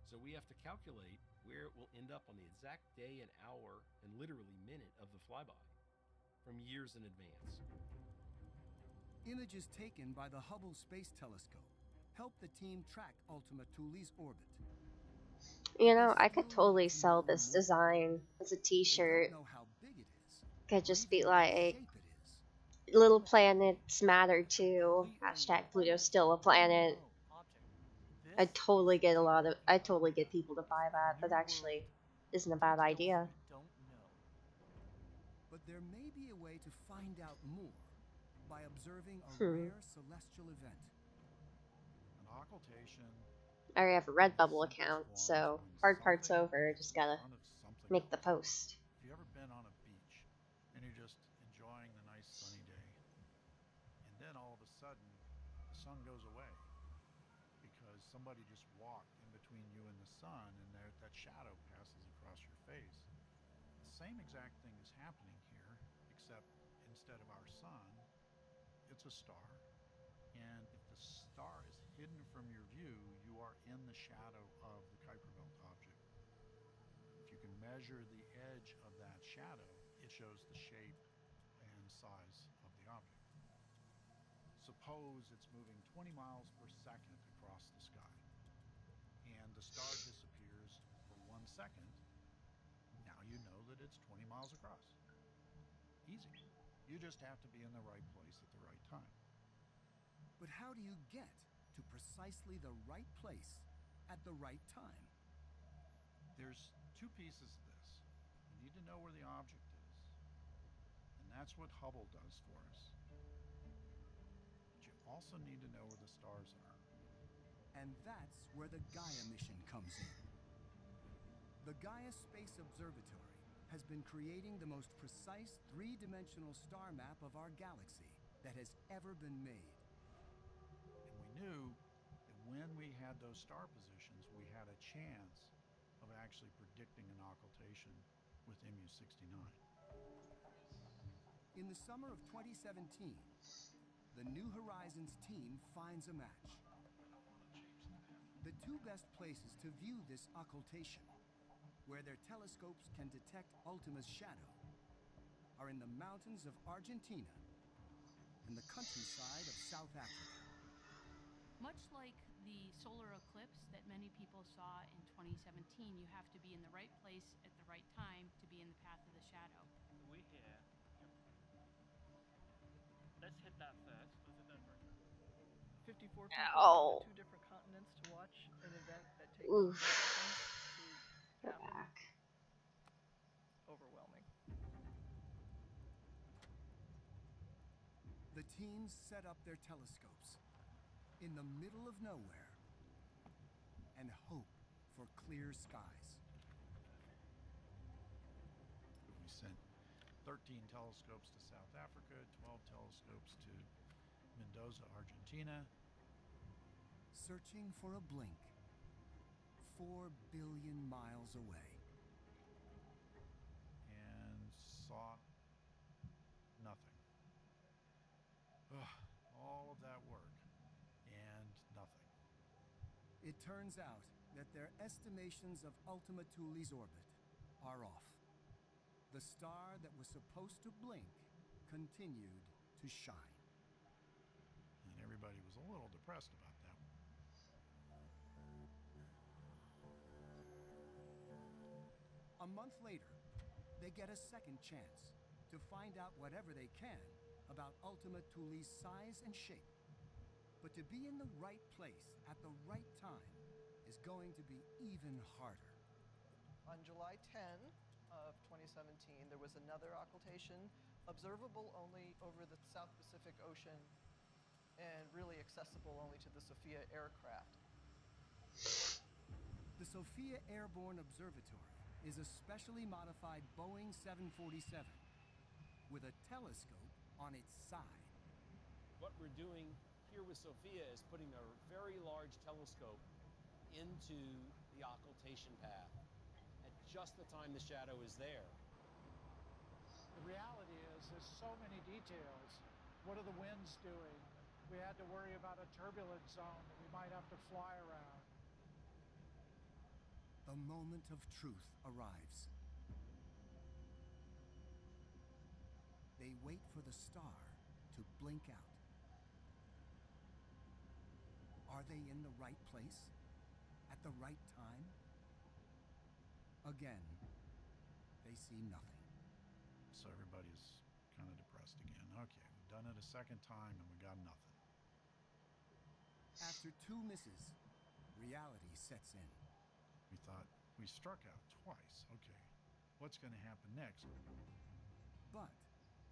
So we have to calculate where it will end up on the exact day and hour and literally minute of the flyby from years in advance. Images taken by the Hubble Space Telescope help the team track Ultima Thule's orbit. You know, I could totally sell this design as a t-shirt. Could just be like, little planets matter too. Hashtag Pluto's still a planet. I totally get people to buy that. That actually isn't a bad idea. But there may be a way to find out more by observing a rare celestial event. An occultation. I already have a Redbubble account, so hard part's over. Just gotta make the post. Have you ever been on a beach and you're just enjoying the nice sunny day, and then all of a sudden the sun goes away because somebody just walked in between you and the sun, and that shadow passes across your face? The same exact thing is happening here, except instead of our sun, it's a star. And if the star is hidden from your view, you are in the shadow of the Kuiper Belt object. If you can measure the edge of that shadow, it shows the shape and size of the object. Suppose it's moving 20 miles per second across the sky, and the star disappears for 1 second. Now you know that it's 20 miles across. Easy. You just have to be in the right place at the right time. But how do you get to precisely the right place at the right time? There's two pieces to this. You need to know where the object is, and that's what Hubble does for us. But you also need to know where the stars are. And that's where the Gaia mission comes in. The Gaia Space Observatory has been creating the most precise three-dimensional star map of our galaxy that has ever been made. And we knew that when we had those star positions, we had a chance of actually predicting an occultation with MU-69. In the summer of 2017, the New Horizons team finds a match. The two best places to view this occultation, where their telescopes can detect Ultima's shadow, are in the mountains of Argentina and the countryside of South Africa. Much like the solar eclipse that many people saw in 2017, you have to be in the right place at the right time to be in the path of the shadow. We're here. Let's hit that first. 54 people Ow. on 2 different continents to watch an event that takes Oof. to Go happen. back. Overwhelming. The teams set up their telescopes in the middle of nowhere and hope for clear skies. We sent 13 telescopes to South Africa, 12 telescopes to Mendoza, Argentina. Searching for a blink 4 billion miles away. And saw nothing. Ugh, all of that work and nothing. It turns out that their estimations of Ultima Thule's orbit are off. The star that was supposed to blink continued to shine. And everybody was a little depressed about that. A month later, they get a second chance to find out whatever they can about Ultima Thule's size and shape. But to be in the right place at the right time is going to be even harder. On July 10 of 2017, there was another occultation, observable only over the South Pacific Ocean and really accessible only to the Sophia aircraft. The Sophia Airborne Observatory is a specially modified Boeing 747 with a telescope on its side. What we're doing here with Sophia is putting a very large telescope into the occultation path at just the time the shadow is there. The reality is there's so many details. What are the winds doing? We had to worry about a turbulent zone that we might have to fly around. The moment of truth arrives. They wait for the star to blink out. Are they in the right place? At the right time? Again, they see nothing. So everybody's kind of depressed again. Okay, we've done it a second time and we got nothing. After two misses, reality sets in. We thought, we struck out twice. Okay, what's going to happen next? But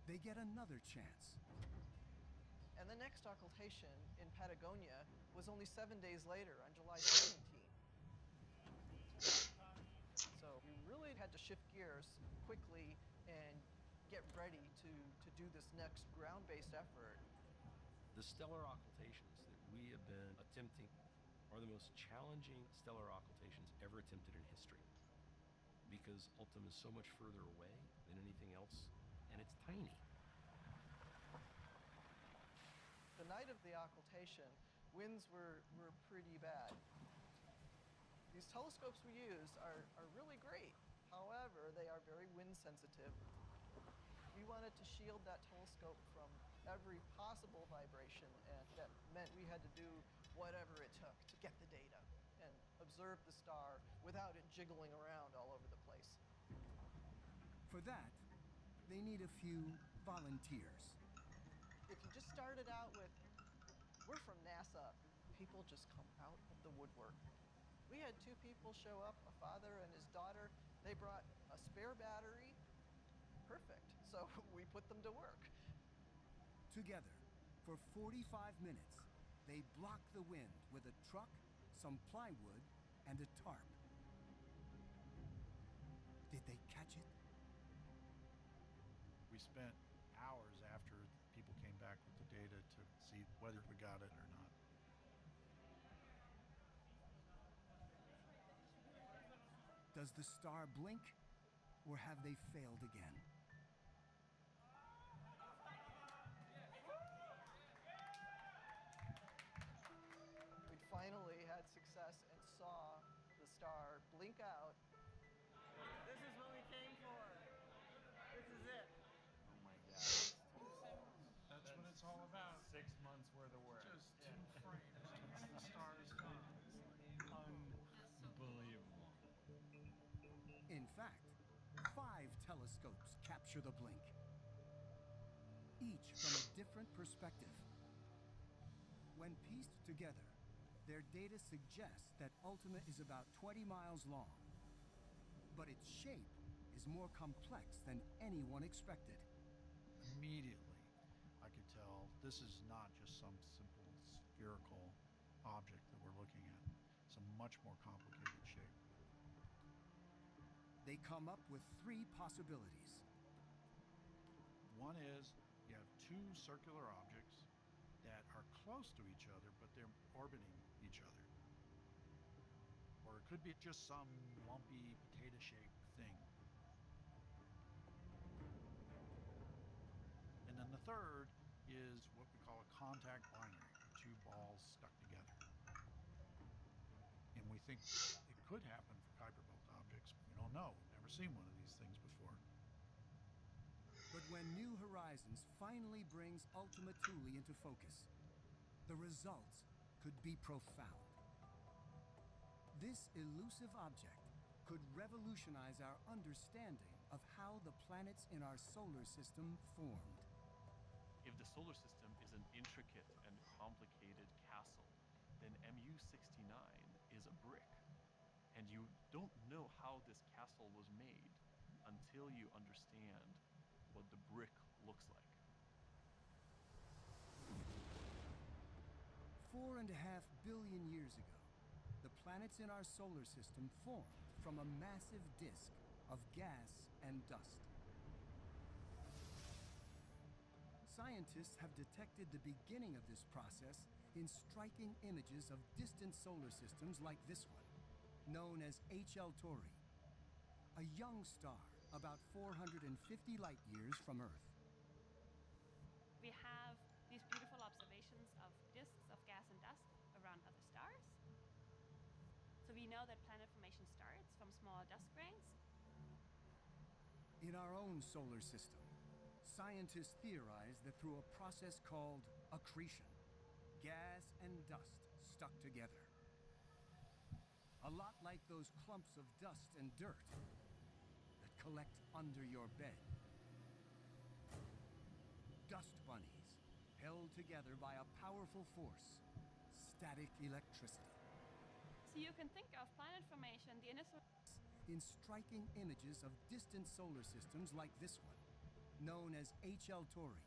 they get another chance. And the next occultation in Patagonia was only 7 days later, on July 17th. So we really had to shift gears quickly and get ready to do this next ground-based effort. The stellar occultations that we have been attempting are the most challenging stellar occultations ever attempted in history, because Ultima is so much further away than anything else, and it's tiny. The night of the occultation, winds were pretty bad. These telescopes we use are really great. However, they are very wind sensitive. We wanted to shield that telescope from every possible vibration, and that meant we had to do whatever it took to get the data and observe the star without it jiggling around all over the place. For that, they need a few volunteers. If you just started out with, we're from NASA, people just come out of the woodwork. We had two people show up, a father and his daughter. They brought a spare battery. Perfect. So we put them to work. Together, for 45 minutes, they block the wind with a truck, some plywood, and a tarp. Did they catch it? We spent hours after people came back with the data to see whether we got it or not. Does the star blink, or have they failed again? We finally had success and saw the star blink out. This is what we came for. This is it. Oh my God. That's what it's all about. 6 months worth of work. Just two frames, just the stars gone. Unbelievable. In fact, 5 telescopes capture the blink, each from a different perspective. When pieced together, their data suggests that Ultima is about 20 miles long, but its shape is more complex than anyone expected. Immediately, I could tell this is not just some simple spherical object that we're looking at. It's a much more complicated shape. They come up with 3 possibilities. One is you have two circular objects that are close to each other, but they're orbiting each other. Or it could be just some lumpy potato-shaped thing. And then the third is what we call a contact binary, two balls stuck together. And we think it could happen for Kuiper Belt objects. We don't know. We've never seen one of these things before. But when New Horizons finally brings Ultima Thule into focus, the results could be profound. This elusive object could revolutionize our understanding of how the planets in our solar system formed. If the solar system is an intricate and complicated castle, then MU-69 is a brick. And you don't know how this castle was made until you understand what the brick looks like. 4.5 billion years ago, the planets in our solar system formed from a massive disk of gas and dust. Scientists have detected the beginning of this process in striking images of distant solar systems like this one, known as HL Tauri, a young star about 450 light years from Earth. We have these beautiful observations of disks of gas and dust around other stars. So we know that planet formation starts from small dust grains. In our own solar system, scientists theorize that through a process called accretion, gas and dust stuck together. A lot like those clumps of dust and dirt that collect under your bed. Dust bunnies, held together by a powerful force, static electricity. So you can think of planet formation, the initial... In striking images of distant solar systems like this one, known as HL Tauri,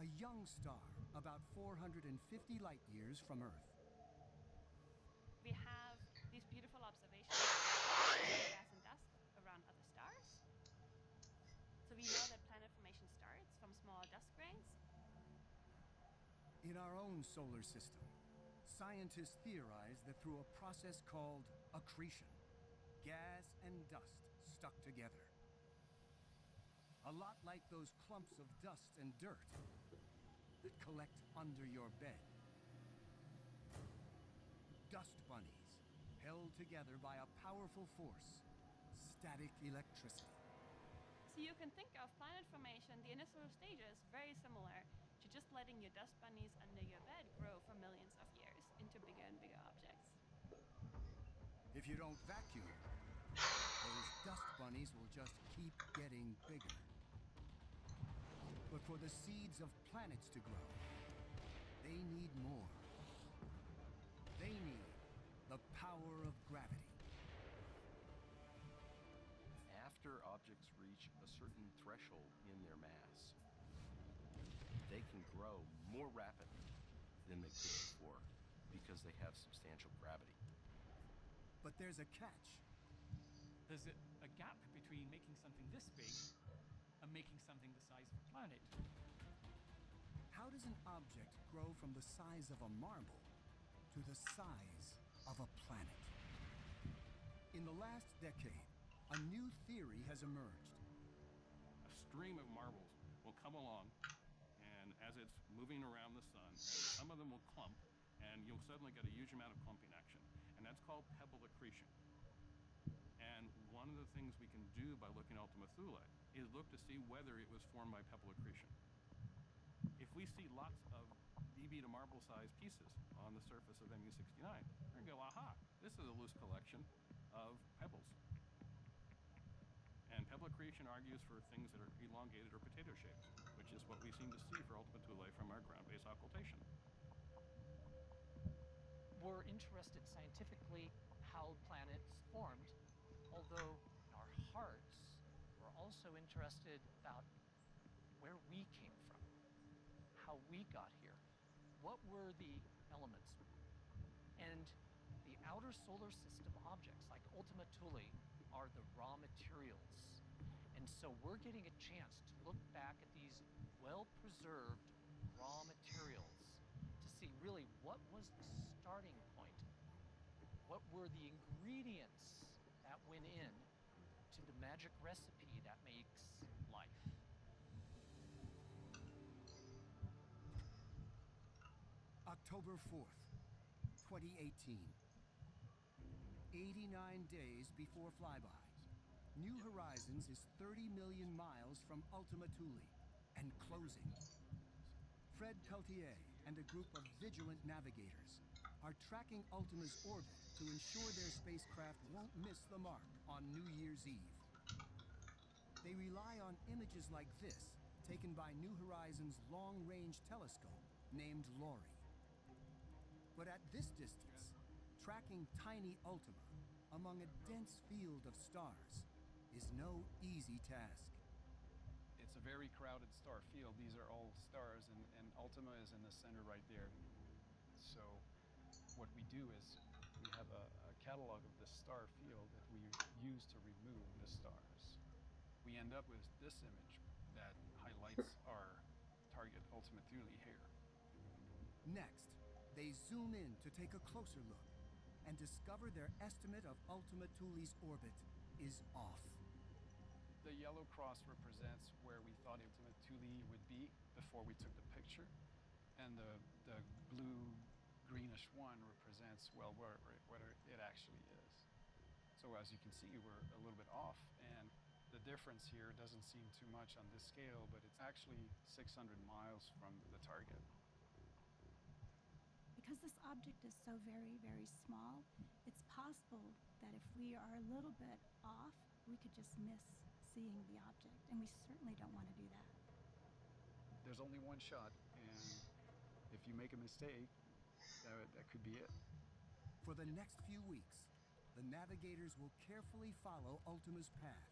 a young star about 450 light years from Earth. We have these beautiful observations of gas and dust around other stars. So we know that planet formation starts from small dust grains. In our own solar system, scientists theorize that through a process called accretion, gas and dust stuck together. A lot like those clumps of dust and dirt that collect under your bed. Dust bunnies, held together by a powerful force, static electricity. So you can think of planet formation, the initial stages, very similar to just letting your dust bunnies under your bed grow for millions of years into bigger and bigger objects. If you don't vacuum, those dust bunnies will just keep getting bigger. But for the seeds of planets to grow, they need more. They need the power of gravity. After objects reach a certain threshold in their mass, they can grow more rapidly than they could before because they have substantial gravity. But there's a catch. There's a gap between making something this big and making something the size of a planet. How does an object grow from the size of a marble to the size of a planet? In the last decade, a new theory has emerged. A stream of marbles will come along, and as it's moving around the sun, some of them will clump, and you'll suddenly get a huge amount of clumping action. And that's called pebble accretion. And one of the things we can do by looking at Ultima Thule is look to see whether it was formed by pebble accretion. If we see lots of DB to marble sized pieces on the surface of MU-69, we're going to go, aha, this is a loose collection of pebbles. And pebble accretion argues for things that are elongated or potato shaped, which is what we seem to see for Ultima Thule from our ground-based occultation. We're interested scientifically how planets formed, although in our hearts, we're also interested about where we came from, how we got here, what were the elements. And the outer solar system objects like Ultima Thule are the raw materials. And so we're getting a chance to look back at these well-preserved raw materials to see really what was the starting point. What were the ingredients that went in to the magic recipe that makes life? October 4th, 2018. 89 days before flyby, New Horizons is 30 million miles from Ultima Thule and closing. Fred Peltier and a group of vigilant navigators are tracking Ultima's orbit to ensure their spacecraft won't miss the mark on New Year's Eve. They rely on images like this, taken by New Horizons' long-range telescope named LORRI. But at this distance, tracking tiny Ultima among a dense field of stars is no easy task. It's a very crowded star field. These are all stars, and Ultima is in the center right there. So what we do is we have a catalog of the star field that we use to remove the stars. We end up with this image that highlights our target Ultima Thule here. Next, they zoom in to take a closer look and discover their estimate of Ultima Thule's orbit is off. The yellow cross represents where we thought Ultima Thule would be before we took the picture, and the blue greenish one represents, well, where it actually is. So as you can see, we're a little bit off, and the difference here doesn't seem too much on this scale, but it's actually 600 miles from the target. Because this object is so very, very small, it's possible that if we are a little bit off, we could just miss seeing the object, and we certainly don't want to do that. There's only one shot, and if you make a mistake, that could be it. For the next few weeks, the navigators will carefully follow Ultima's path,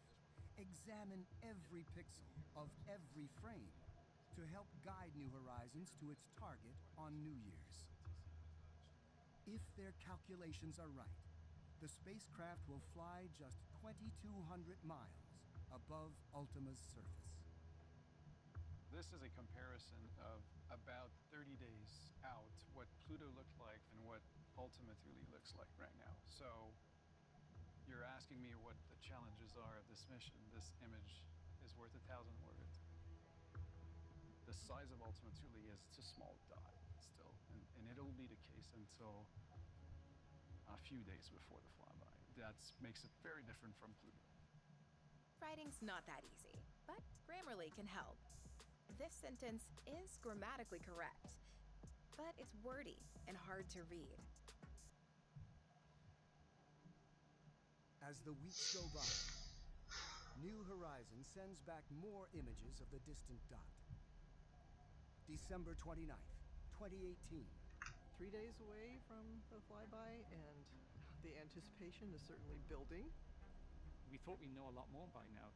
examine every pixel of every frame to help guide New Horizons to its target on New Year's. If their calculations are right, the spacecraft will fly just 2,200 miles above Ultima's surface. This is a comparison of about 30 days out, what Pluto looked like and what Ultima Thule looks like right now. So you're asking me what the challenges are of this mission. This image is worth 1,000 words. The size of Ultima Thule is a small dot still, and it'll be the case until a few days before the flyby. That makes it very different from Pluto. Writing's not that easy, but Grammarly can help. This sentence is grammatically correct, but it's wordy and hard to read. As the weeks go by, New Horizons sends back more images of the distant dot. December 29th, 2018. 3 days away from the flyby, and the anticipation is certainly building. We thought we'd know a lot more by now.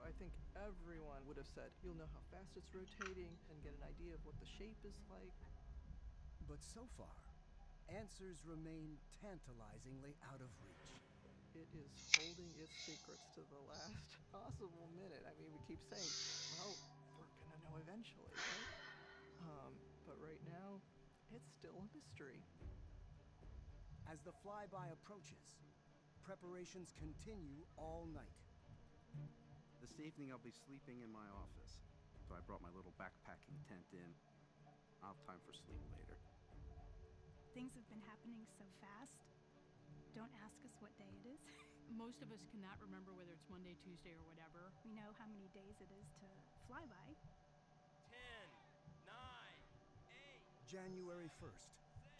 I think everyone would have said, you'll know how fast it's rotating and get an idea of what the shape is like. But so far, answers remain tantalizingly out of reach. It is holding its secrets to the last possible minute. I mean, we keep saying, well, we're going to know eventually, right? But right now, it's still a mystery. As the flyby approaches, preparations continue all night. This evening I'll be sleeping in my office, so I brought my little backpacking tent in. I'll have time for sleep later. Things have been happening so fast. Don't ask us what day it is. Most of us cannot remember whether it's Monday, Tuesday, or whatever. We know how many days it is to fly by. 10, 9, 8. January 1st,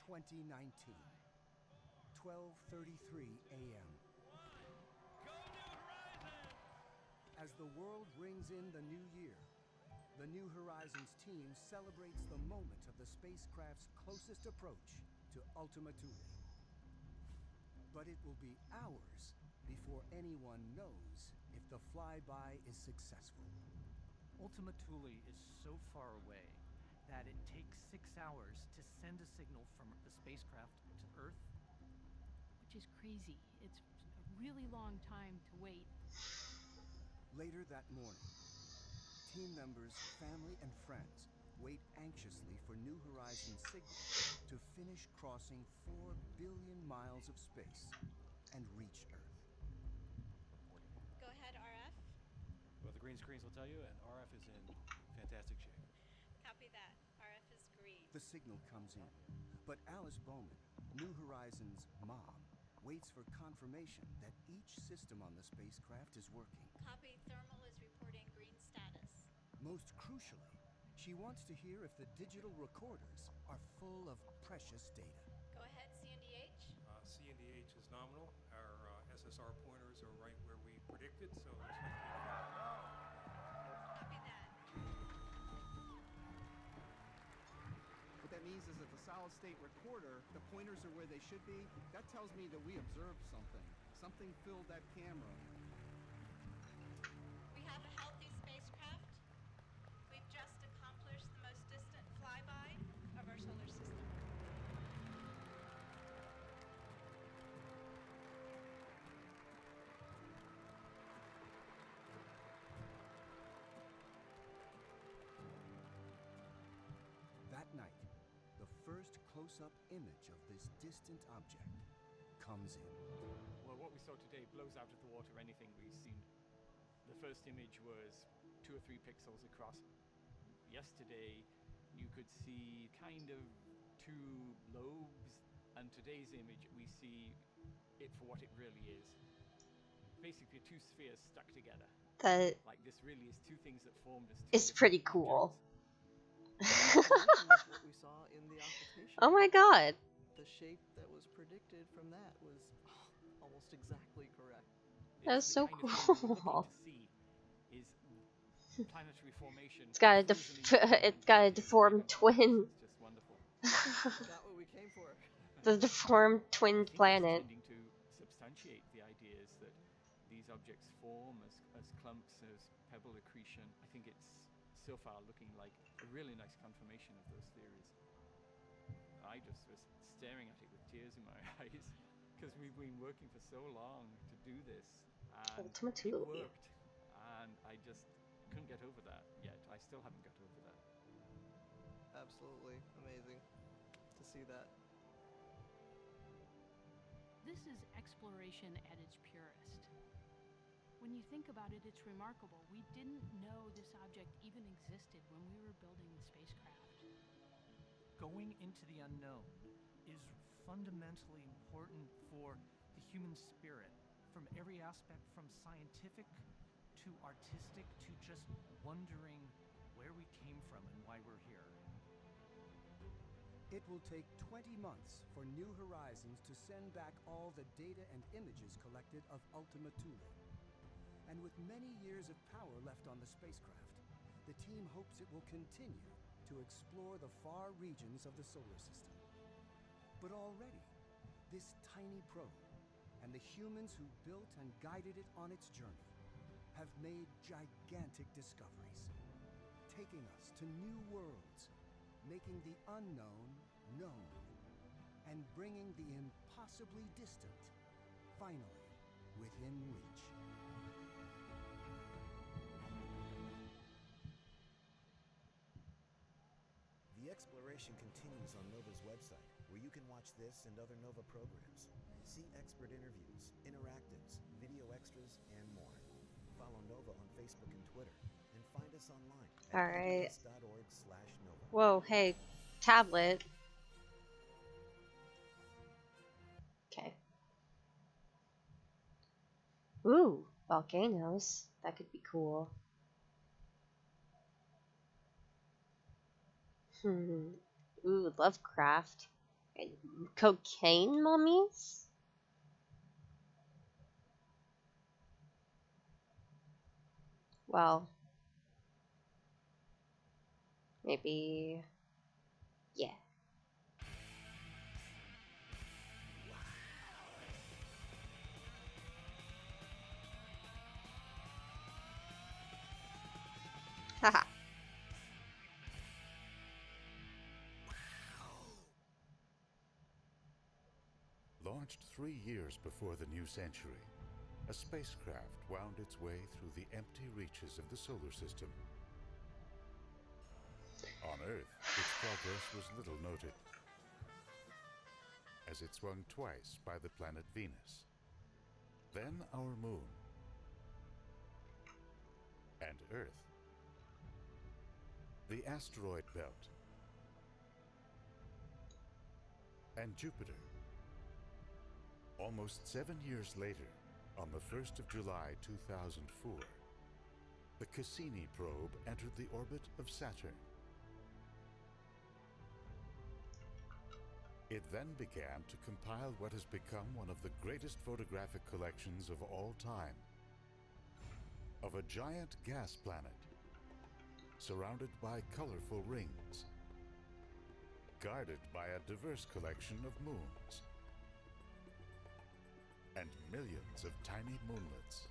2019. 12:33 a.m. As the world rings in the new year, the New Horizons team celebrates the moment of the spacecraft's closest approach to Ultima Thule. But it will be hours before anyone knows if the flyby is successful. Ultima Thule is so far away that it takes 6 hours to send a signal from the spacecraft to Earth. Which is crazy. It's a really long time to wait. Later that morning, team members, family, and friends wait anxiously for New Horizons' signal to finish crossing 4 billion miles of space and reach Earth. Go ahead, RF. Well, the green screens will tell you, and RF is in fantastic shape. Copy that. RF is green. The signal comes in, but Alice Bowman, New Horizons' mom, waits for confirmation that each system on the spacecraft is working. Copy. Thermal is reporting green status. Most crucially, she wants to hear if the digital recorders are full of precious data. Go ahead, CNDH. CNDH is nominal. Our SSR pointers are right where we predicted, so it looks like Copy that. What that means is if a solid state recorder, the pointers are where they should be, that tells me that we observed something. Something filled that camera. We have a healthy spacecraft. We've just accomplished the most distant flyby of our solar system. That night, the first close-up image of this distant object comes in. Well, what we saw today blows out of the water anything we've seen. The first image was 2 or 3 pixels across. Yesterday, you could see kind of 2 lobes, and today's image, we see it for what it really is. Basically, 2 spheres stuck together. That Like, this really is 2 things that formed as 2 is pretty cool. What we saw in the occultation. Oh my god. The shape that was predicted from that was almost exactly correct. That's so Kind of thing we're looking cool. to see is planetary formation. It's got a frozen in it's got a deformed twin. It's just wonderful. Got what we came for. The deformed twin planet. Tending to substantiate the ideas that these objects form as clumps, as pebble accretion. I think it's so far looking like a really nice confirmation of those theories. I just was staring at it with tears in my eyes because we've been working for so long to do this, and Ultima it Thule. worked, and I just couldn't get over that yet. I still haven't got over that. Absolutely amazing to see that. This is exploration at its purest. When you think about it, it's remarkable. We didn't know this object even existed when we were building the spacecraft. Going into the unknown is fundamentally important for the human spirit, from every aspect, from scientific to artistic to just wondering where we came from and why we're here. It will take 20 months for New Horizons to send back all the data and images collected of Ultima Thule. And with many years of power left on the spacecraft, the team hopes it will continue to explore the far regions of the solar system. But already, this tiny probe and the humans who built and guided it on its journey have made gigantic discoveries, taking us to new worlds, making the unknown known, and bringing the impossibly distant finally within reach. The exploration continues on Nova's website, where you can watch this and other Nova programs, see expert interviews, interactives, video extras, and more. Follow Nova on Facebook and Twitter, and find us online at Alright. PBS.org/Nova. Whoa, hey, tablet. Okay. Ooh, volcanoes. That could be cool. Ooh, Lovecraft. And cocaine mummies? Well, maybe. Yeah. Haha. Launched 3 years before the new century, a spacecraft wound its way through the empty reaches of the solar system. On Earth, its progress was little noted, as it swung twice by the planet Venus, then our moon, and Earth, the asteroid belt, and Jupiter. Almost 7 years later, on the 1st of July 2004, the Cassini probe entered the orbit of Saturn. It then began to compile what has become one of the greatest photographic collections of all time, of a giant gas planet surrounded by colorful rings, guarded by a diverse collection of moons, and millions of tiny moonlets.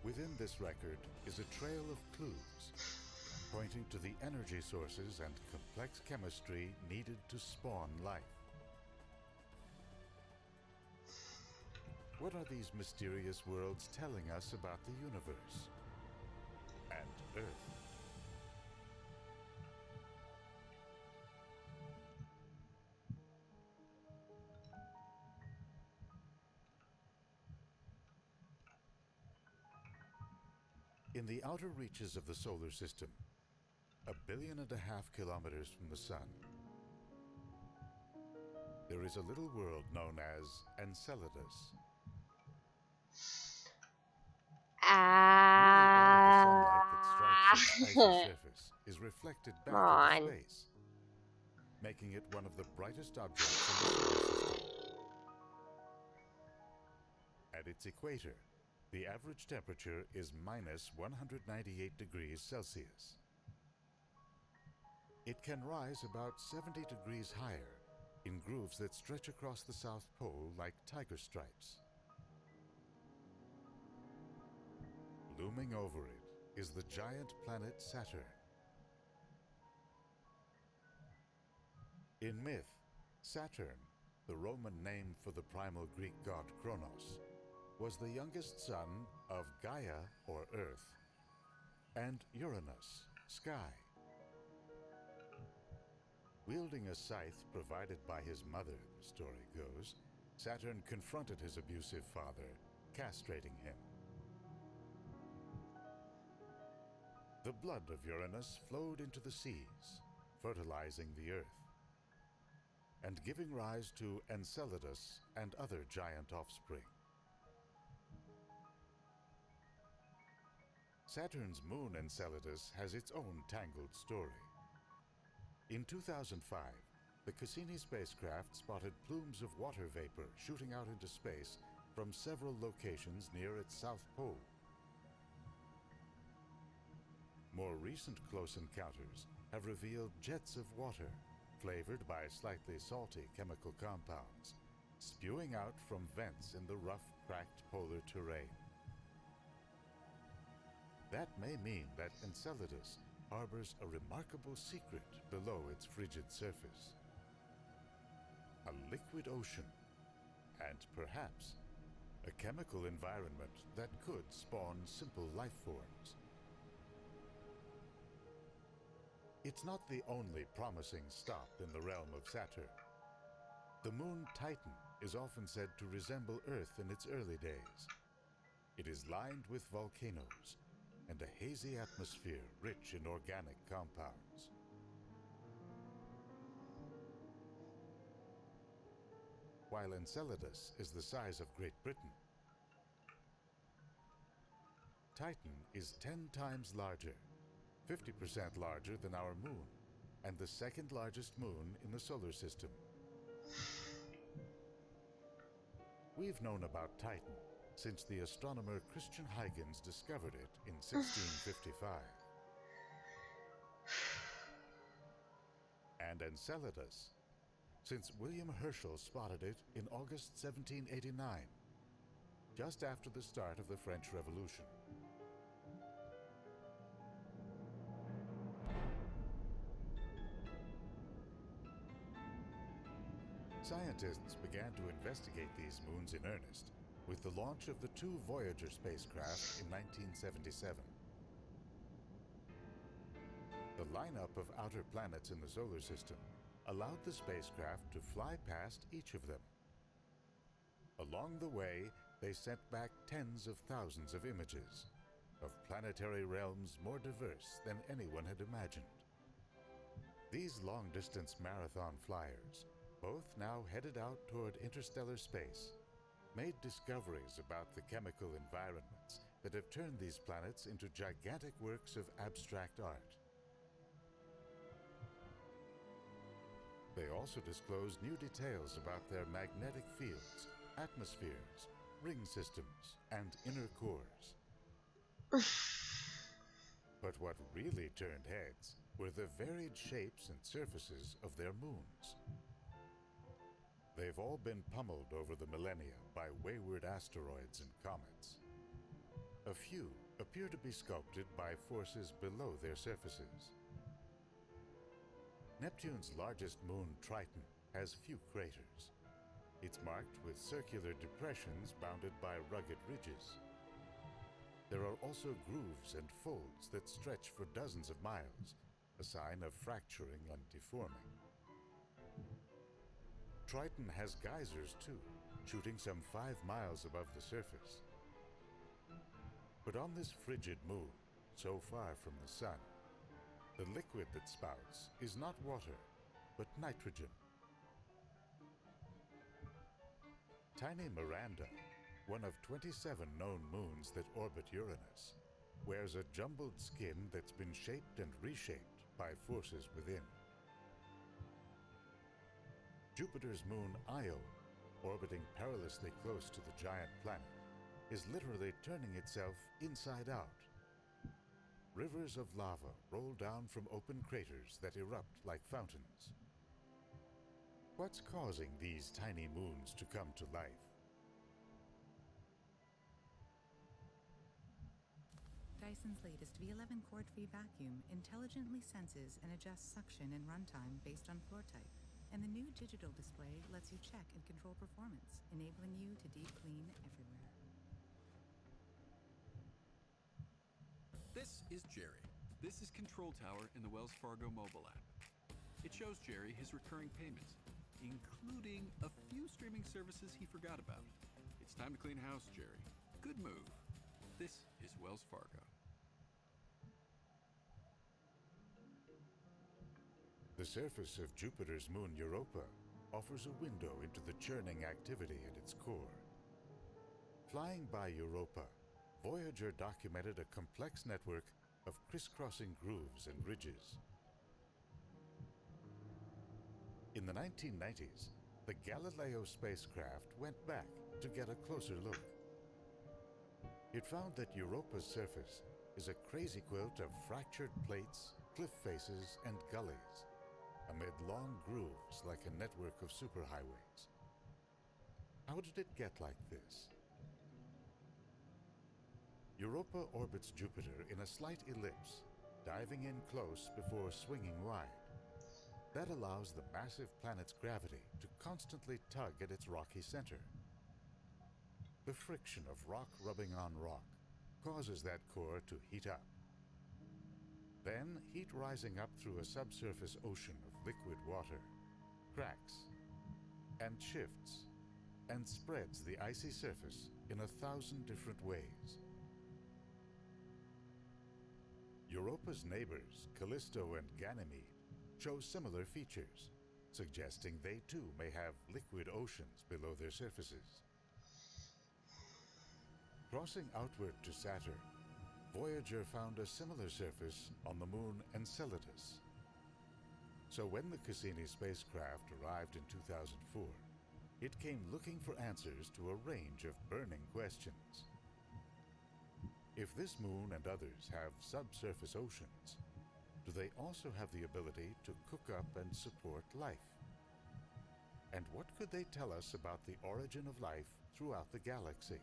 Within this record is a trail of clues pointing to the energy sources and complex chemistry needed to spawn life. What are these mysterious worlds telling us about the universe and Earth? In the outer reaches of the solar system, 1.5 billion kilometers from the sun, there is a little world known as Enceladus. Nearly all of the sunlight that strikes its icy surface is reflected back into space, making it one of the brightest objects in the solar system. At its equator, the average temperature is minus 198 degrees Celsius. It can rise about 70 degrees higher in grooves that stretch across the South Pole like tiger stripes. Looming over it is the giant planet Saturn. In myth, Saturn, the Roman name for the primal Greek god Kronos, was the youngest son of Gaia, or Earth, and Uranus, Sky. Wielding a scythe provided by his mother, the story goes, Saturn confronted his abusive father, castrating him. The blood of Uranus flowed into the seas, fertilizing the Earth, and giving rise to Enceladus and other giant offspring. Saturn's moon Enceladus has its own tangled story. In 2005, the Cassini spacecraft spotted plumes of water vapor shooting out into space from several locations near its south pole. More recent close encounters have revealed jets of water, flavored by slightly salty chemical compounds, spewing out from vents in the rough, cracked polar terrain. That may mean that Enceladus harbors a remarkable secret below its frigid surface. A liquid ocean, and perhaps a chemical environment that could spawn simple life forms. It's not the only promising stop in the realm of Saturn. The moon Titan is often said to resemble Earth in its early days. It is lined with volcanoes and a hazy atmosphere rich in organic compounds. While Enceladus is the size of Great Britain, Titan is 10 times larger, 50% larger than our moon, and the second largest moon in the solar system. We've known about Titan since the astronomer Christian Huygens discovered it in 1655. And Enceladus, since William Herschel spotted it in August 1789, just after the start of the French Revolution. Scientists began to investigate these moons in earnest with the launch of the 2 Voyager spacecraft in 1977. The lineup of outer planets in the solar system allowed the spacecraft to fly past each of them. Along the way, they sent back tens of thousands of images of planetary realms more diverse than anyone had imagined. These long-distance marathon flyers, both now headed out toward interstellar space, made discoveries about the chemical environments that have turned these planets into gigantic works of abstract art. They also disclosed new details about their magnetic fields, atmospheres, ring systems, and inner cores. But what really turned heads were the varied shapes and surfaces of their moons. They've all been pummeled over the millennia by wayward asteroids and comets. A few appear to be sculpted by forces below their surfaces. Neptune's largest moon, Triton, has few craters. It's marked with circular depressions bounded by rugged ridges. There are also grooves and folds that stretch for dozens of miles, a sign of fracturing and deforming. Triton has geysers too, shooting some 5 miles above the surface. But on this frigid moon, so far from the sun, the liquid that spouts is not water, but nitrogen. Tiny Miranda, one of 27 known moons that orbit Uranus, wears a jumbled skin that's been shaped and reshaped by forces within. Jupiter's moon Io, orbiting perilously close to the giant planet, is literally turning itself inside out. Rivers of lava roll down from open craters that erupt like fountains. What's causing these tiny moons to come to life? Dyson's latest V11 cord-free vacuum intelligently senses and adjusts suction and runtime based on floor type. And the new digital display lets you check and control performance, enabling you to deep clean everywhere. This is Jerry. This is Control Tower in the Wells Fargo mobile app. It shows Jerry his recurring payments, including a few streaming services he forgot about. It's time to clean house, Jerry. Good move. This is Wells Fargo. The surface of Jupiter's moon Europa offers a window into the churning activity at its core. Flying by Europa, Voyager documented a complex network of crisscrossing grooves and ridges. In the 1990s, the Galileo spacecraft went back to get a closer look. It found that Europa's surface is a crazy quilt of fractured plates, cliff faces, and gullies, amid long grooves like a network of superhighways. How did it get like this? Europa orbits Jupiter in a slight ellipse, diving in close before swinging wide. That allows the massive planet's gravity to constantly tug at its rocky center. The friction of rock rubbing on rock causes that core to heat up. Then, heat rising up through a subsurface ocean of liquid water cracks and shifts and spreads the icy surface in 1,000 different ways. Europa's neighbors, Callisto and Ganymede, show similar features, suggesting they too may have liquid oceans below their surfaces. Crossing outward to Saturn, Voyager found a similar surface on the moon Enceladus. So when the Cassini spacecraft arrived in 2004, it came looking for answers to a range of burning questions. If this moon and others have subsurface oceans, do they also have the ability to cook up and support life? And what could they tell us about the origin of life throughout the galaxy?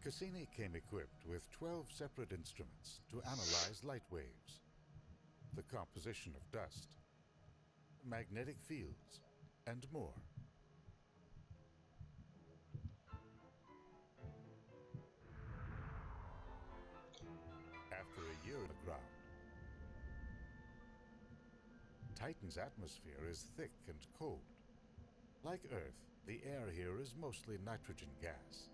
Cassini came equipped with 12 separate instruments to analyze light waves, the composition of dust, magnetic fields, and more. After a year on the ground, Titan's atmosphere is thick and cold. Like Earth, the air here is mostly nitrogen gas.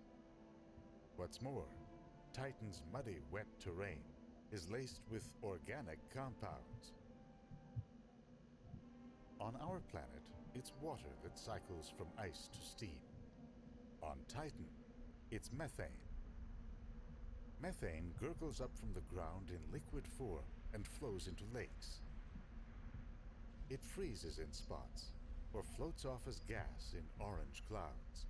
What's more, Titan's muddy, wet terrain is laced with organic compounds. On our planet, it's water that cycles from ice to steam. On Titan, it's methane. Methane gurgles up from the ground in liquid form and flows into lakes. It freezes in spots or floats off as gas in orange clouds.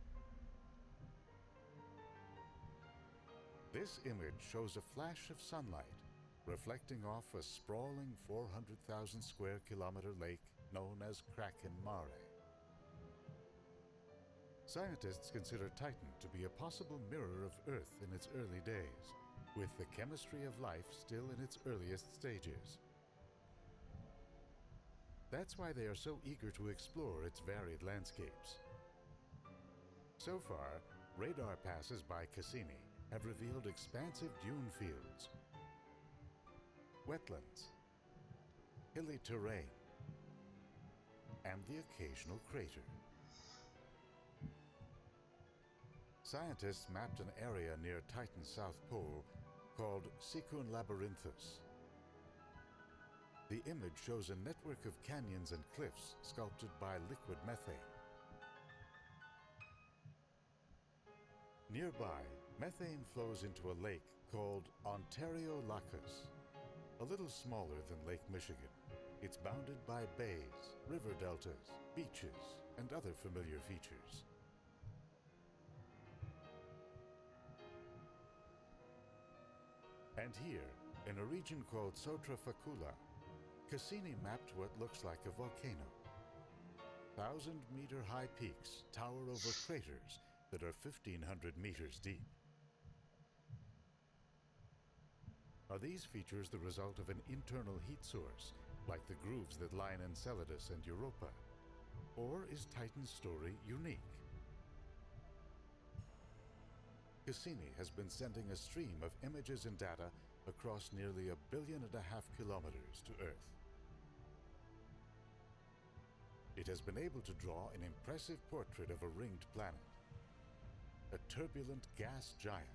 This image shows a flash of sunlight reflecting off a sprawling 400,000 square kilometer lake known as Kraken Mare. Scientists consider Titan to be a possible mirror of Earth in its early days, with the chemistry of life still in its earliest stages. That's why they are so eager to explore its varied landscapes. So far, radar passes by Cassini have revealed expansive dune fields, wetlands, hilly terrain, and the occasional crater. Scientists mapped an area near Titan's south pole called Secund Labyrinthus. The image shows a network of canyons and cliffs sculpted by liquid methane. Nearby, methane flows into a lake called Ontario Lacus, a little smaller than Lake Michigan. It's bounded by bays, river deltas, beaches, and other familiar features. And here, in a region called Sotra Facula, Cassini mapped what looks like a volcano. 1,000-meter-high peaks tower over craters that are 1,500 meters deep. Are these features the result of an internal heat source, like the grooves that line Enceladus and Europa? Or is Titan's story unique? Cassini has been sending a stream of images and data across nearly 1.5 billion kilometers to Earth. It has been able to draw an impressive portrait of a ringed planet, a turbulent gas giant.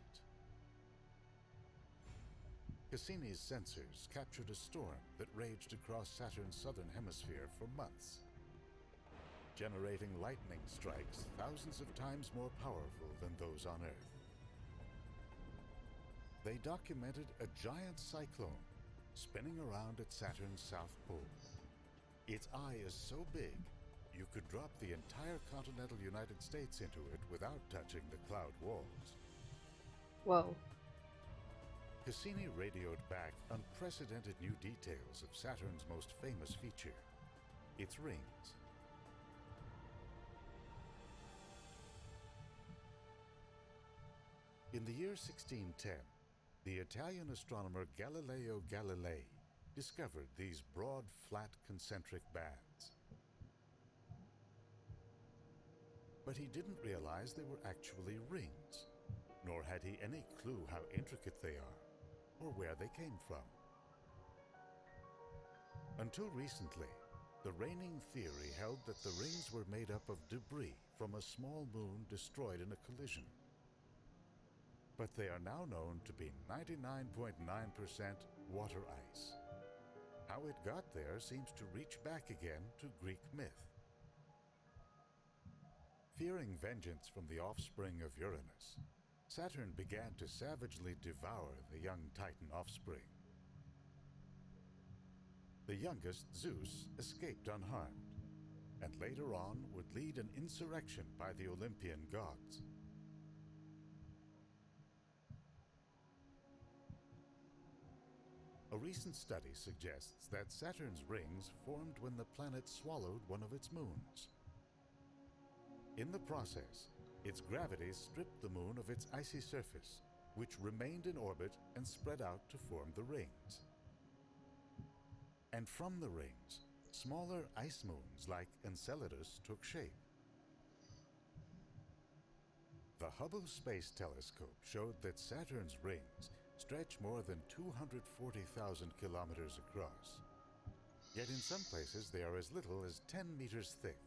Cassini's sensors captured a storm that raged across Saturn's southern hemisphere for months, generating lightning strikes thousands of times more powerful than those on Earth. They documented a giant cyclone spinning around at Saturn's south pole. Its eye is so big, you could drop the entire continental United States into it without touching the cloud walls. Whoa. Cassini radioed back unprecedented new details of Saturn's most famous feature, its rings. In the year 1610, the Italian astronomer Galileo Galilei discovered these broad, flat, concentric bands. But he didn't realize they were actually rings, nor had he any clue how intricate they are, or where they came from. Until recently, the reigning theory held that the rings were made up of debris from a small moon destroyed in a collision. But they are now known to be 99.9% water ice. How it got there seems to reach back again to Greek myth. Fearing vengeance from the offspring of Uranus, Saturn began to savagely devour the young Titan offspring. The youngest, Zeus, escaped unharmed, and later on would lead an insurrection by the Olympian gods. A recent study suggests that Saturn's rings formed when the planet swallowed one of its moons. In the process, its gravity stripped the moon of its icy surface, which remained in orbit and spread out to form the rings. And from the rings, smaller ice moons like Enceladus took shape. The Hubble Space Telescope showed that Saturn's rings stretch more than 240,000 kilometers across. Yet in some places they are as little as 10 meters thick.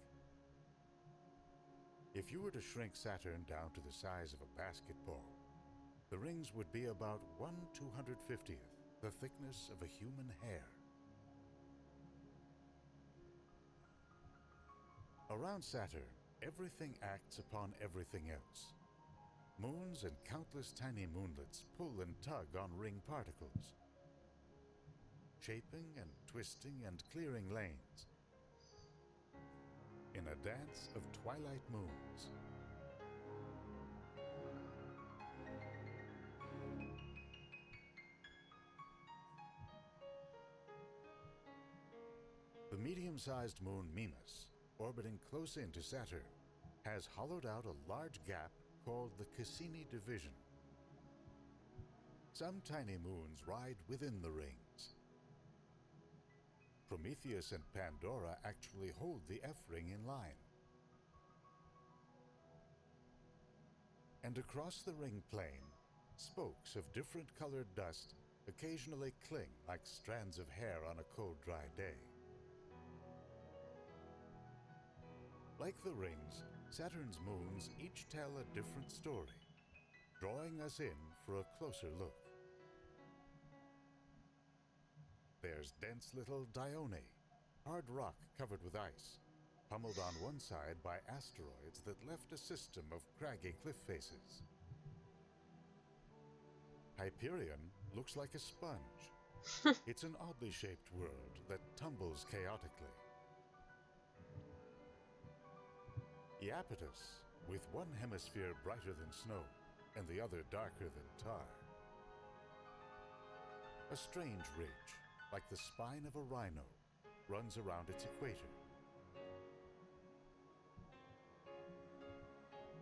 If you were to shrink Saturn down to the size of a basketball, the rings would be about 1/250th the thickness of a human hair. Around Saturn, everything acts upon everything else. Moons and countless tiny moonlets pull and tug on ring particles, shaping and twisting and clearing lanes in a dance of twilight moons. The medium-sized moon Mimas, orbiting close into Saturn, has hollowed out a large gap called the Cassini division. Some tiny moons ride within the rings. Prometheus and Pandora actually hold the F-ring in line. And across the ring plane, spokes of different colored dust occasionally cling like strands of hair on a cold, dry day. Like the rings, Saturn's moons each tell a different story, drawing us in for a closer look. There's dense little Dione, hard rock covered with ice, pummeled on one side by asteroids that left a system of craggy cliff faces. Hyperion looks like a sponge. It's an oddly shaped world that tumbles chaotically. Iapetus, with one hemisphere brighter than snow and the other darker than tar. A strange ridge, like the spine of a rhino, runs around its equator.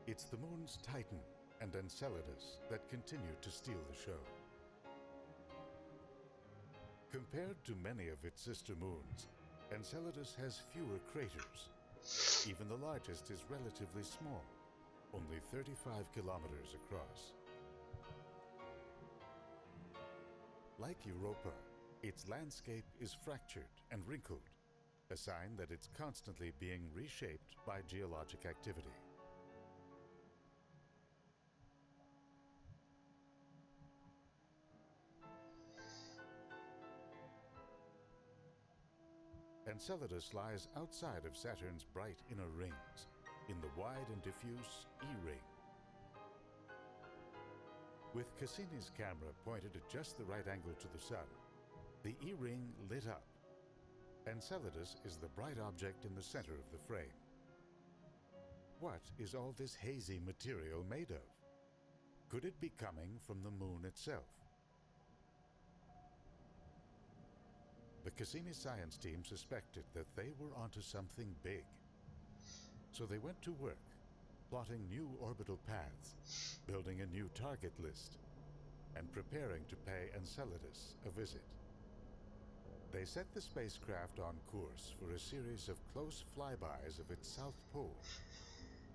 It's the moons Titan and Enceladus that continue to steal the show. Compared to many of its sister moons, Enceladus has fewer craters. Even the largest is relatively small, only 35 kilometers across. Like Europa, its landscape is fractured and wrinkled, a sign that it's constantly being reshaped by geologic activity. Enceladus lies outside of Saturn's bright inner rings, in the wide and diffuse E-ring. With Cassini's camera pointed at just the right angle to the Sun, the E-ring lit up. Enceladus is the bright object in the center of the frame. What is all this hazy material made of? Could it be coming from the Moon itself? The Cassini science team suspected that they were onto something big. So they went to work, plotting new orbital paths, building a new target list, and preparing to pay Enceladus a visit. They set the spacecraft on course for a series of close flybys of its south pole,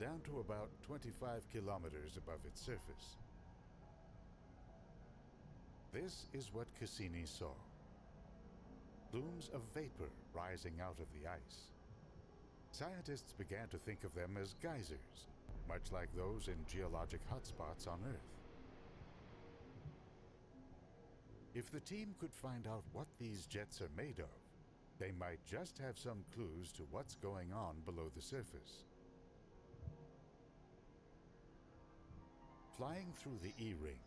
down to about 25 kilometers above its surface. This is what Cassini saw. Plumes of vapor rising out of the ice. Scientists began to think of them as geysers, much like those in geologic hotspots on Earth. If the team could find out what these jets are made of, they might just have some clues to what's going on below the surface. Flying through the E-ring,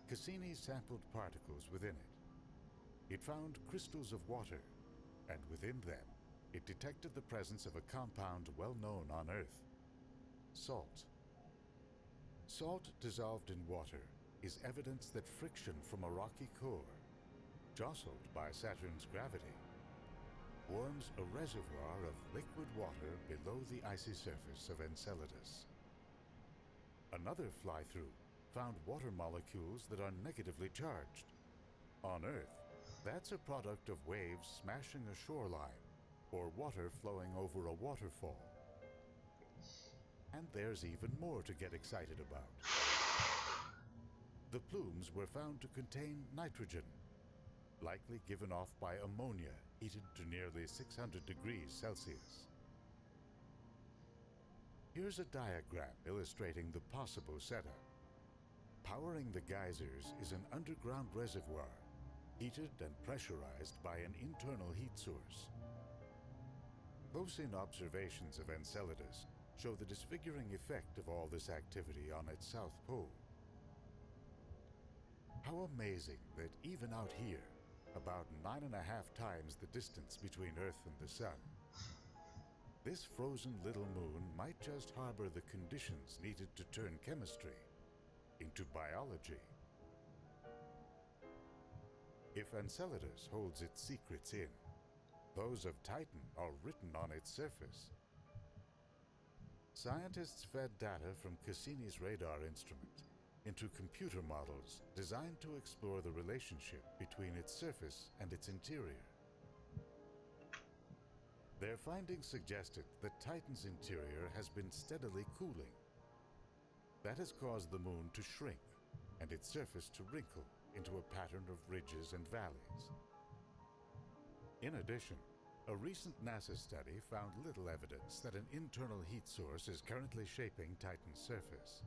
Cassini sampled particles within it. It found crystals of water, and within them, it detected the presence of a compound well known on Earth: salt. Salt dissolved in water is evidence that friction from a rocky core, jostled by Saturn's gravity, forms a reservoir of liquid water below the icy surface of Enceladus. Another fly-through found water molecules that are negatively charged. On Earth, that's a product of waves smashing a shoreline or water flowing over a waterfall. And there's even more to get excited about. The plumes were found to contain nitrogen, likely given off by ammonia heated to nearly 600 degrees Celsius. Here's a diagram illustrating the possible setup. Powering the geysers is an underground reservoir heated and pressurized by an internal heat source. Close-in observations of Enceladus show the disfiguring effect of all this activity on its south pole. How amazing that even out here, about 9.5 times the distance between Earth and the Sun, this frozen little moon might just harbor the conditions needed to turn chemistry into biology. If Enceladus holds its secrets in, those of Titan are written on its surface. Scientists fed data from Cassini's radar instrument into computer models designed to explore the relationship between its surface and its interior. Their findings suggested that Titan's interior has been steadily cooling. That has caused the moon to shrink and its surface to wrinkle into a pattern of ridges and valleys. In addition, a recent NASA study found little evidence that an internal heat source is currently shaping Titan's surface.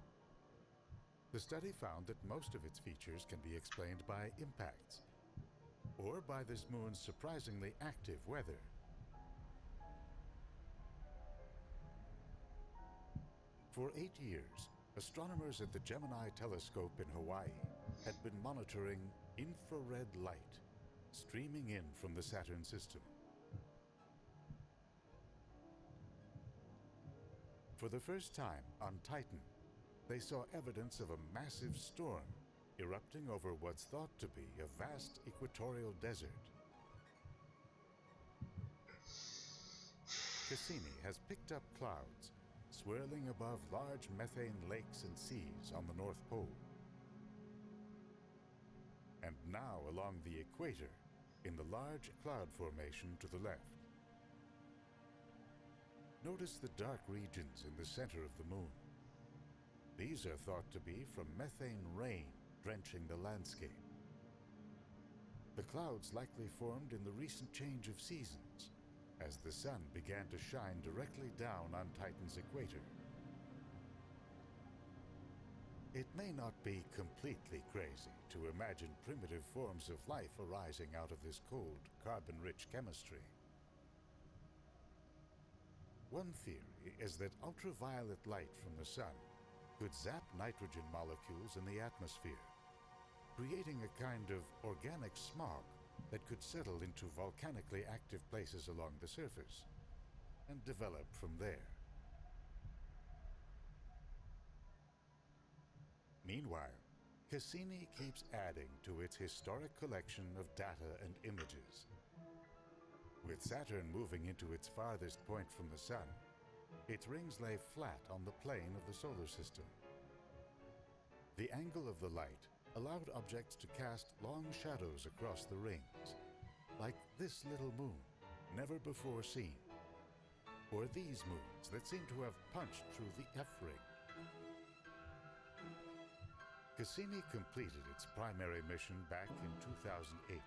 The study found that most of its features can be explained by impacts, or by this moon's surprisingly active weather. For 8 years, astronomers at the Gemini Telescope in Hawaii had been monitoring infrared light streaming in from the Saturn system. For the first time on Titan, they saw evidence of a massive storm erupting over what's thought to be a vast equatorial desert. Cassini has picked up clouds swirling above large methane lakes and seas on the North Pole. And now along the equator, in the large cloud formation to the left. Notice the dark regions in the center of the moon. These are thought to be from methane rain drenching the landscape. The clouds likely formed in the recent change of seasons, as the sun began to shine directly down on Titan's equator. It may not be completely crazy to imagine primitive forms of life arising out of this cold, carbon-rich chemistry. One theory is that ultraviolet light from the sun could zap nitrogen molecules in the atmosphere, creating a kind of organic smog that could settle into volcanically active places along the surface and develop from there. Meanwhile, Cassini keeps adding to its historic collection of data and images. With Saturn moving into its farthest point from the Sun, its rings lay flat on the plane of the solar system. The angle of the light allowed objects to cast long shadows across the rings, like this little moon, never before seen, or these moons that seem to have punched through the F-ring. Cassini completed its primary mission back in 2008.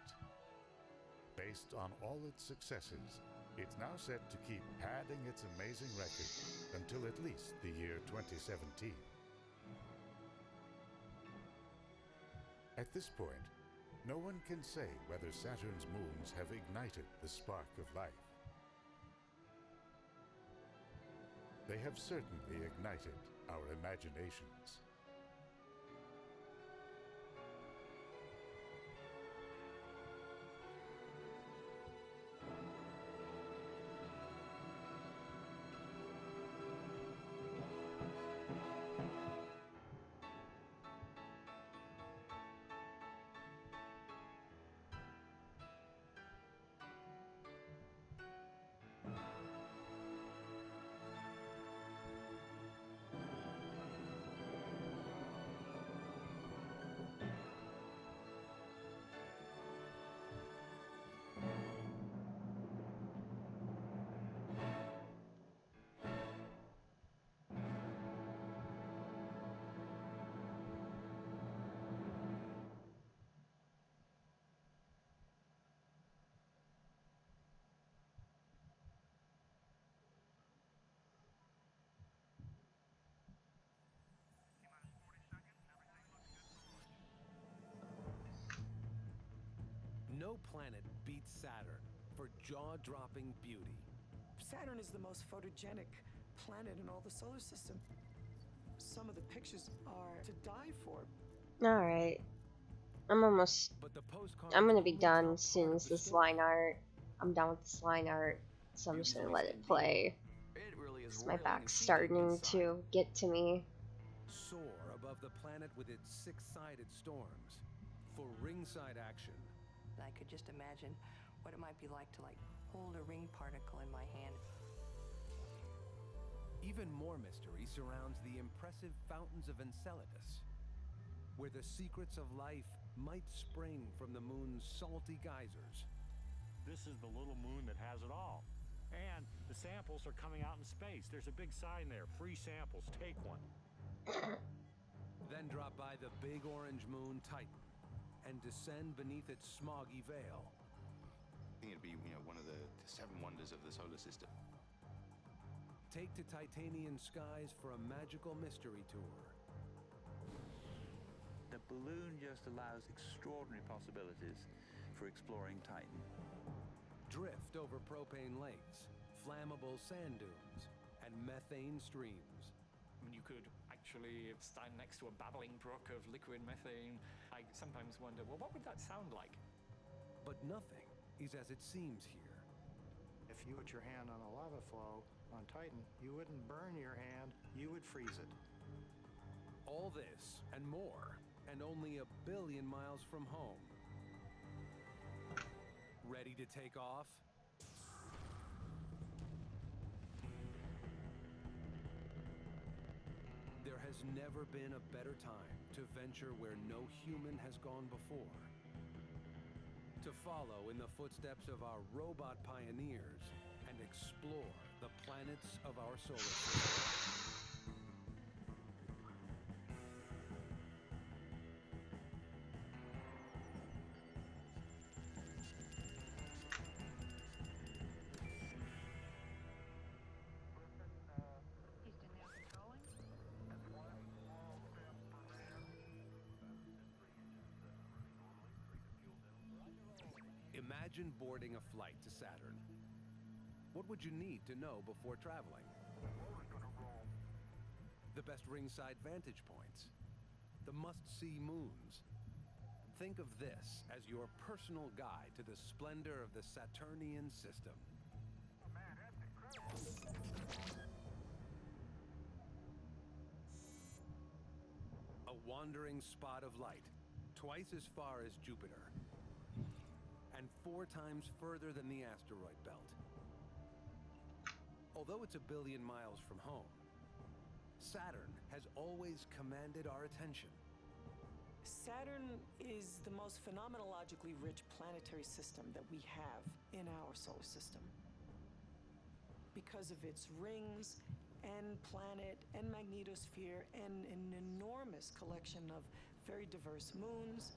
Based on all its successes, it's now set to keep padding its amazing record until at least the year 2017. At this point, no one can say whether Saturn's moons have ignited the spark of life. They have certainly ignited our imaginations. No planet beats Saturn for jaw-dropping beauty. Saturn is the most photogenic planet in all the solar system. Some of the pictures are to die for. Alright. I'm gonna be done as soon as this line art. I'm done with this line art, so I'm just gonna let it play. My back's starting to get to me. Soar above the planet with its six-sided storms for ringside action. I could just imagine what it might be like to hold a ring particle in my hand. Even more mystery surrounds the impressive fountains of Enceladus, where the secrets of life might spring from the moon's salty geysers. This is the little moon that has it all. And the samples are coming out in space. There's a big sign there, free samples, take one. Then drop by the big orange moon Titan and descend beneath its smoggy veil. I think it'd be, one of the seven wonders of the solar system. Take to Titanian skies for a magical mystery tour. The balloon just allows extraordinary possibilities for exploring Titan. Drift over propane lakes, flammable sand dunes, and methane streams. I mean, you could actually stand next to a babbling brook of liquid methane. I sometimes wonder, well, what would that sound like? But nothing is as it seems here. If you put your hand on a lava flow on Titan, you wouldn't burn your hand, you would freeze it. All this and more, and only 1 billion miles from home. Ready to take off? There has never been a better time to venture where no human has gone before. To follow in the footsteps of our robot pioneers and explore the planets of our solar system. Imagine boarding a flight to Saturn. What would you need to know before traveling? The best ringside vantage points. The must-see moons. Think of this as your personal guide to the splendor of the Saturnian system. A wandering spot of light, twice as far as Jupiter, and 4 times further than the asteroid belt. Although it's 1 billion miles from home, Saturn has always commanded our attention. Saturn is the most phenomenologically rich planetary system that we have in our solar system. Because of its rings and planet and magnetosphere and an enormous collection of very diverse moons,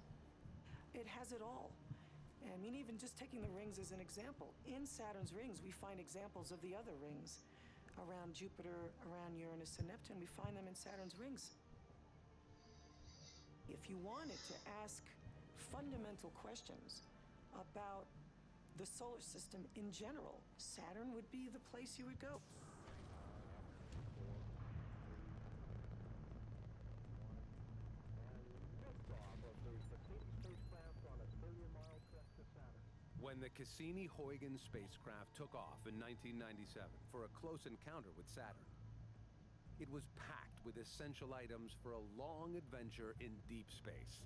it has it all. I mean, even just taking the rings as an example, in Saturn's rings, we find examples of the other rings. Around Jupiter, around Uranus and Neptune, we find them in Saturn's rings. If you wanted to ask fundamental questions about the solar system in general, Saturn would be the place you would go. When the Cassini-Huygens spacecraft took off in 1997 for a close encounter with Saturn, it was packed with essential items for a long adventure in deep space.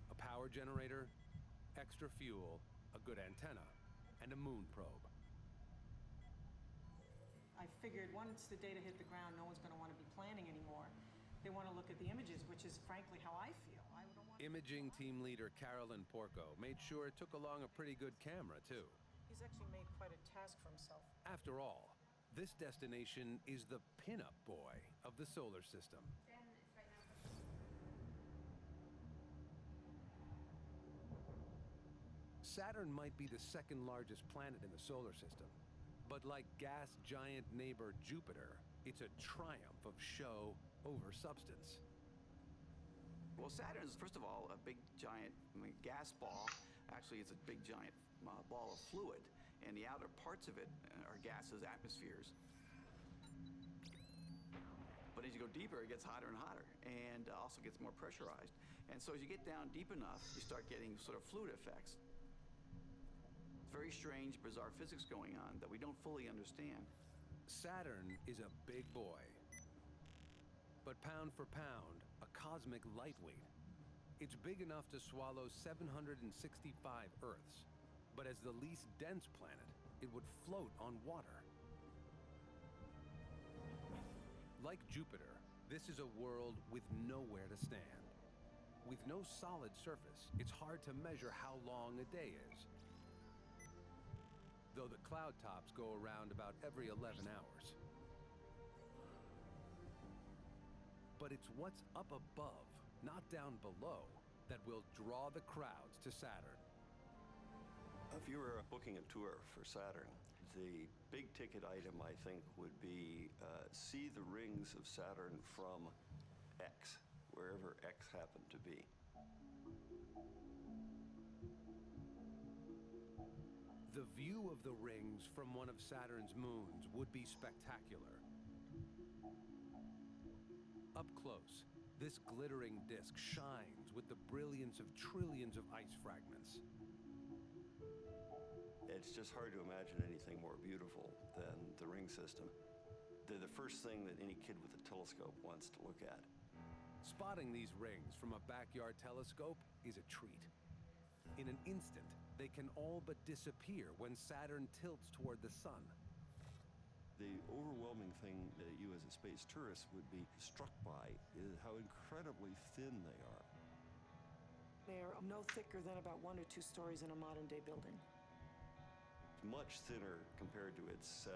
A power generator, extra fuel, a good antenna, and a moon probe. I figured once the data hit the ground, no one's going to want to be planning anymore. They want to look at the images, which is frankly how I feel. Imaging team leader Carolyn Porco made sure it took along a pretty good camera, too. He's actually made quite a task for himself. After all, this destination is the pinup boy of the solar system. Saturn might be the second largest planet in the solar system, but like gas giant neighbor Jupiter, it's a triumph of show over substance. Well, Saturn is, first of all, a big, giant gas ball. Actually, it's a big, giant ball of fluid, and the outer parts of it are gases, atmospheres. But as you go deeper, it gets hotter and hotter, and also gets more pressurized. And so as you get down deep enough, you start getting sort of fluid effects. Very strange, bizarre physics going on that we don't fully understand. Saturn is a big boy. But pound for pound, a cosmic lightweight. It's big enough to swallow 765 Earths. But as the least dense planet, it would float on water. Like Jupiter, this is a world with nowhere to stand. With no solid surface, it's hard to measure how long a day is. Though the cloud tops go around about every 11 hours. But it's what's up above, not down below, that will draw the crowds to Saturn. If you were booking a tour for Saturn, the big ticket item, I think, would be see the rings of Saturn from X, wherever X happened to be. The view of the rings from one of Saturn's moons would be spectacular. Up close, this glittering disk shines with the brilliance of trillions of ice fragments. It's just hard to imagine anything more beautiful than the ring system. They're the first thing that any kid with a telescope wants to look at. Spotting these rings from a backyard telescope is a treat. In an instant, they can all but disappear when Saturn tilts toward the sun. The overwhelming thing that you as a space tourist would be struck by is how incredibly thin they are. They're no thicker than about 1 or 2 stories in a modern-day building. Much thinner compared to its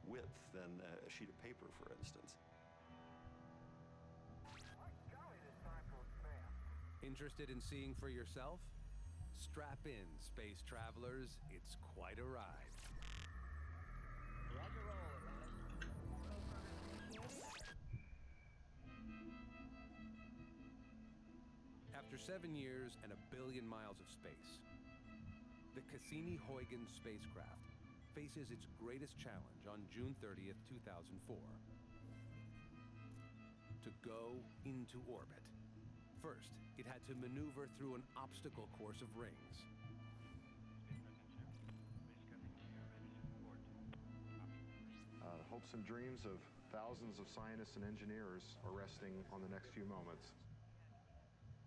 width than a sheet of paper, for instance. Interested in seeing for yourself? Strap in, space travelers. It's quite a ride. Roger, roll, After 7 years and 1 billion miles of space, the Cassini-Huygens spacecraft faces its greatest challenge on June 30th, 2004. To go into orbit. First, it had to maneuver through an obstacle course of rings. The hopes and dreams of thousands of scientists and engineers are resting on the next few moments.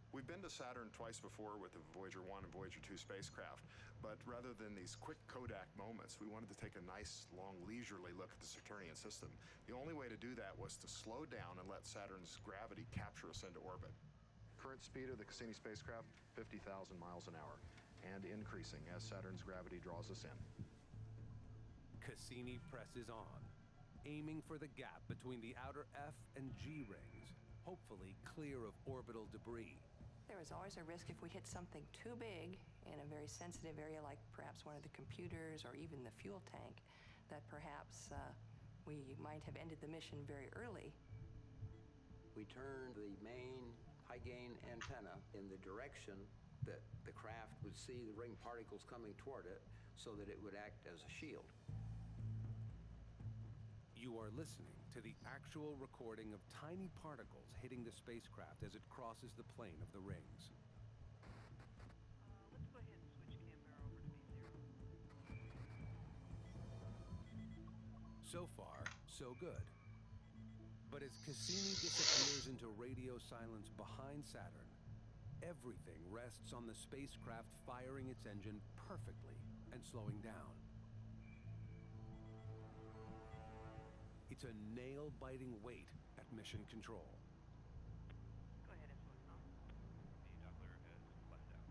We've been to Saturn twice before with the Voyager 1 and Voyager 2 spacecraft, but rather than these quick Kodak moments, we wanted to take a nice, long, leisurely look at the Saturnian system. The only way to do that was to slow down and let Saturn's gravity capture us into orbit. Current speed of the Cassini spacecraft, 50,000 miles an hour, and increasing as Saturn's gravity draws us in. Cassini presses on, aiming for the gap between the outer F and G rings, hopefully clear of orbital debris. There is always a risk if we hit something too big in a very sensitive area like perhaps one of the computers or even the fuel tank that perhaps we might have ended the mission very early. We turned the main high-gain antenna in the direction that the craft would see the ring particles coming toward it so that it would act as a shield. You are listening to the actual recording of tiny particles hitting the spacecraft as it crosses the plane of the rings. Let's go ahead and switch camera over to B0. So far, so good. But as Cassini disappears into radio silence behind Saturn, everything rests on the spacecraft firing its engine perfectly and slowing down. It's a nail-biting wait at mission control. Go ahead and switch on. The Doppler has left out.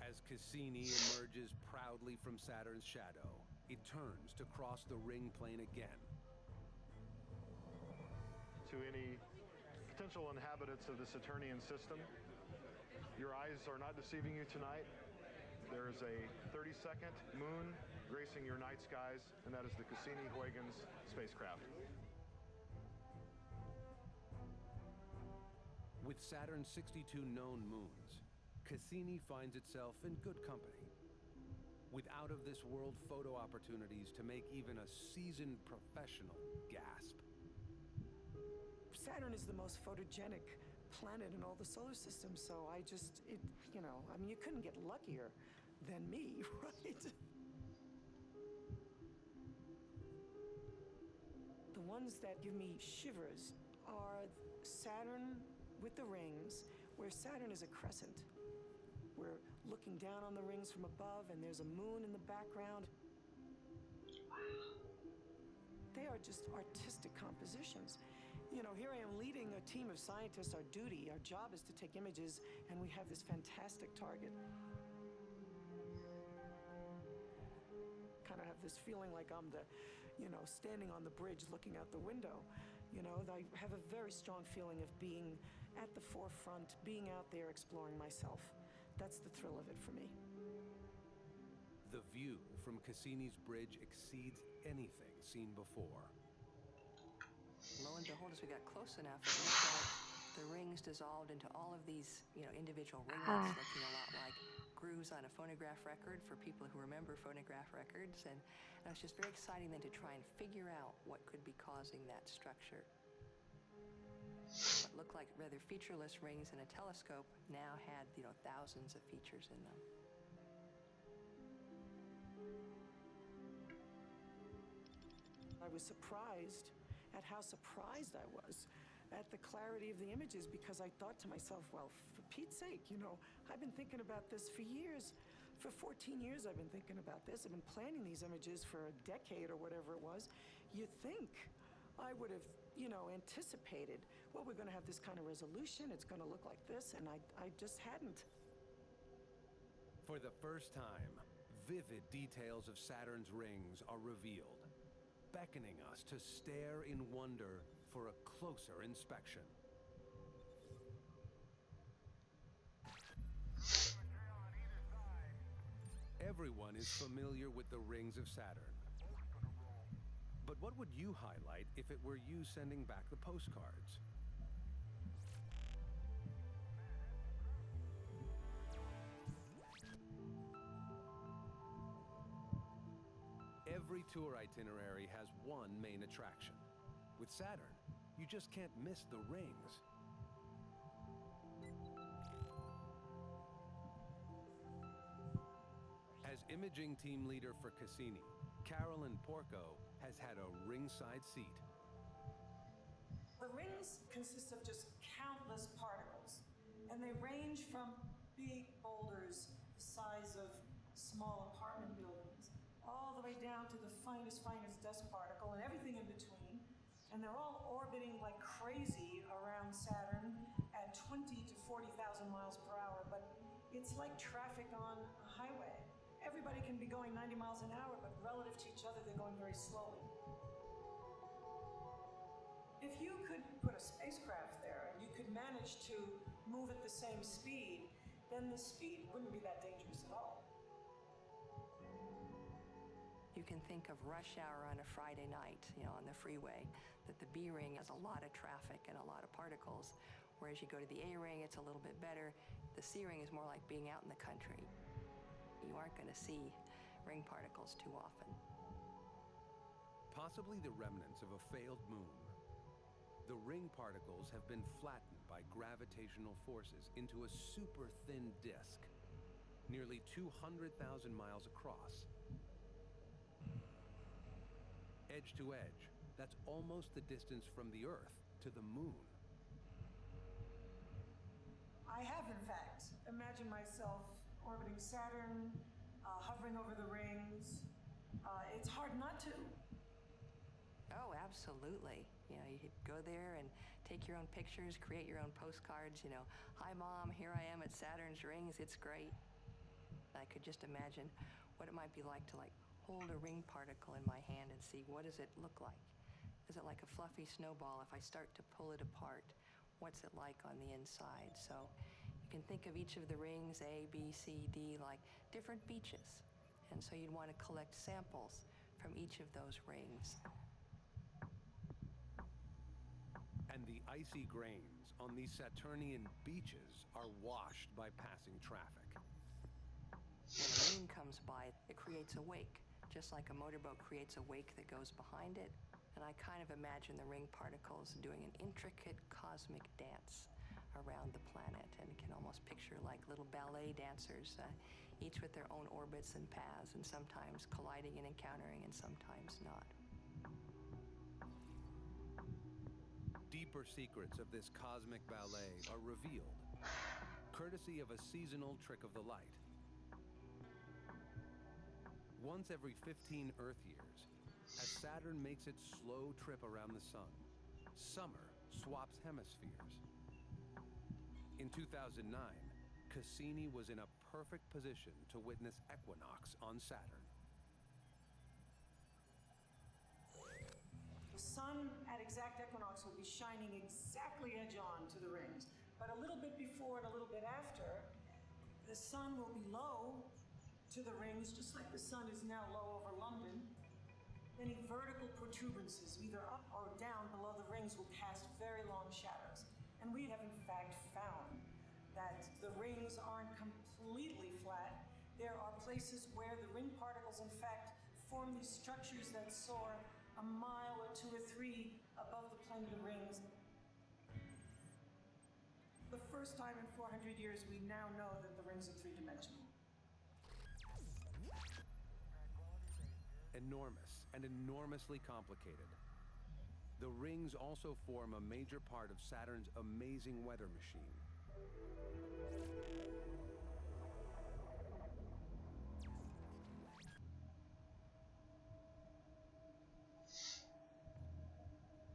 As Cassini emerges proudly from Saturn's shadow, it turns to cross the ring plane again. To any potential inhabitants of the Saturnian system, your eyes are not deceiving you tonight. There is is a 32nd moon gracing your night skies, and that is the Cassini-Huygens spacecraft. With Saturn's 62 known moons, Cassini finds itself in good company. With out-of-this-world photo opportunities to make even a seasoned professional gasp. Saturn is the most photogenic planet in all the solar system, so you couldn't get luckier than me, right? The ones that give me shivers are Saturn with the rings, where Saturn is a crescent. We're looking down on the rings from above, and there's a moon in the background. They are just artistic compositions. Here I am leading a team of scientists. Our job is to take images, and we have this fantastic target. Kind of have this feeling like I'm standing on the bridge looking out the window. I have a very strong feeling of being at the forefront, being out there exploring myself. That's the thrill of it for me. The view from Cassini's bridge exceeds anything seen before. Lo and behold, as we got close enough, it looked like the rings dissolved into all of these, individual ringlets, looking a lot like grooves on a phonograph record for people who remember phonograph records. And it was just very exciting then to try and figure out what could be causing that structure. What looked like rather featureless rings in a telescope now had, thousands of features in them. I was surprised at how surprised I was at the clarity of the images, because I thought to myself, well, for Pete's sake, I've been thinking about this for years. For 14 years I've been thinking about this. I've been planning these images for a decade or whatever it was. You'd think I would have, anticipated, well, we're going to have this kind of resolution, it's going to look like this, and I just hadn't. For the first time, vivid details of Saturn's rings are revealed, beckoning us to stare in wonder for a closer inspection. Everyone is familiar with the rings of Saturn. But what would you highlight if it were you sending back the postcards? Every tour itinerary has one main attraction. With Saturn, you just can't miss the rings. As imaging team leader for Cassini, Carolyn Porco has had a ringside seat. The rings consist of just countless particles, and they range from big boulders the size of small apartment buildings, all the way down to the finest dust particle and everything in between. And they're all orbiting like crazy around Saturn at 20 to 40,000 miles per hour, but it's like traffic on a highway. Everybody can be going 90 miles an hour, but relative to each other, they're going very slowly. If you could put a spacecraft there and you could manage to move at the same speed, then the speed wouldn't be that dangerous at all. You can think of rush hour on a Friday night, on the freeway, that the B ring has a lot of traffic and a lot of particles, whereas you go to the A ring, it's a little bit better. The C ring is more like being out in the country. You aren't going to see ring particles too often. Possibly the remnants of a failed moon. The ring particles have been flattened by gravitational forces into a super thin disk, nearly 200,000 miles across. Edge to edge, that's almost the distance from the Earth to the moon. I have, in fact, imagined myself orbiting Saturn, hovering over the rings. It's hard not to. Oh, absolutely. You could go there and take your own pictures, create your own postcards, hi Mom, here I am at Saturn's rings, it's great. I could just imagine what it might be like to hold a ring particle in my hand and see, what does it look like? Is it like a fluffy snowball? If I start to pull it apart, what's it like on the inside? So, You can think of each of the rings, A, B, C, D, like different beaches. And so you'd want to collect samples from each of those rings. And the icy grains on these Saturnian beaches are washed by passing traffic. When a ring comes by, it creates a wake, just like a motorboat creates a wake that goes behind it. And I kind of imagine the ring particles doing an intricate cosmic dance around the planet, and can almost picture like little ballet dancers, each with their own orbits and paths, and sometimes colliding and encountering, and sometimes not. Deeper secrets of this cosmic ballet are revealed, courtesy of a seasonal trick of the light. Once every 15 Earth years, as Saturn makes its slow trip around the sun, summer swaps hemispheres. In 2009, Cassini was in a perfect position to witness equinox on Saturn. The sun at exact equinox will be shining exactly edge-on to the rings, but a little bit before and a little bit after, the sun will be low to the rings, just like the sun is now low over London. Any vertical protuberances, either up or down below the rings, will cast very long shadows. And we have in fact found that the rings aren't completely flat. There are places where the ring particles in fact form these structures that soar a mile or 2 or 3 above the plane of the rings. The first time in 400 years, we now know that the rings are three-dimensional. Enormous and enormously complicated. The rings also form a major part of Saturn's amazing weather machine.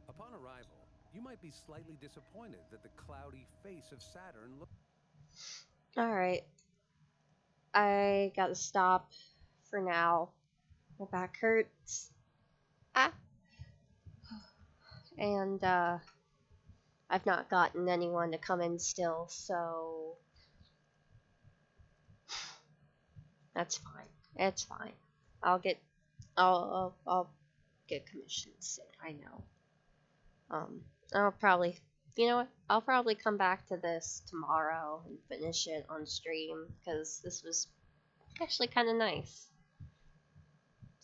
Upon arrival, you might be slightly disappointed that the cloudy face of Saturn looks... Alright. I gotta stop for now. My back hurts. Ah! And, I've not gotten anyone to come in still, so... That's fine. It's fine. I'll get commissions soon, I know. I'll probably, you know what? I'll probably come back to this tomorrow and finish it on stream, because this was actually kind of nice.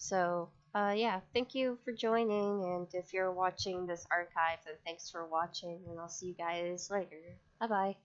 So, yeah, thank you for joining, and if you're watching this archive, then thanks for watching, and I'll see you guys later. Bye-bye.